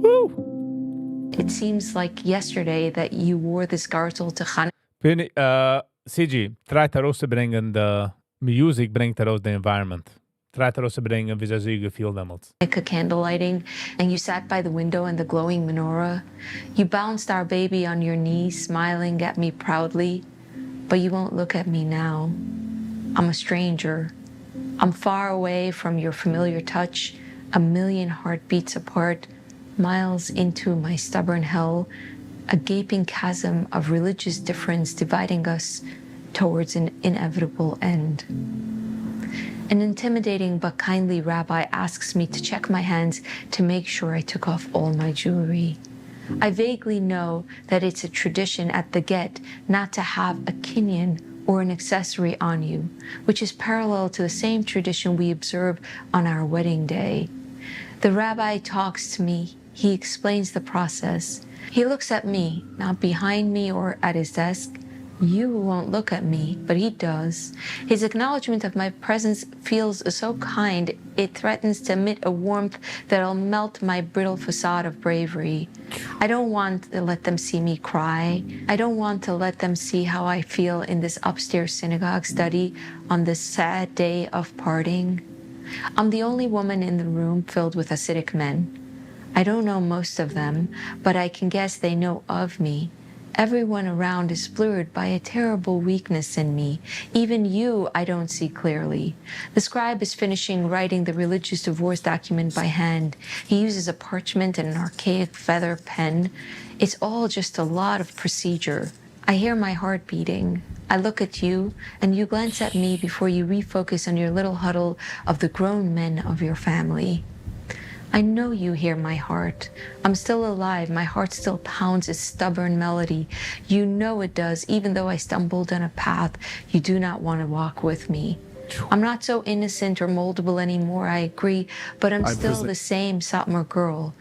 Woo! It seems like yesterday that you wore this gartel to CG, try to rausbringen the music, bringt raus the environment. Try to rausbringen wie sie gefühlt damals. Hanukkah candle lighting, and you sat by the window in the glowing menorah. You bounced our baby on your knees, smiling at me proudly, but you won't look at me now. I'm a stranger. I'm far away from your familiar touch, a million heartbeats apart, miles into my stubborn hell, a gaping chasm of religious difference dividing us towards an inevitable end. An intimidating but kindly rabbi asks me to check my hands to make sure I took off all my jewelry. I vaguely know that it's a tradition at the get not to have a kinyan or an accessory on you, which is parallel to the same tradition we observe on our wedding day. The rabbi talks to me. He explains the process. He looks at me, not behind me or at his desk. You won't look at me, but he does. His acknowledgement of my presence feels so kind, it threatens to emit a warmth that'll melt my brittle facade of bravery. I don't want to let them see me cry. I don't want to let them see how I feel in this upstairs synagogue study on this sad day of parting. I'm the only woman in the room filled with Hasidic men. I don't know most of them, but I can guess they know of me. Everyone around is blurred by a terrible weakness in me. Even you, I don't see clearly. The scribe is finishing writing the religious divorce document by hand. He uses a parchment and an archaic feather pen. It's all just a lot of procedure. I hear my heart beating. I look at you, and you glance at me before you refocus on your little huddle of the grown men of your family. I know you hear my heart. I'm still alive. My heart still pounds its stubborn melody. You know it does, even though I stumbled on a path you do not want to walk with me. I'm not so innocent or moldable anymore, I agree, but I'm still the same Satmar girl.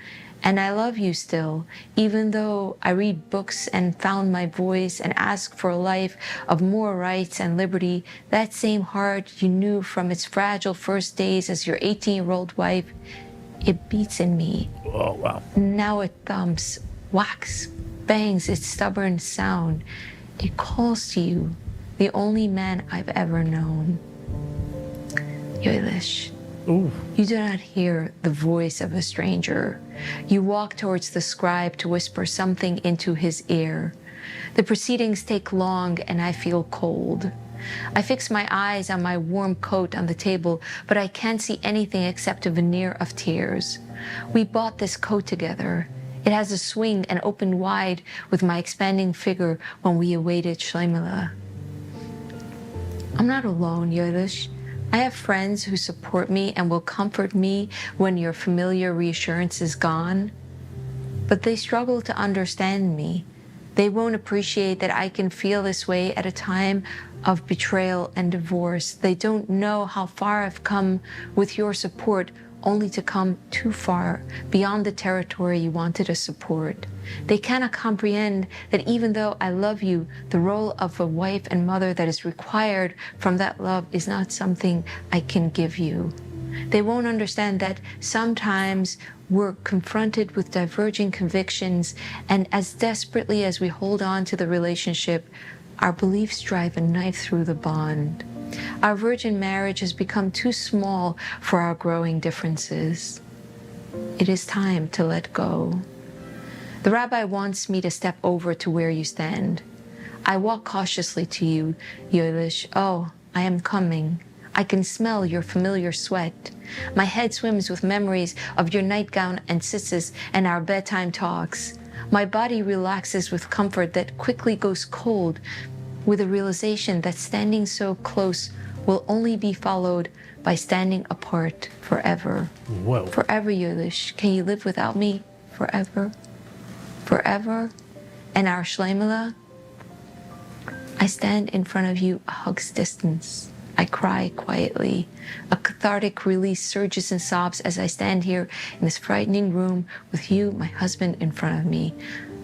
And I love you still, even though I read books and found my voice and ask for a life of more rights and liberty. That same heart you knew from its fragile first days as your 18-year-old wife, it beats in me. Oh, wow. Now it thumps, whacks, bangs its stubborn sound. It calls to you, the only man I've ever known. Yiddish. Ooh. You do not hear the voice of a stranger. You walk towards the scribe to whisper something into his ear. The proceedings take long and I feel cold. I fix my eyes on my warm coat on the table, but I can't see anything except a veneer of tears. We bought this coat together. It has a swing and opened wide with my expanding figure when we awaited Shleimela. I'm not alone, Yiddish. I have friends who support me and will comfort me when your familiar reassurance is gone. But they struggle to understand me. They won't appreciate that I can feel this way at a time of betrayal and divorce. They don't know how far I've come with your support, only to come too far beyond the territory you wanted to support. They cannot comprehend that even though I love you, the role of a wife and mother that is required from that love is not something I can give you. They won't understand that sometimes we're confronted with diverging convictions, and as desperately as we hold on to the relationship, Our beliefs drive a knife through the bond. Our virgin marriage has become too small for our growing differences. It is time to let go. The rabbi wants me to step over to where you stand. I walk cautiously to you, Yiddish. Oh, I am coming. I can smell your familiar sweat. My head swims with memories of your nightgown and tzitzis and our bedtime talks. My body relaxes with comfort that quickly goes cold with a realization that standing so close will only be followed by standing apart forever. Whoa. Forever, Yiddish. Can you live without me forever? Forever? And our Shleimela? I stand in front of you a hug's distance. I cry quietly. A cathartic release surges and sobs as I stand here in this frightening room with you, my husband, in front of me.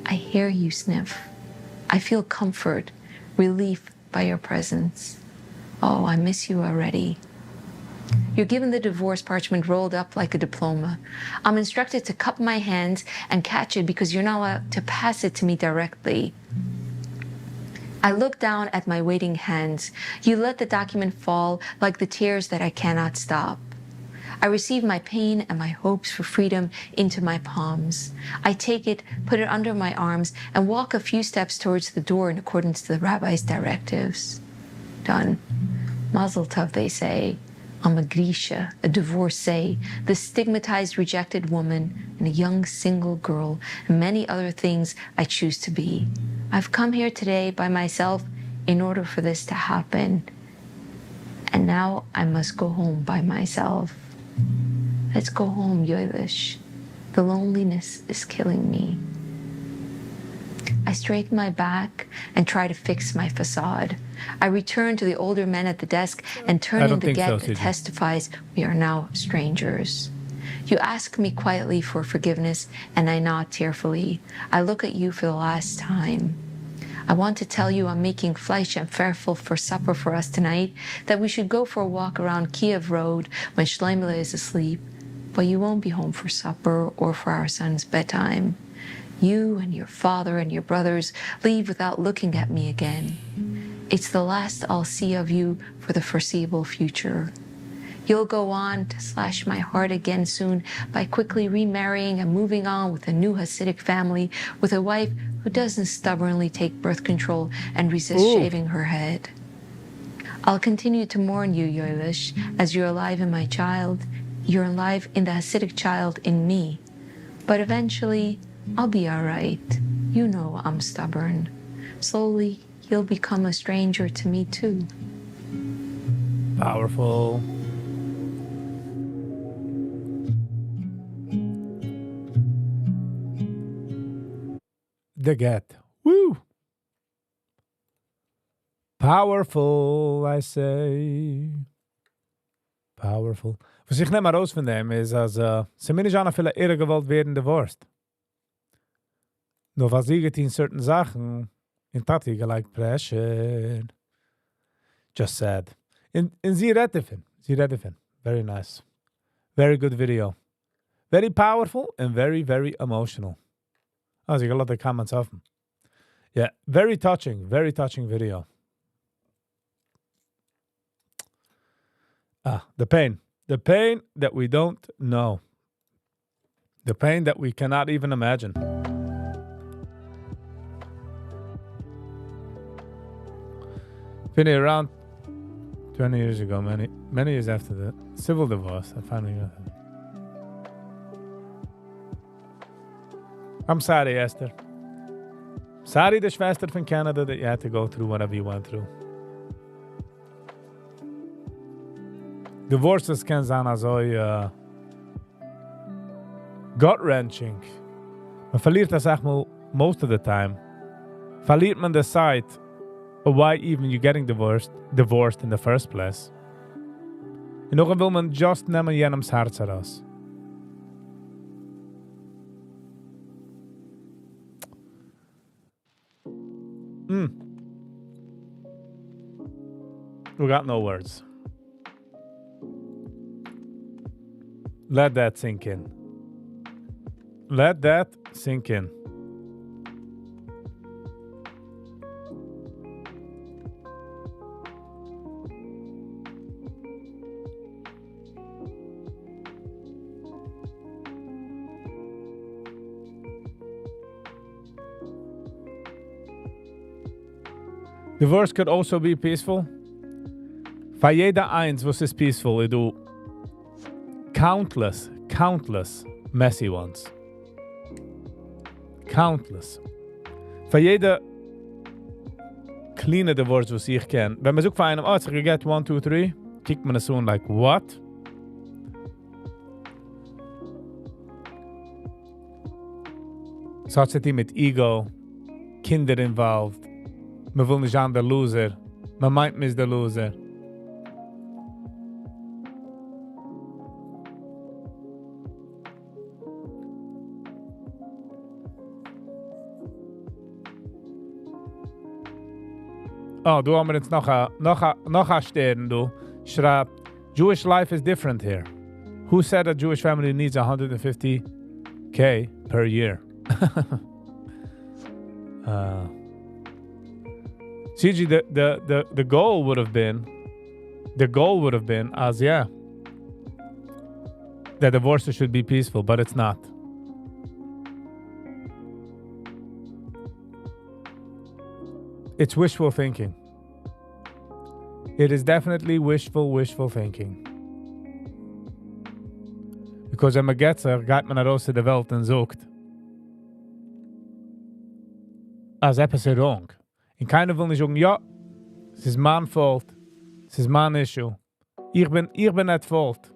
I hear you sniff. I feel comfort, relief by your presence. Oh, I miss you already. You're given the divorce parchment rolled up like a diploma. I'm instructed to cup my hands and catch it because you're not allowed to pass it to me directly. I look down at my waiting hands. You let the document fall like the tears that I cannot stop. I receive my pain and my hopes for freedom into my palms. I take it, put it under my arms, and walk a few steps towards the door in accordance to the rabbi's directives. Done. Mazel tov, they say. I'm a Grisha, a divorcee, the stigmatized, rejected woman, and a young single girl, and many other things I choose to be. I've come here today by myself in order for this to happen. And now I must go home by myself. Let's go home, Yiddish. The loneliness is killing me. I straighten my back and try to fix my facade. I return to the older men at the desk and turn in the get that testifies we are now strangers. You ask me quietly for forgiveness, and I nod tearfully. I look at you for the last time. I want to tell you I'm making fleisch and farfel for supper for us tonight, that we should go for a walk around Kiev Road when Shleimele is asleep, but you won't be home for supper or for our son's bedtime. You and your father and your brothers leave without looking at me again. It's the last I'll see of you for the foreseeable future. You'll go on to slash my heart again soon by quickly remarrying and moving on with a new Hasidic family with a wife who doesn't stubbornly take birth control and resist shaving her head. I'll continue to mourn you, Yiddish, as you're alive in my child. You're alive in the Hasidic child in me. But eventually, I'll be all right. You know I'm stubborn. Slowly, you'll become a stranger to me too. Powerful. The get. Woo! Powerful, I say. Powerful. Was ich nicht mal raus von dem ist, als sie mir nicht an viele irre gewollt werden divorced. Nur was sie getan certain Sachen, in Tati like pressure. Just sad. In sie rettet him. Sie rettet him. Very nice. Very good video. Very powerful and very, very emotional. Oh, so you got a lot of comments of him. Yeah, very touching video. The pain. The pain that we don't know. The pain that we cannot even imagine. Finney, around 20 years ago, many years after the civil divorce, I finally got it. I'm sorry, Esther. Sorry, the Schwester from Canada, that you had to go through whatever you went through. Divorces can sein also gut-wrenching. Man verliert das auch mal most of the time. Verliert man the sight of why even you're getting divorced in the first place. En nog wil man just nemen jenems hart heraus. We got no words. Let that sink in. Let that sink in. Divorce could also be peaceful. Für jeder eins, was ist peaceful, du countless messy ones. Countless. Für jeder clean divorce, was ich kenne. Wenn man sucht für einen, it's like get 1, 2, 3, kickt man es so und like, what? So hat sie mit Ego, Kinder involved. Man will nicht an der Loser. Man meint, man ist der Loser. Oh, du haben wir jetzt noch a Stern, du. Schreibt, Jewish life is different here. Who said a Jewish family needs 150K per year? CG, the goal would have been, as yeah, that divorces should be peaceful, but it's not. It's wishful thinking. It is definitely wishful thinking. Because wenn man geht man raus in der Welt und sucht, als etwas ist wrong. Und keiner will nicht sagen, ja, es ist mein Fault, es ist mein Issue. Ich bin nicht fault.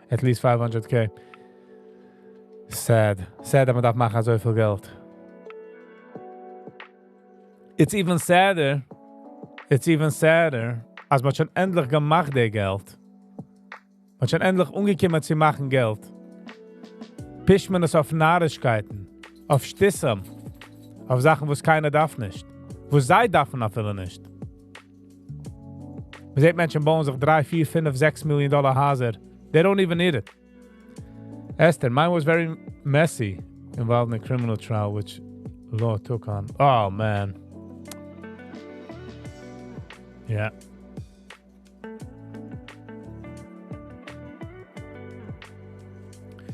At least 500K. Sad, dass man das machen so viel Geld. It's even sadder, als man schon endlich gemacht hat Geld. Man schon endlich umgekommen zu machen Geld. Pischt man es auf Narrigkeiten, auf Stissam, auf Sachen, wo es keiner darf nicht. Wo sie dürfen auch nicht. Man sieht Menschen bauen sich 3, 4, 5, 6 Million Dollar Haser. They don't even need it. Esther, mine was very messy, involved in a criminal trial, which law took on. Oh, man. Yeah.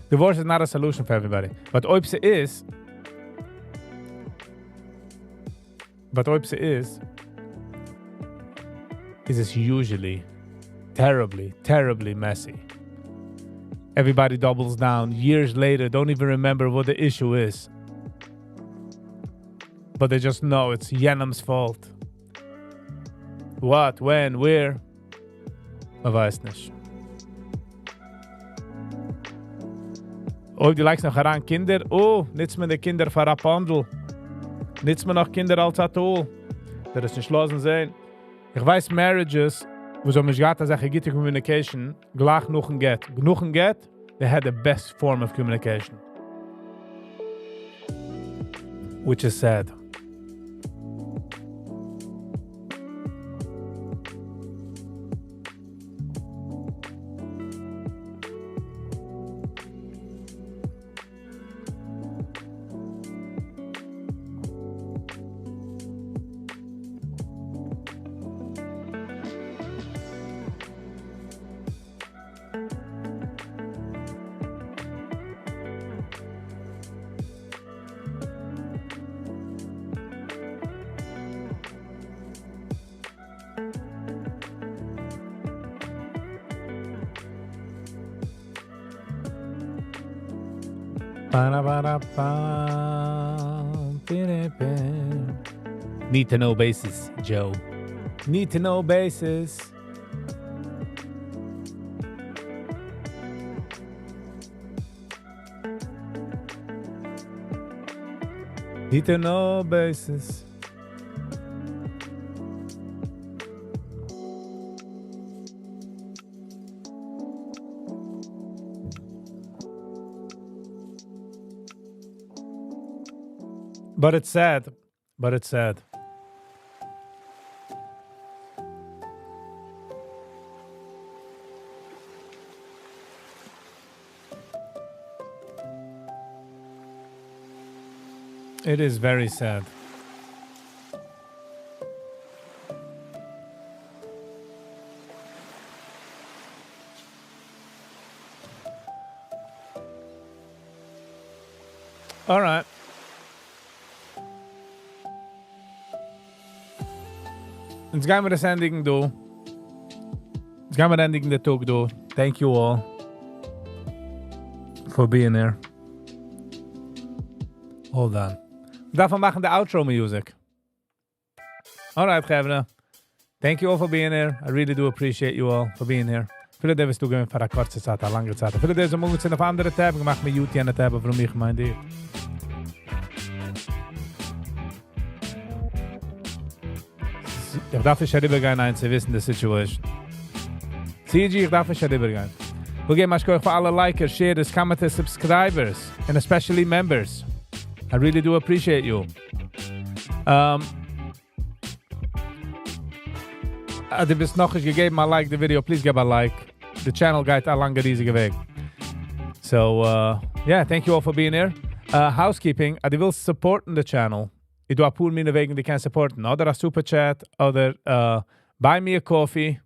Divorce is not a solution for everybody. But oipse is, it's usually terribly messy. Everybody doubles down. Years later, don't even remember what the issue is. But they just know it's Yenam's fault. What, when, where? Man weiß nicht. Oh, die likes noch heran Kinder. Oh, nützt man die Kinder für ein Pandel. Nützt man noch Kinder als Atoll. Das ist nicht schlossen sehen. Ich weiß Marriages, wo so mich gehad, dass ich gute Communication, gleich noch ein Get. Genug ein Get, they had the best form of communication. Which is sad. Need to know basis, Joe. Need to know basis. Need to know basis. But it's sad. It is very sad. All right. Jetzt gehen wir das Ending, du. Jetzt gehen wir ending the talk, du. Thank you all for being here. Hold on. Daarvan machen the outro music. Alright, Gevne. Thank you all for being here. I really do appreciate you all for being here. Viele der wirst du gehen für eine kurze Zeit, eine lange Zeit. Viele der sind morgens auf andere Tab gemacht mit YouTube eine Tab, warum ich meine dir. Ich darf nicht herübergehen, ein zu wissen, die Situation. CG, ich darf nicht herübergehen. Wir geben euch für alle Likers, Sharers, Commenters, Subscribers, and especially members. I really do appreciate you. Du bist noch nicht gegeben, I like the video, please give a like. The channel geht a lange riesige Weg. So, yeah, thank you all for being here. Housekeeping, du willst supporten the channel. Ich do a paar meine Wegen, die kann supporten. Oder a Super Chat, oder buy me a coffee.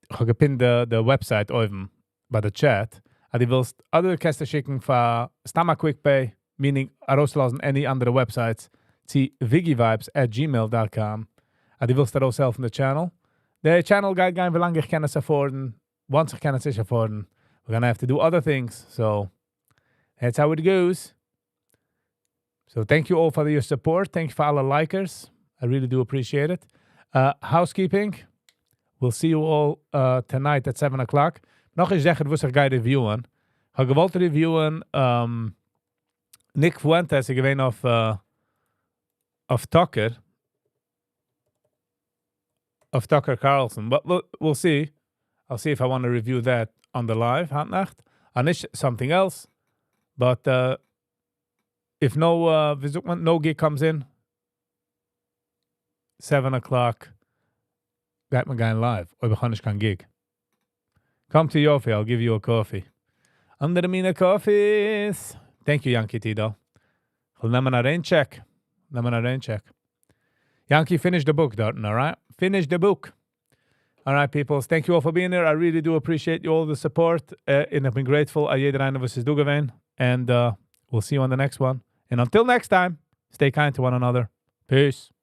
Ich habe gepinnt the website oben bei der Chat. Du willst andere Käste schicken für Stamma QuickPay, meaning rauslassen any andere Websites, zu viggivibes@gmail.com. Du willst daraus helfen the channel. The channel geht gehen, wie lange ich kann es afforden. Once ich kann es nicht afforden. We're gonna have to do other things. So, that's how it goes. So thank you all for your support. Thank you for all the likers. I really do appreciate it. Housekeeping. We'll see you all tonight at 7 o'clock. Noch eens zeggen, was ik ga reviewen. Ik heb gewollt reviewen Nick Fuentes, ik weet of Tucker. Of Tucker Carlson. But we'll see. I'll see if I want to review that on the live, handnacht. And it's something else. But if no gig comes in, 7 o'clock, gaat me gaan live. Or we gaan niet gaan gig. Come to Yofi, I'll give you a coffee. Under the mina coffees. Thank you, Yankee Tido. I'll nemen a rain check. Yankee, finish the book, Dalton, all right? Finish the book. All right, people. Thank you all for being here. I really do appreciate you all the support. And I've been grateful. Jeder eine was is dogewein. And we'll see you on the next one. And until next time, stay kind to one another. Peace.